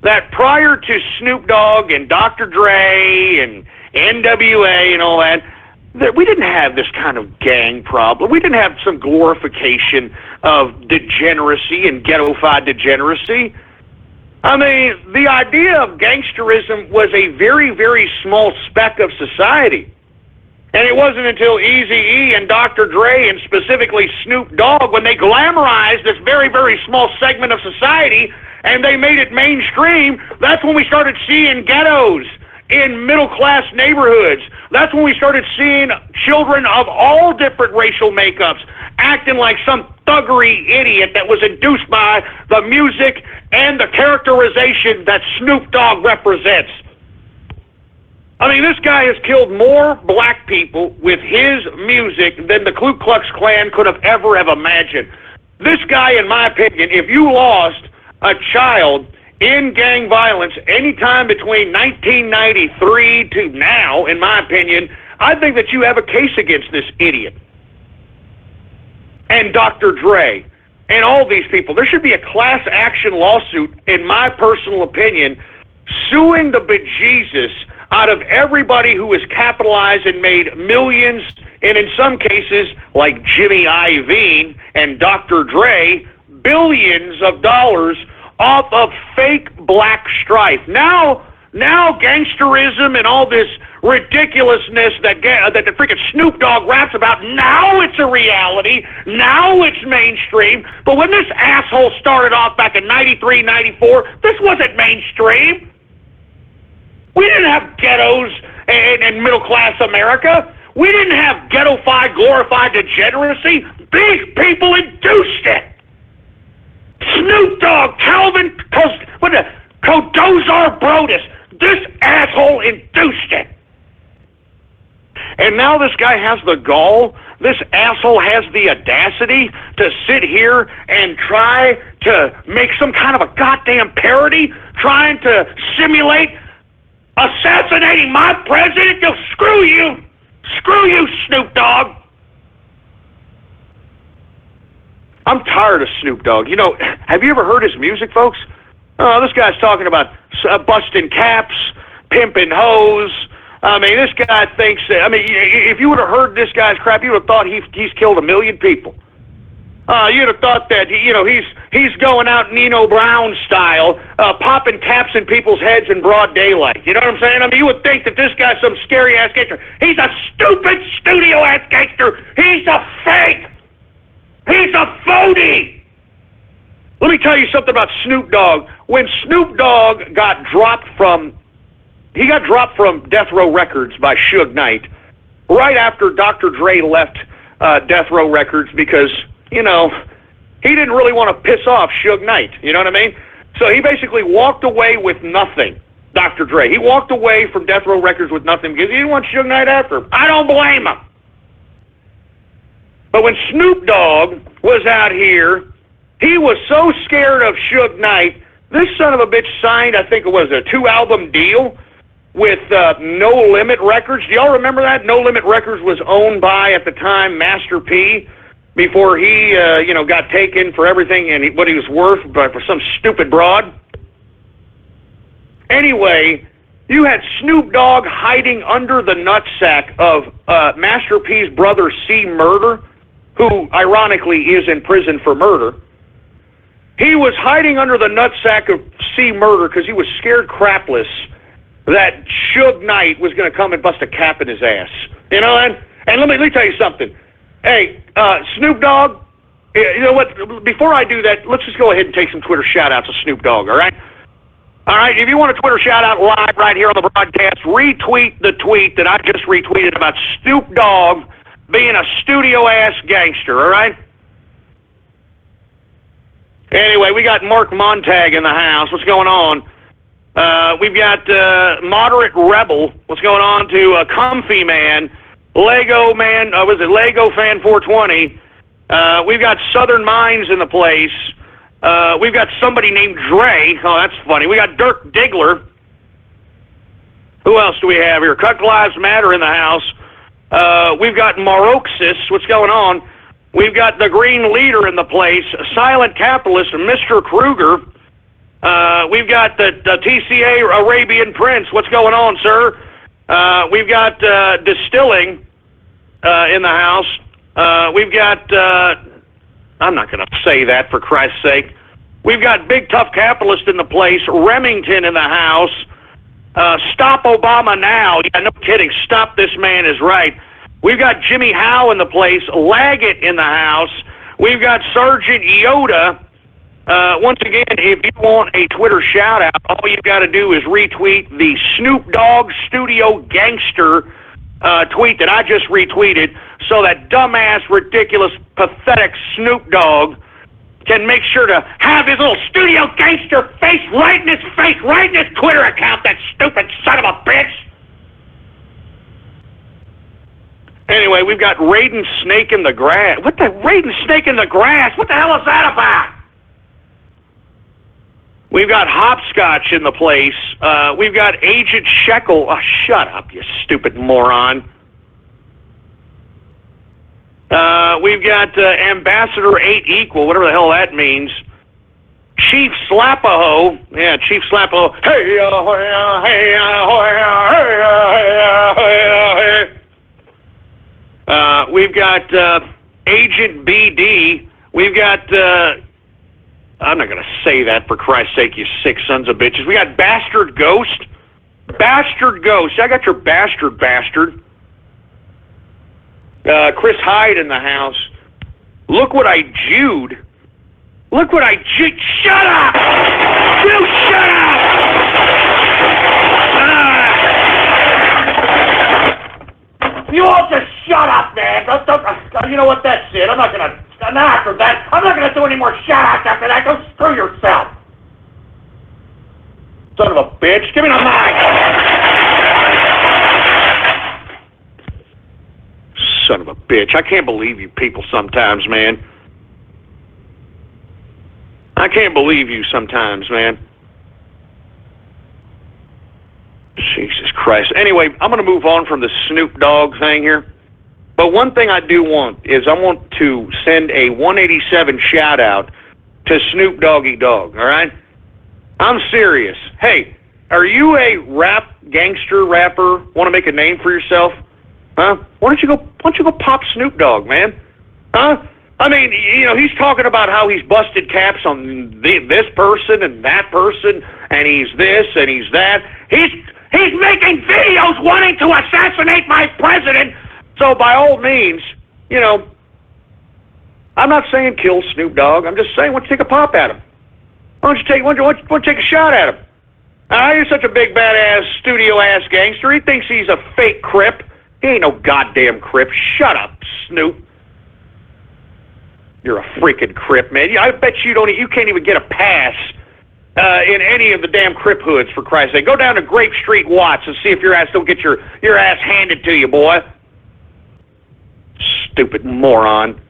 S3: that prior to Snoop Dogg and Dr. Dre and NWA and all that we didn't have this kind of gang problem. We didn't have some glorification of degeneracy and ghettofied degeneracy. I mean, the idea of gangsterism was a very, very small speck of society. And it wasn't until Eazy-E and Dr. Dre and specifically Snoop Dogg, when they glamorized this very, very small segment of society and they made it mainstream, that's when we started seeing ghettos in middle-class neighborhoods. That's when we started seeing children of all different racial makeups acting like some thuggery idiot that was induced by the music and the characterization that Snoop Dogg represents. I mean, this guy has killed more black people with his music than the Ku Klux Klan could have ever imagined. This guy, in my opinion, if you lost a child in gang violence anytime between 1993 to now, in my opinion, I think that you have a case against this idiot. And Dr. Dre, and all these people. There should be a class action lawsuit, in my personal opinion, suing the bejesus out of everybody who has capitalized and made millions, and in some cases, like Jimmy Iovine and Dr. Dre, billions of dollars off of fake black strife. Now gangsterism and all this ridiculousness that the freaking Snoop Dogg raps about, now it's a reality, now it's mainstream. But when this asshole started off back in 93, 94, this wasn't mainstream. We didn't have ghettos in middle-class America. We didn't have ghetto-fied, glorified degeneracy. These people induced it. Snoop Dogg, Calvin, Codozar Brodus, this asshole induced it. And now this guy has the gall, this asshole has the audacity to sit here and try to make some kind of a goddamn parody, trying to simulate assassinating my president. Yo, screw you, Snoop Dogg. I'm tired of Snoop Dogg. You know, have you ever heard his music, folks? Oh, this guy's talking about busting caps, pimping hoes. I mean, this guy thinks that, I mean, if you would have heard this guy's crap, you would have thought he's killed 1 million people. You'd have thought that, you know, he's going out Nino Brown style, popping caps in people's heads in broad daylight. You know what I'm saying? I mean, you would think that this guy's some scary-ass gangster. He's a stupid, studio-ass gangster. He's a fake. He's a phony. Let me tell you something about Snoop Dogg. When Snoop Dogg got dropped from Death Row Records by Suge Knight, right after Dr. Dre left Death Row Records because, you know, he didn't really want to piss off Suge Knight, you know what I mean? So he basically walked away with nothing, Dr. Dre. He walked away from Death Row Records with nothing because he didn't want Suge Knight after him. I don't blame him. But when Snoop Dogg was out here, he was so scared of Suge Knight, this son of a bitch signed, I think it was a 2-album deal with No Limit Records. Do y'all remember that? No Limit Records was owned by, at the time, Master P, before he, got taken for everything and what he was worth for some stupid broad. Anyway, you had Snoop Dogg hiding under the nutsack of Master P's brother, C. Murder, who, ironically, is in prison for murder. He was hiding under the nutsack of C. Murder because he was scared crapless that Suge Knight was going to come and bust a cap in his ass. You know, and let me tell you something. Hey, Snoop Dogg, you know what? Before I do that, let's just go ahead and take some Twitter shout-outs of Snoop Dogg, all right? All right, if you want a Twitter shout-out live right here on the broadcast, retweet the tweet that I just retweeted about Snoop Dogg being a studio-ass gangster, all right? Anyway, we got Mark Montag in the house. What's going on? We've got Moderate Rebel. What's going on to Comfy Man, Lego Man, Lego Fan 420. We've got Southern Minds in the place. We've got somebody named Dre. Oh, that's funny. We got Dirk Diggler. Who else do we have here? Cut Lives Matter in the house. We've got Maroxis. What's going on? We've got the Green Leader in the place. Silent Capitalist, Mr. Kruger. We've got the TCA Arabian Prince. What's going on, sir? We've got Distilling in the house. We've got, I'm not going to say that for Christ's sake. We've got Big Tough Capitalist in the place. Remington in the house. Stop Obama Now. Yeah, no kidding. Stop This Man is Right. We've got Jimmy Howe in the place. Laggett in the house. We've got Sergeant Yoda. Once again, if you want a Twitter shout-out, all you've got to do is retweet the Snoop Dogg Studio Gangster tweet that I just retweeted, so that dumbass, ridiculous, pathetic Snoop Dogg can make sure to have his little Studio Gangster face right in his face, right in his Twitter account, that stupid son of a bitch. Anyway, we've got Raiden Snake in the Grass. What the Raiden Snake in the Grass? What the hell is that about? We've got Hopscotch in the place. We've got Agent Shekel. Oh, shut up, you stupid moron. We've got Ambassador 8 Equal, whatever the hell that means. Chief Slapaho. Yeah, Chief Slapaho. Hey, hey, hey, hey. We've got Agent BD. We've got... I'm not going to say that, for Christ's sake, you sick sons of bitches. We got Bastard Ghost. Bastard Ghost. I got your bastard. Chris Hyde in the house. Look what I Jewed. Look what I Jewed. Shut up! You shut up! You all just shut up, man. You know what? That's it. I'm not going to... After that, I'm not going to do any more shout-outs after that. Go screw yourself. Son of a bitch. Give me the mic. Son of a bitch. I can't believe you people sometimes, man. I can't believe you sometimes, man. Jesus Christ. Anyway, I'm going to move on from the Snoop Dogg thing here. But one thing I do want is I want to send a 187 shout-out to Snoop Doggy Dogg, all right? I'm serious. Hey, are you a gangster rapper, want to make a name for yourself? Huh? Why don't you go pop Snoop Dogg, man? Huh? I mean, you know, he's talking about how he's busted caps on this person and that person, and he's this and he's that. He's making videos wanting to assassinate my president. So by all means, you know, I'm not saying kill Snoop Dogg. I'm just saying, why don't you take a pop at him? Why don't you take a shot at him? You're such a big badass studio-ass gangster. He thinks he's a fake Crip. He ain't no goddamn Crip. Shut up, Snoop. You're a freaking Crip, man. I bet you can't even get a pass in any of the damn Crip hoods, for Christ's sake. Go down to Grape Street, Watts, and see if your ass don't get your ass handed to you, boy. Stupid moron.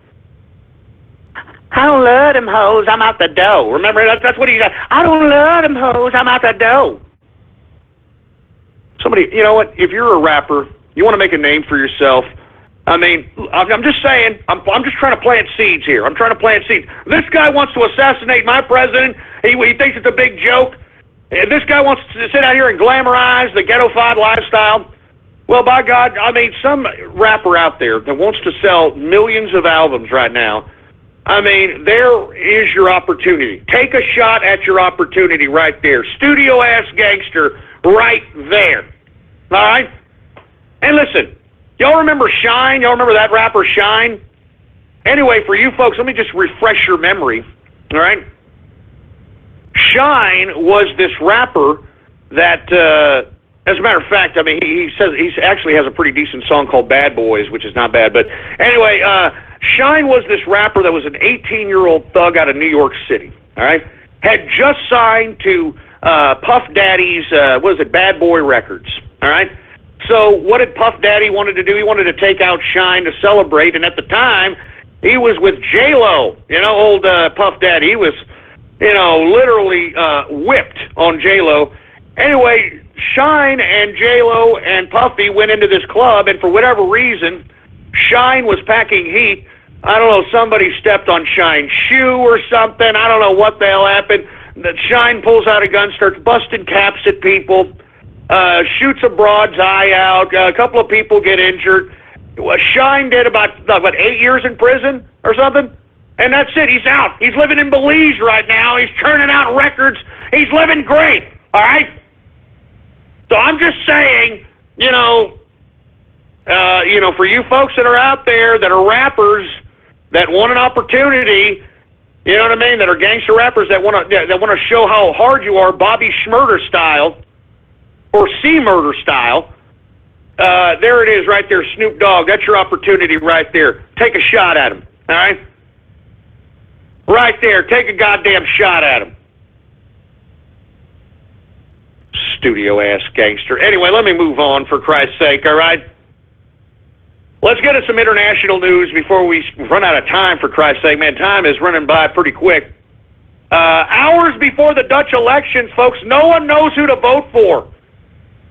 S3: I don't love them hoes, I'm out the door. Remember, that's what he said. I don't love them hoes, I'm out the door. Somebody, you know what? If you're a rapper, you want to make a name for yourself. I mean, I'm just saying, I'm just trying to plant seeds here. I'm trying to plant seeds. This guy wants to assassinate my president. He thinks it's a big joke. This guy wants to sit out here and glamorize the ghetto-fied lifestyle. Well, by God, I mean, some rapper out there that wants to sell millions of albums right now, I mean, there is your opportunity. Take a shot at your opportunity right there. Studio-ass gangster right there. All right? And listen, y'all remember Shine? Y'all remember that rapper Shine? Anyway, for you folks, let me just refresh your memory. All right? Shine was this rapper that... as a matter of fact, I mean, he says he actually has a pretty decent song called Bad Boys, which is not bad. But anyway, Shine was this rapper that was an 18-year-old thug out of New York City, all right? Had just signed to Puff Daddy's, Bad Boy Records, all right? So what did Puff Daddy wanted to do? He wanted to take out Shine to celebrate, and at the time, he was with J-Lo, old Puff Daddy. He was, literally whipped on J-Lo. Anyway, Shine and J-Lo and Puffy went into this club, and for whatever reason, Shine was packing heat. I don't know, somebody stepped on Shine's shoe or something. I don't know what the hell happened. Shine pulls out a gun, starts busting caps at people, shoots a broad's eye out. A couple of people get injured. Shine did about 8 years in prison or something, and that's it. He's out. He's living in Belize right now. He's churning out records. He's living great, all right? So I'm just saying, for you folks that are out there that are rappers that want an opportunity, you know what I mean, that are gangster rappers that want to show how hard you are, Bobby Schmurder style or C Murder style. There it is, right there, Snoop Dogg. That's your opportunity right there. Take a shot at him. All right, right there. Take a goddamn shot at him. Studio ass gangster. Anyway, let me move on for Christ's sake. All right. Let's get to some international news before we run out of time, for Christ's sake. Man, time is running by pretty quick. Hours before the Dutch elections, folks, no one knows who to vote for.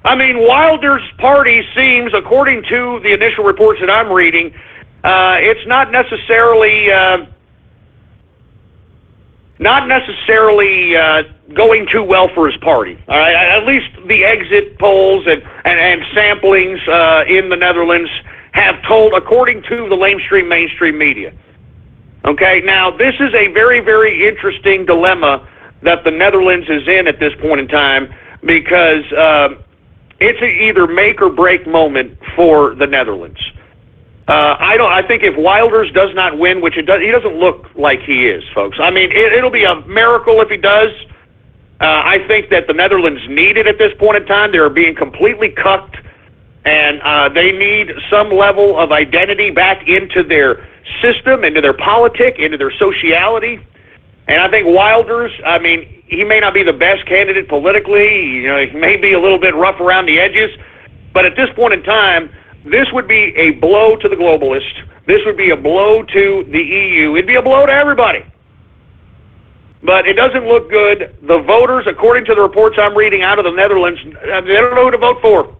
S3: I mean, Wilder's party seems, according to the initial reports that I'm reading, it's not necessarily going too well for his party. All right? At least the exit polls and samplings in the Netherlands have told, according to the mainstream media. Okay, now this is a very, very interesting dilemma that the Netherlands is in at this point in time, because it's an either make or break moment for the Netherlands. I think if Wilders does not win, which he doesn't look like he is, folks. I mean, it'll be a miracle if he does. I think that the Netherlands need it at this point in time. They're being completely cucked, and they need some level of identity back into their system, into their politic, into their sociality. And I think Wilders, I mean, he may not be the best candidate politically. He may be a little bit rough around the edges. But at this point in time, this would be a blow to the globalists. This would be a blow to the EU. It'd be a blow to everybody. But it doesn't look good. The voters, according to the reports I'm reading out of the Netherlands, they don't know who to vote for.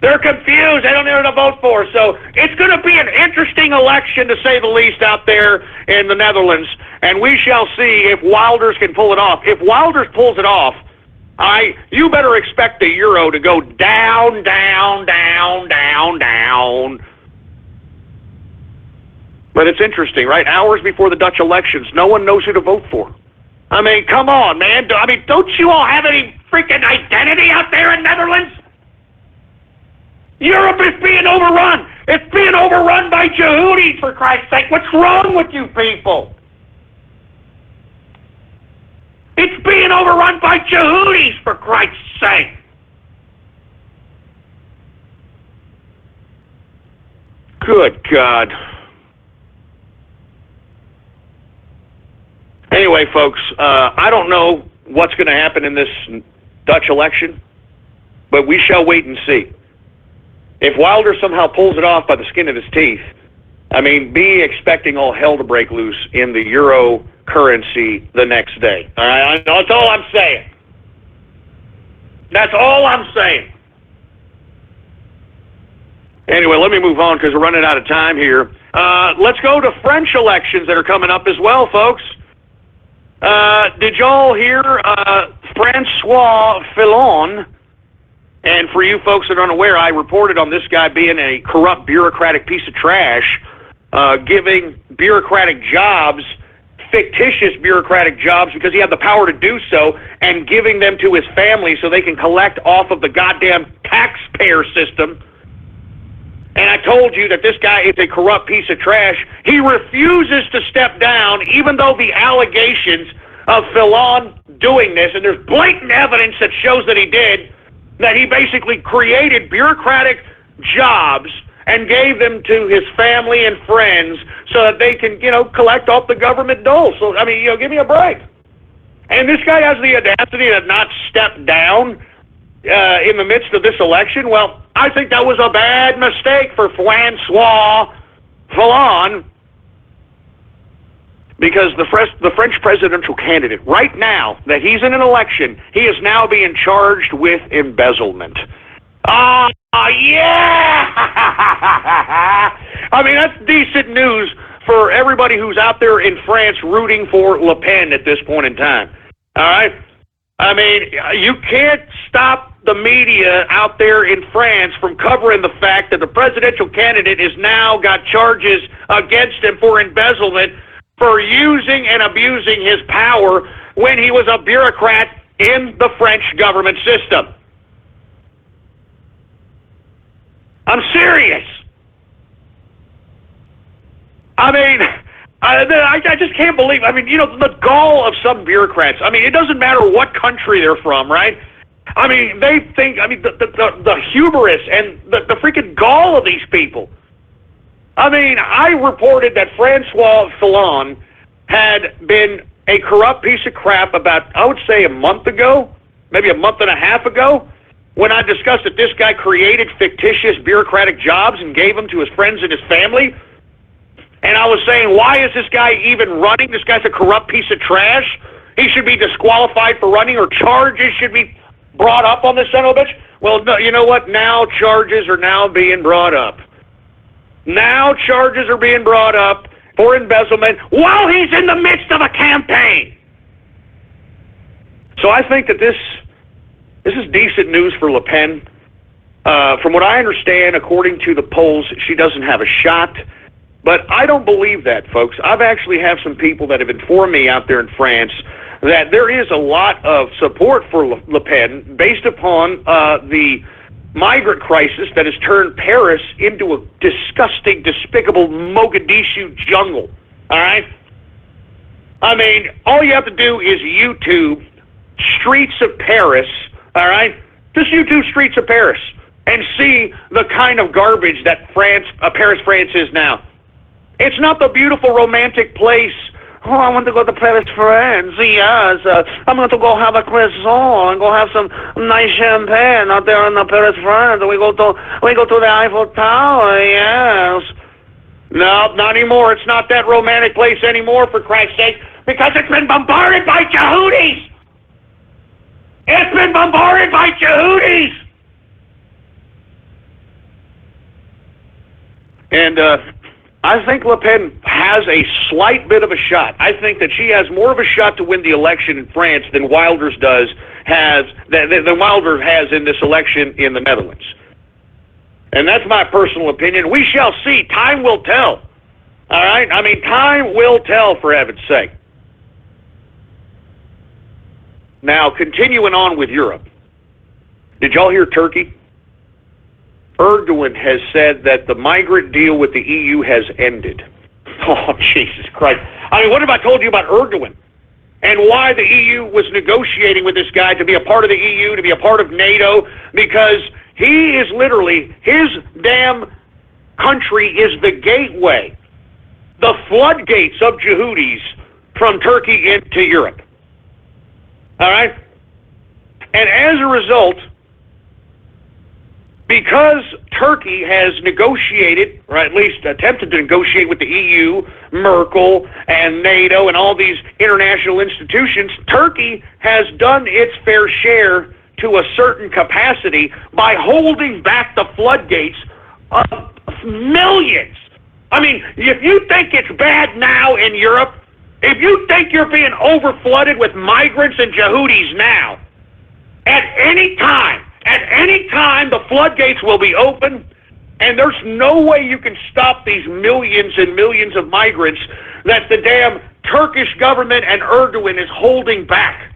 S3: They're confused. They don't know who to vote for. So it's going to be an interesting election, to say the least, out there in the Netherlands. And we shall see if Wilders can pull it off. If Wilders pulls it off, you better expect the euro to go down, down, down, down, down. But it's interesting, right? Hours before the Dutch elections, no one knows who to vote for. I mean, come on, man. I mean, don't you all have any freaking identity out there in Netherlands? Europe is being overrun. It's being overrun by Yehudis, for Christ's sake. What's wrong with you people? It's being overrun by Yehudis, for Christ's sake. Good God. Anyway, folks, I don't know what's going to happen in this Dutch election, but we shall wait and see. If Wilder somehow pulls it off by the skin of his teeth, I mean, be expecting all hell to break loose in the euro currency the next day. All right, that's all I'm saying. That's all I'm saying. Anyway, let me move on because we're running out of time here. Let's go to French elections that are coming up as well, folks. Did y'all hear Francois Fillon? And for you folks that are unaware, I reported on this guy being a corrupt bureaucratic piece of trash, giving bureaucratic jobs, fictitious bureaucratic jobs, because he had the power to do so, and giving them to his family so they can collect off of the goddamn taxpayer system. And I told you that this guy is a corrupt piece of trash. He refuses to step down, even though the allegations of Fillon doing this, and there's blatant evidence that shows that he did, that he basically created bureaucratic jobs and gave them to his family and friends so that they can, collect off the government dole. So, I mean, give me a break. And this guy has the audacity to not step down in the midst of this election. Well, I think that was a bad mistake for Francois Fillon, because the French presidential candidate, right now that he's in an election, he is now being charged with embezzlement. Yeah! I mean, that's decent news for everybody who's out there in France rooting for Le Pen at this point in time. All right? I mean, you can't stop the media out there in France from covering the fact that the presidential candidate has now got charges against him for embezzlement for using and abusing his power when he was a bureaucrat in the French government system. I'm serious. I mean, I just can't believe, I mean, you know, the gall of some bureaucrats. I mean, it doesn't matter what country they're from, right? I mean, they think, I mean, the hubris and the freaking gall of these people. I mean, I reported that Francois Fillon had been a corrupt piece of crap about, I would say, a month ago, maybe a month and a half ago, when I discussed that this guy created fictitious bureaucratic jobs and gave them to his friends and his family. And I was saying, why is this guy even running? This guy's a corrupt piece of trash. He should be disqualified for running, or charges should be brought up on this son of a bitch. Well, no, you know what? Now charges are now being brought up. Now charges are being brought up for embezzlement while he's in the midst of a campaign. So I think that this is decent news for Le Pen. From what I understand, according to the polls, she doesn't have a shot. But I don't believe that, folks. I've actually have some people that have informed me out there in France that there is a lot of support for Le Pen based upon the migrant crisis that has turned Paris into a disgusting, despicable Mogadishu jungle. All right? I mean, all you have to do is YouTube streets of Paris, all right? Just YouTube streets of Paris and see the kind of garbage that Paris, France is now. It's not the beautiful, romantic place. Oh, I want to go to Paris, France. Yes, I'm going to go have a croissant and go have some nice champagne out there in the Paris, France. We go to the Eiffel Tower. Yes. No, not anymore. It's not that romantic place anymore, for Christ's sake, because it's been bombarded by Yehudis. It's been bombarded by Yehudis. And I think Le Pen has a slight bit of a shot. I think that she has more of a shot to win the election in France than Wilders has in this election in the Netherlands. And that's my personal opinion. We shall see. Time will tell. All right? I mean, time will tell, for heaven's sake. Now, continuing on with Europe. Did y'all hear Turkey? Erdogan has said that the migrant deal with the EU has ended. Oh, Jesus Christ. I mean, what have I told you about Erdogan? And why the EU was negotiating with this guy to be a part of the EU, to be a part of NATO, because he is literally, his damn country is the gateway, the floodgates of Yehudis from Turkey into Europe. All right? And as a result, because Turkey has negotiated, or at least attempted to negotiate with the EU, Merkel, and NATO, and all these international institutions, Turkey has done its fair share to a certain capacity by holding back the floodgates of millions. I mean, if you think it's bad now in Europe, if you think you're being overflooded with migrants and Yehudis now, at any time the floodgates will be open, and there's no way you can stop these millions and millions of migrants that the damn Turkish government and Erdogan is holding back.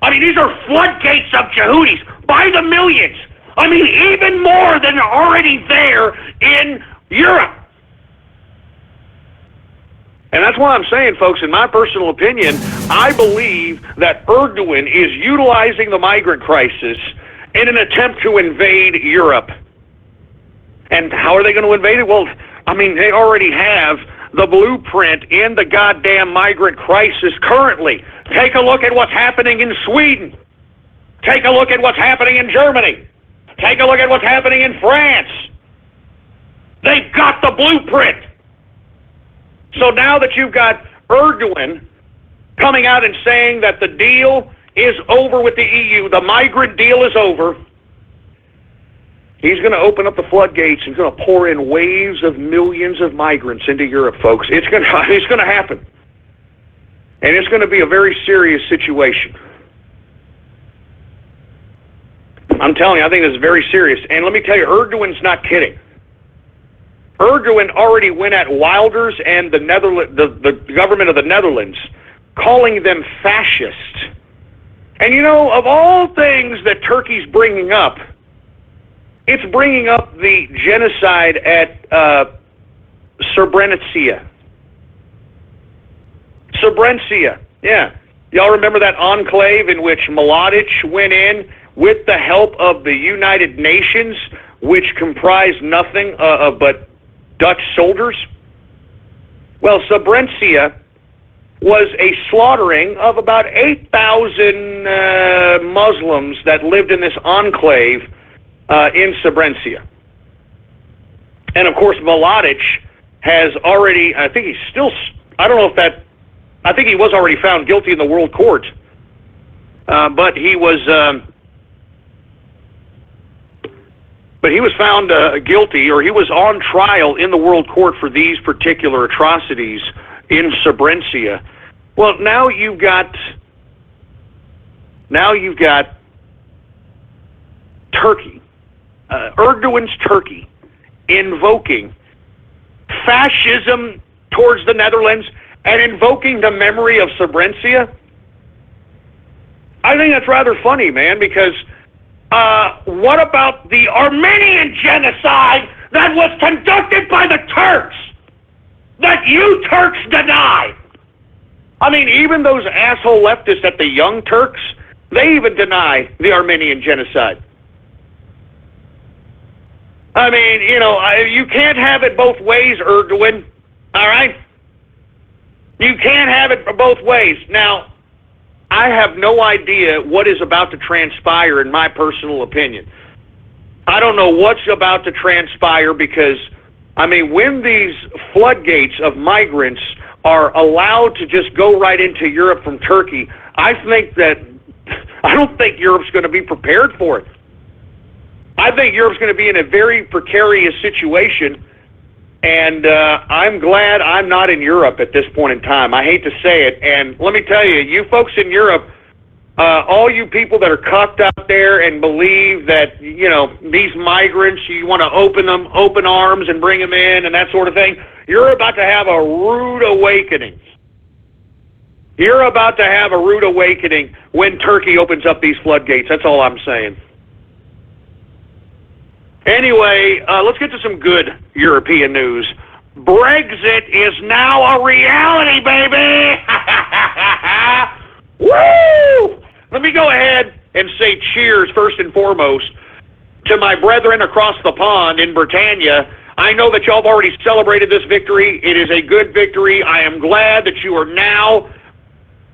S3: I mean, these are floodgates of Yehudis by the millions. I mean, even more than are already there in Europe. And that's why I'm saying, folks, in my personal opinion, I believe that Erdogan is utilizing the migrant crisis in an attempt to invade Europe. And how are they going to invade it? Well, I mean, they already have the blueprint in the goddamn migrant crisis currently. Take a look at what's happening in Sweden. Take a look at what's happening in Germany. Take a look at what's happening in France. They've got the blueprint. So now that you've got Erdogan coming out and saying that the deal is over with the EU, the migrant deal is over, he's going to open up the floodgates and going to pour in waves of millions of migrants into Europe, folks. It's going to happen. And it's going to be a very serious situation. I'm telling you, I think this is very serious. And let me tell you, Erdogan's not kidding. Erdogan already went at Wilders and the government of the Netherlands, calling them fascist. And you know, of all things that Turkey's bringing up, it's bringing up the genocide at Srebrenica. Srebrenica, yeah. Y'all remember that enclave in which Mladic went in with the help of the United Nations, which comprised nothing but Dutch soldiers? Well, Srebrenica was a slaughtering of about 8,000 Muslims that lived in this enclave in Srebrenica. And of course, Mladic has already, I think he's still, I don't know if that, I think he was already found guilty in the World Court. But he was found guilty, or he was on trial in the World Court for these particular atrocities in Srebrenica. Well, now you've got Turkey, Erdogan's Turkey, invoking fascism towards the Netherlands and invoking the memory of Srebrenica. I think that's rather funny, man, because what about the Armenian genocide that was conducted by the Turks that you Turks deny? I mean, even those asshole leftists at the Young Turks, they even deny the Armenian genocide. I mean, you know, you can't have it both ways, Erdogan, all right? You can't have it both ways. Now, I have no idea what is about to transpire, in my personal opinion. I don't know what's about to transpire because, I mean, when these floodgates of migrants are allowed to just go right into Europe from Turkey, I don't think Europe's going to be prepared for it. I think Europe's going to be in a very precarious situation, and I'm glad I'm not in Europe at this point in time. I hate to say it, and let me tell you, you folks in Europe, all you people that are cucked out there and believe that, you know, these migrants, you want to open arms and bring them in and that sort of thing, you're about to have a rude awakening. You're about to have a rude awakening when Turkey opens up these floodgates. That's all I'm saying. Anyway, let's get to some good European news. Brexit is now a reality, baby! Woo! Let me go ahead and say cheers, first and foremost, to my brethren across the pond in Britannia. I know that y'all have already celebrated this victory. It is a good victory. I am glad that you are now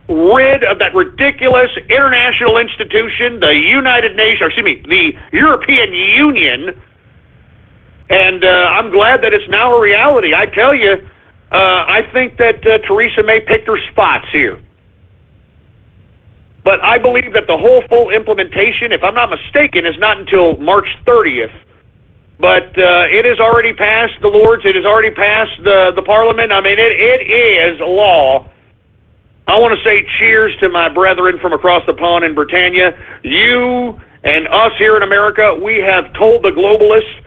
S3: rid of that ridiculous international institution, the United Nations, the European Union, and I'm glad that it's now a reality. I tell you, I think that Theresa May picked her spots here. But I believe that the whole full implementation, if I'm not mistaken, is not until March 30th. But it has already passed the Lords. It has already passed the Parliament. I mean, it is law. I want to say cheers to my brethren from across the pond in Britannia. You and us here in America, we have told the globalists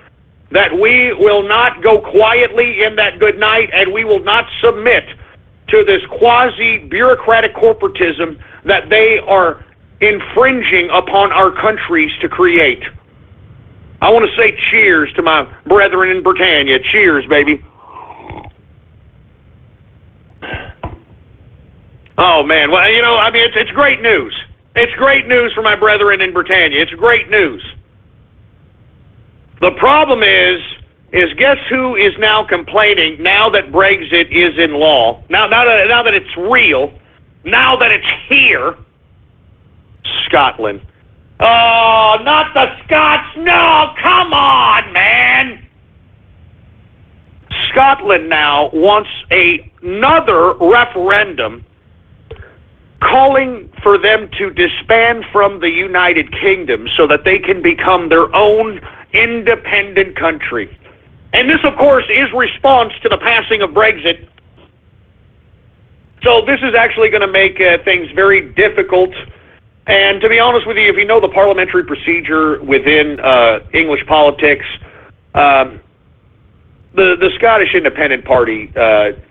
S3: that we will not go quietly in that good night, and we will not submit to this quasi-bureaucratic corporatism that they are infringing upon our countries to create. I want to say cheers to my brethren in Britannia. Cheers, baby. Oh, man. Well, you know, I mean, it's great news. It's great news for my brethren in Britannia. It's great news. The problem is guess who is now complaining now that Brexit is in law? Now that it's real, now that it's here, Scotland. Oh, not the Scots! No, come on, man! Scotland now wants another referendum calling for them to disband from the United Kingdom so that they can become their own independent country. And this, of course, is response to the passing of Brexit. So this is actually going to make things very difficult. And to be honest with you, if you know the parliamentary procedure within English politics, the Scottish Independent Party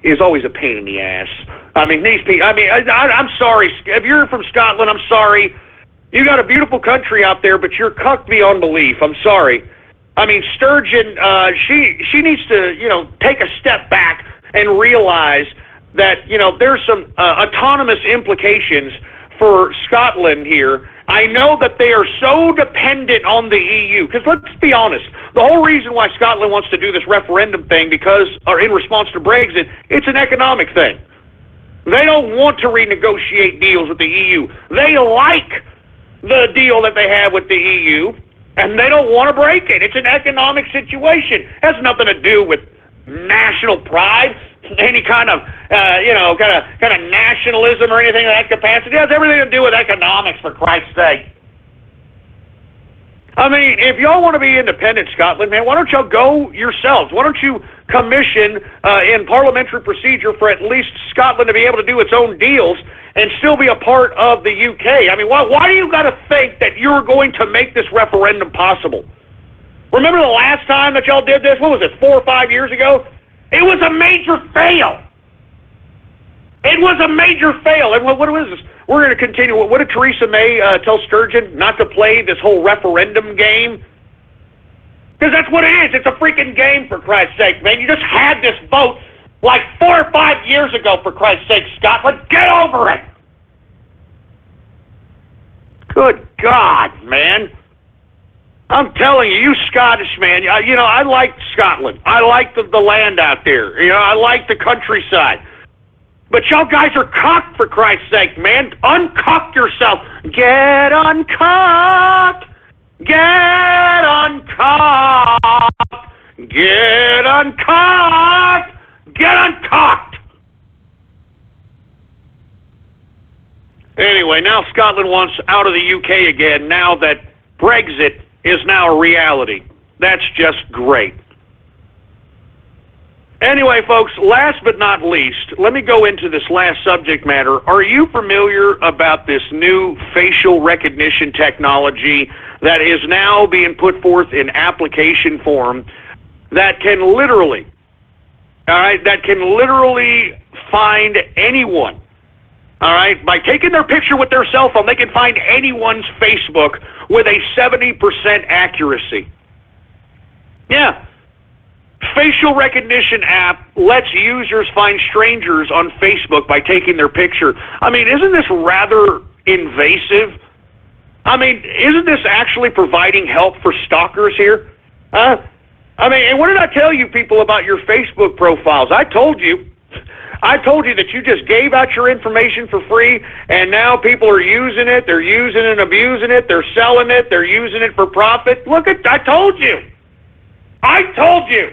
S3: is always a pain in the ass. I mean, these people. I mean, I'm sorry. If you're from Scotland, I'm sorry. You got a beautiful country out there, but you're cucked beyond belief. I'm sorry. I mean, Sturgeon. She needs to take a step back and realize that there's some autonomous implications for Scotland here. I know that they are so dependent on the EU, because let's be honest, the whole reason why Scotland wants to do this referendum thing, or in response to Brexit, it's an economic thing. They don't want to renegotiate deals with the EU. They like the deal that they have with the EU, and they don't want to break it. It's an economic situation. It has nothing to do with national pride, any kind of nationalism or anything of that capacity. It has everything to do with economics, for Christ's sake. I mean, if y'all want to be independent, Scotland, man, why don't y'all go yourselves? Why don't you commission in parliamentary procedure for at least Scotland to be able to do its own deals and still be a part of the UK? I mean, why do you got to think that you're going to make this referendum possible? Remember the last time that y'all did this? What was it, 4 or 5 years ago? It was a major fail. It was a major fail. And what is this? We're going to continue. What did Theresa May tell Sturgeon? Not to play this whole referendum game? Because that's what it is. It's a freaking game, for Christ's sake, man. You just had this vote like 4 or 5 years ago, for Christ's sake, Scotland. Get over it. Good God, man. I'm telling you, you Scottish, man, I like Scotland. I like the land out there. I like the countryside. But y'all guys are cocked, for Christ's sake, man. Uncock yourself. Get uncocked. Get uncocked. Get uncocked. Get uncocked. Anyway, now Scotland wants out of the UK again, now that Brexit is now a reality. That's just great. Anyway, folks, last but not least, let me go into this last subject matter. Are you familiar about this new facial recognition technology that is now being put forth in application form that can literally, find anyone, by taking their picture with their cell phone, they can find anyone's Facebook with a 70% accuracy. Yeah. Facial recognition app lets users find strangers on Facebook by taking their picture. I mean, isn't this rather invasive? I mean, isn't this actually providing help for stalkers here? And what did I tell you people about your Facebook profiles? I told you that you just gave out your information for free, and now people are using it. They're using and abusing it. They're selling it. They're using it for profit. I told you. I told you.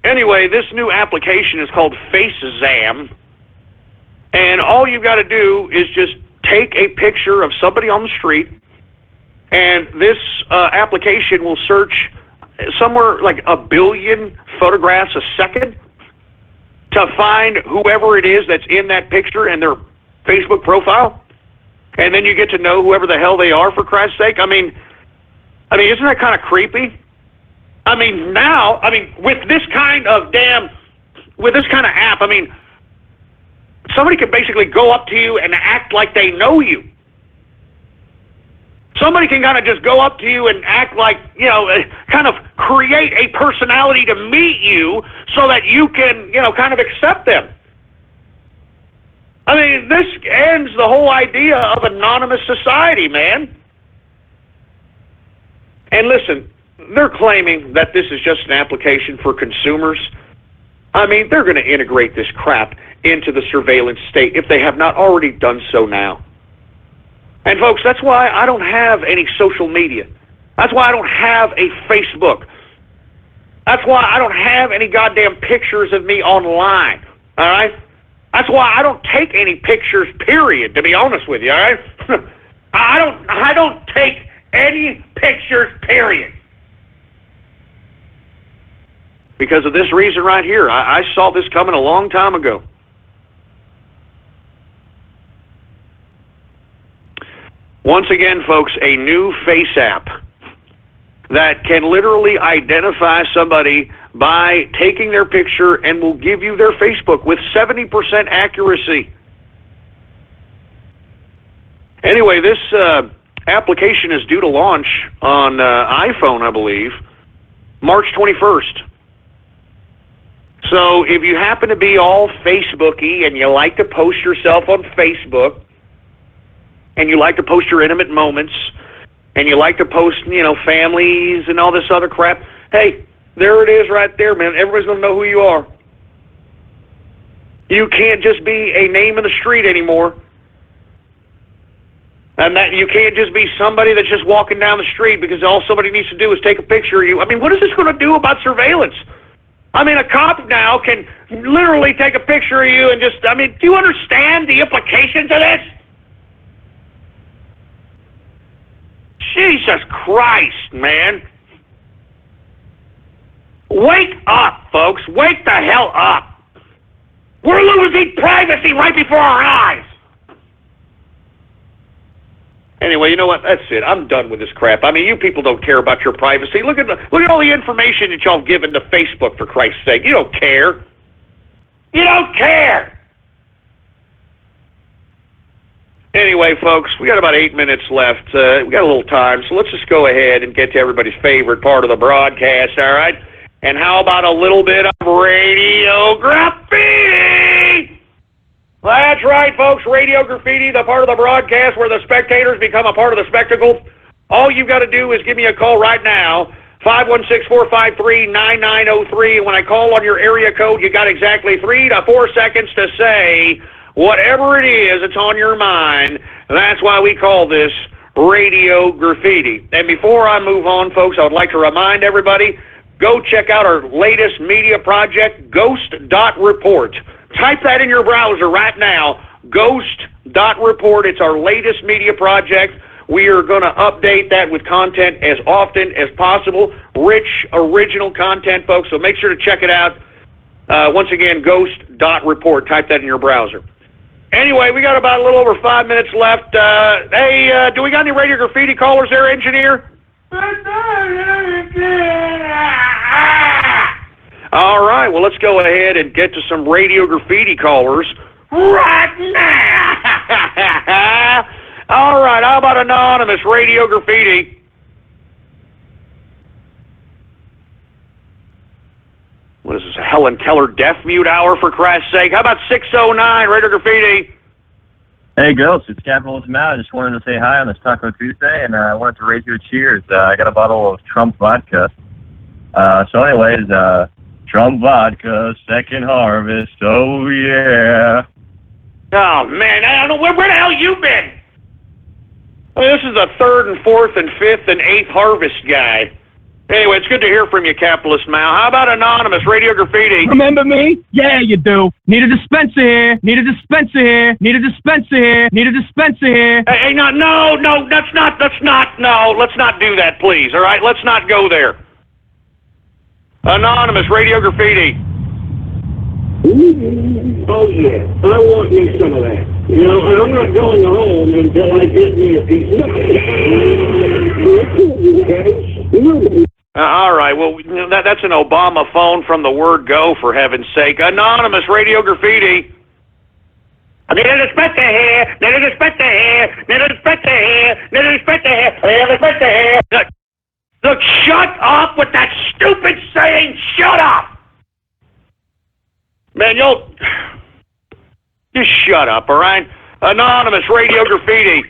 S3: Anyway, this new application is called FaceZam, and all you've got to do is just take a picture of somebody on the street, and this application will search somewhere like 1 billion photographs a second to find whoever it is that's in that picture and their Facebook profile, and then you get to know whoever the hell they are, for Christ's sake. I mean, isn't that kind of creepy? With this kind of app, somebody can basically go up to you and act like they know you. Somebody can kind of just go up to you and act like, kind of create a personality to meet you so that you can, kind of accept them. This ends the whole idea of anonymous society, man. And listen, they're claiming that this is just an application for consumers. They're going to integrate this crap into the surveillance state if they have not already done so now. And folks, that's why I don't have any social media. That's why I don't have a Facebook. That's why I don't have any goddamn pictures of me online, all right? That's why I don't take any pictures, period, to be honest with you, all right? I don't take any pictures, period. Because of this reason right here. I saw this coming a long time ago. Once again, folks, a new face app that can literally identify somebody by taking their picture and will give you their Facebook with 70% accuracy. Anyway, this application is due to launch on iPhone, I believe, March 21st. So if you happen to be all Facebooky and you like to post yourself on Facebook, and you like to post your intimate moments, and you like to post, families and all this other crap, hey, there it is right there, man. Everybody's going to know who you are. You can't just be a name in the street anymore. And that you can't just be somebody that's just walking down the street because all somebody needs to do is take a picture of you. I mean, what is this going to do about surveillance? I mean, a cop now can literally take a picture of you and just, do you understand the implications of this? Jesus Christ, man. Wake up, folks. Wake the hell up. We're losing privacy right before our eyes. Anyway, you know what? That's it. I'm done with this crap. I mean, you people don't care about your privacy. Look at all the information that y'all given to Facebook, for Christ's sake. You don't care. You don't care. Anyway, folks, we got about 8 minutes left. We got a little time, so let's just go ahead and get to everybody's favorite part of the broadcast, all right? And how about a little bit of Radio Graffiti? That's right, folks, Radio Graffiti, the part of the broadcast where the spectators become a part of the spectacle. All you've got to do is give me a call right now, 516-453-9903. When I call on your area code, you got exactly 3 to 4 seconds to say whatever it is that's on your mind. That's why we call this Radio Graffiti. And before I move on, folks, I would like to remind everybody, go check out our latest media project, Ghost.Report. Type that in your browser right now, Ghost.Report. It's our latest media project. We are going to update that with content as often as possible. Rich, original content, folks, so make sure to check it out. Once again, Ghost.Report. Type that in your browser. Anyway, we got about a little over 5 minutes left. Hey, do we got any Radio Graffiti callers there, engineer? All right, well, let's go ahead and get to some Radio Graffiti callers right now. All right, how about anonymous Radio Graffiti? What is this, a Helen Keller deaf mute hour, for Christ's sake? How about 609 Radio Graffiti?
S6: Hey, Ghost, it's Capitalist Matt. I just wanted to say hi on this Taco Tuesday, and I wanted to raise you a cheers. I got a bottle of Trump vodka. So anyways, Trump vodka, second harvest, oh yeah.
S3: Oh, man, I don't know, where the hell you been? I mean, this is the 3rd and 4th and 5th and 8th harvest guy. Anyway, it's good to hear from you, Capitalist Mal. How about anonymous Radio Graffiti?
S7: Remember me? Yeah, you do. Need a dispenser here. Need a dispenser here. Need a dispenser here. Need a dispenser here.
S3: Hey, no, let's not do that, please, all right? Let's not go there. Anonymous Radio Graffiti.
S1: Oh, yeah. I want me some of that. You know, and I'm not going home until I get me a piece of
S3: all right, well, that's an Obama phone from the word go, for heaven's sake. Anonymous Radio Graffiti. Need a dispenser here. Need a dispenser here. Need a dispenser here. Need a dispenser here. Need a dispenser here. Look, shut up with that stupid saying, shut up! Man, just shut up, all right? Anonymous Radio Graffiti.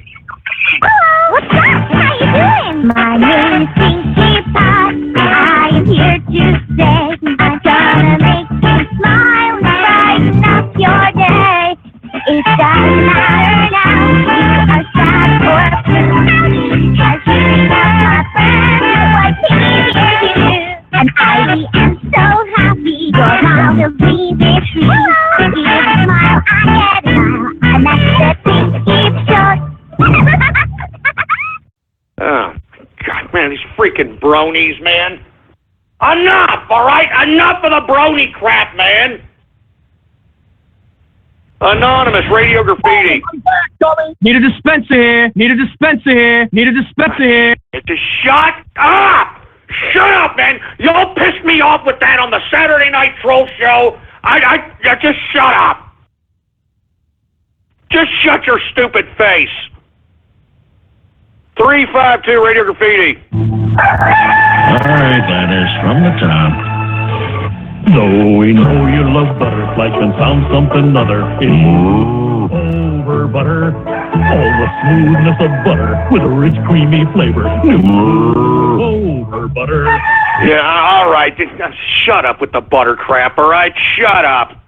S8: Hello, what's up? How you doing? My name is Pinkie Pie. I am here to stay. I'm gonna make you smile and brighten up your day. matter now. You are sad or blue. Cause you love my friend. What can you do? And I am so happy your mom will be with me. Give a smile, I get a smile. And that's the thing to keep short.
S3: Oh, God, man, these freaking bronies, man. Enough, all right? Enough of the brony crap, man. Anonymous Radio Graffiti.
S7: Need a dispenser here. Need a dispenser here. Need a dispenser here.
S3: Just shut up! Shut up, man! Y'all pissed me off with that on the Saturday Night Troll Show. I just shut up. Just shut your stupid face. 352 Radio Graffiti.
S2: Alright, that is from the top. Though we know you love butter, like and found something other. Over butter, all the smoothness of butter with a rich, creamy flavor. Over butter.
S3: Yeah, all right. Shut up with the butter crap, all right? Shut up.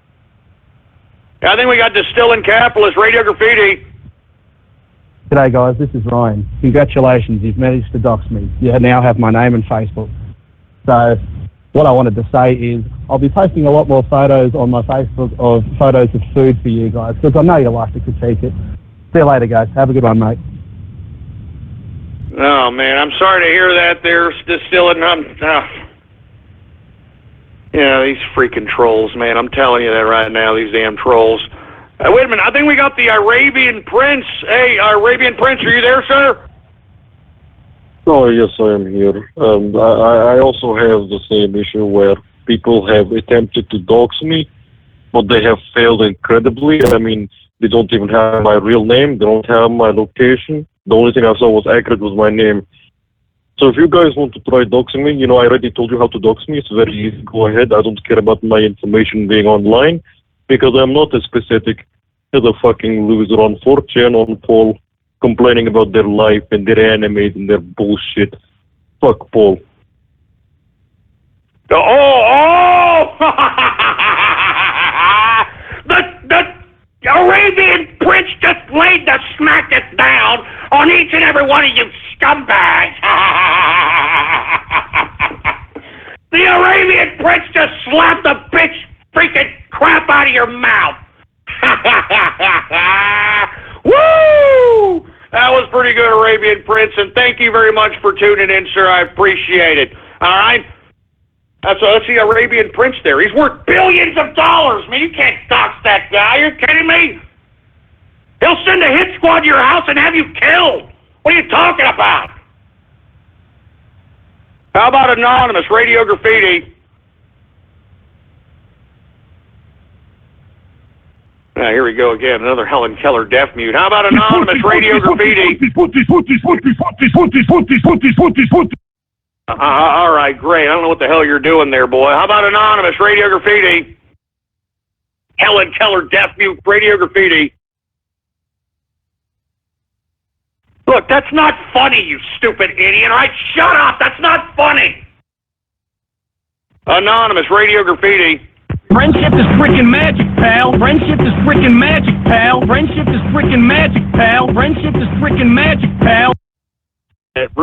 S3: I think we got Distilling Capitalist Radio Graffiti.
S9: G'day guys, this is Ryan. Congratulations, you've managed to dox me. You now have my name and Facebook. So, what I wanted to say is, I'll be posting a lot more photos on my Facebook of photos of food for you guys, because I know you like to critique it. See you later guys, have a good one mate.
S3: Oh man, I'm sorry to hear that there, Distilling. Yeah, these freaking trolls, man. I'm telling you that right now, these damn trolls. Wait a minute, I think we got the Arabian Prince. Hey, Arabian Prince, are you there, sir?
S10: Oh, yes, I am here. I also have the same issue where people have attempted to dox me, but they have failed incredibly. I mean, they don't even have my real name. They don't have my location. The only thing I saw was accurate was my name. So if you guys want to try doxing me, I already told you how to dox me. It's very easy. Go ahead. I don't care about my information being online, because I'm not as pathetic as a fucking loser on 4chan on Paul, complaining about their life and their anime and their bullshit. Fuck Paul.
S3: Oh! the Arabian Prince just laid the smackest down on each and every one of you scumbags. The Arabian Prince just slapped the bitch freaking crap out of your mouth. Woo! That was pretty good, Arabian Prince, and thank you very much for tuning in, sir. I appreciate it. All right? That's the Arabian Prince there. He's worth billions of dollars. Man, you can't dox that guy. You're kidding me? He'll send a hit squad to your house and have you killed. What are you talking about? How about Anonymous Radio Graffiti? Here we go again. Another Helen Keller deaf mute. How about Anonymous Radio Graffiti? All right, great. I don't know what the hell you're doing there, boy. How about Anonymous Radio Graffiti? Helen Keller deaf mute Radio Graffiti. Look, that's not funny, you stupid idiot. All right, shut up. That's not funny. Anonymous Radio Graffiti.
S7: Friendship is freaking magic, pal. Friendship is freaking magic, pal. Friendship is freaking magic, pal. Friendship is freaking magic, pal.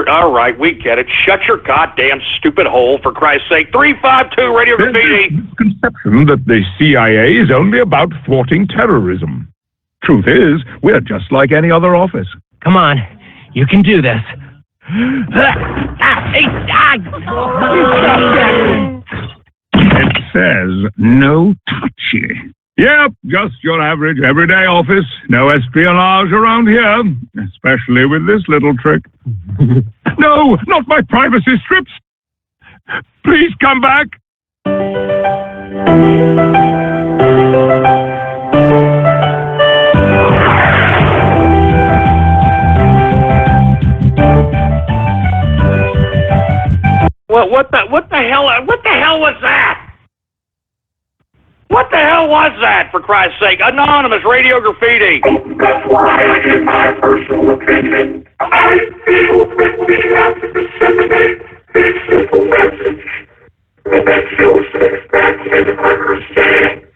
S3: All right, we get it. Shut your goddamn stupid hole, for Christ's sake. 352 Radio Graffiti.
S2: Misconception that the CIA is only about thwarting terrorism. Truth is, we're just like any other office.
S4: Come on, you can do this.
S2: It says no touchy. Yep, just your average everyday office. No espionage around here, especially with this little trick. No, not my privacy strips. Please come back.
S3: Well, what the hell was that? What the hell was that, for Christ's sake? Anonymous Radio Graffiti.
S11: That's why I give my personal opinion. I feel that we have to disseminate this simple message. And that shows that back and understand.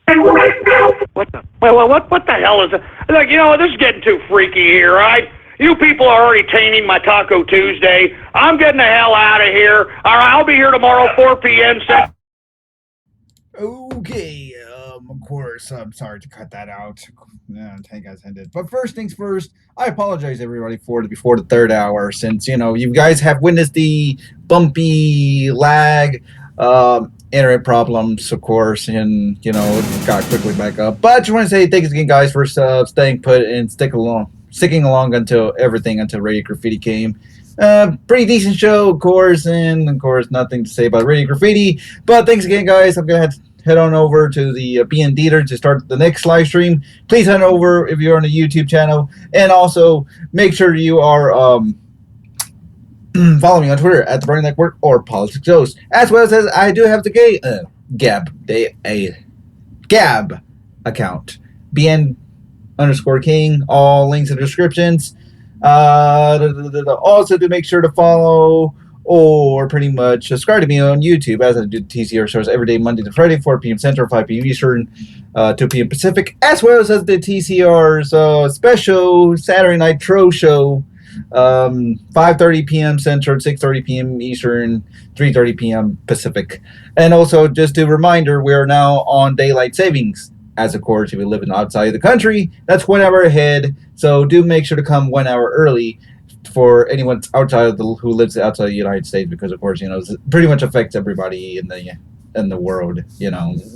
S11: And right now...
S3: What the hell all this. Like, you know, this is getting too freaky here, right? You people are already tainting my Taco Tuesday. I'm getting the hell out of here. All right, I'll be here tomorrow, 4 p.m.
S12: Okay, of course, I'm sorry to cut that out. Tank guys ended. But first things first, I apologize everybody for before the third hour, since you guys have witnessed the bumpy lag, internet problems, of course, and it got quickly back up. But I just want to say thanks again, guys, for staying put and sticking along until Radio Graffiti came. Pretty decent show, of course, and of course nothing to say about Radio Graffiti. But thanks again, guys. I'm gonna head on over to the BN Theater to start the next live stream. Please head over if you're on the YouTube channel, and also make sure you are follow me on Twitter at the Burning Network or Politics Host, as well as I do have the Gab account, BN_King. All links in the descriptions. Also, to make sure to follow or pretty much subscribe to me on YouTube, as I do TCR shows every day, Monday to Friday, 4 p.m. Central, 5 p.m. Eastern, 2 p.m. Pacific, as well as the TCR's special Saturday Night Tro show, 5:30 p.m. Central, 6:30 p.m. Eastern, 3:30 p.m. Pacific. And also, just a reminder, we are now on daylight savings. As of course, if you live outside of the country, that's 1 hour ahead. So do make sure to come 1 hour early for anyone outside who lives outside the United States, because of course, it pretty much affects everybody in the world.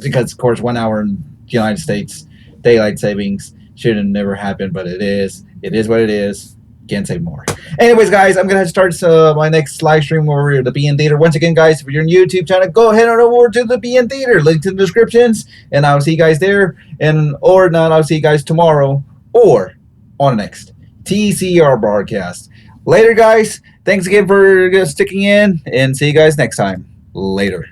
S12: Because of course, 1 hour in the United States daylight savings should have never happened, but it is. It is what it is. Can't say more. Anyways, guys, I'm gonna start my next live stream over at the BN Theater. Once again, guys, if you're on YouTube channel, go ahead on over to the BN Theater. Link in the descriptions, and I'll see you guys there. Or not, I'll see you guys tomorrow or on the next TCR broadcast. Later, guys. Thanks again for sticking in, and see you guys next time. Later.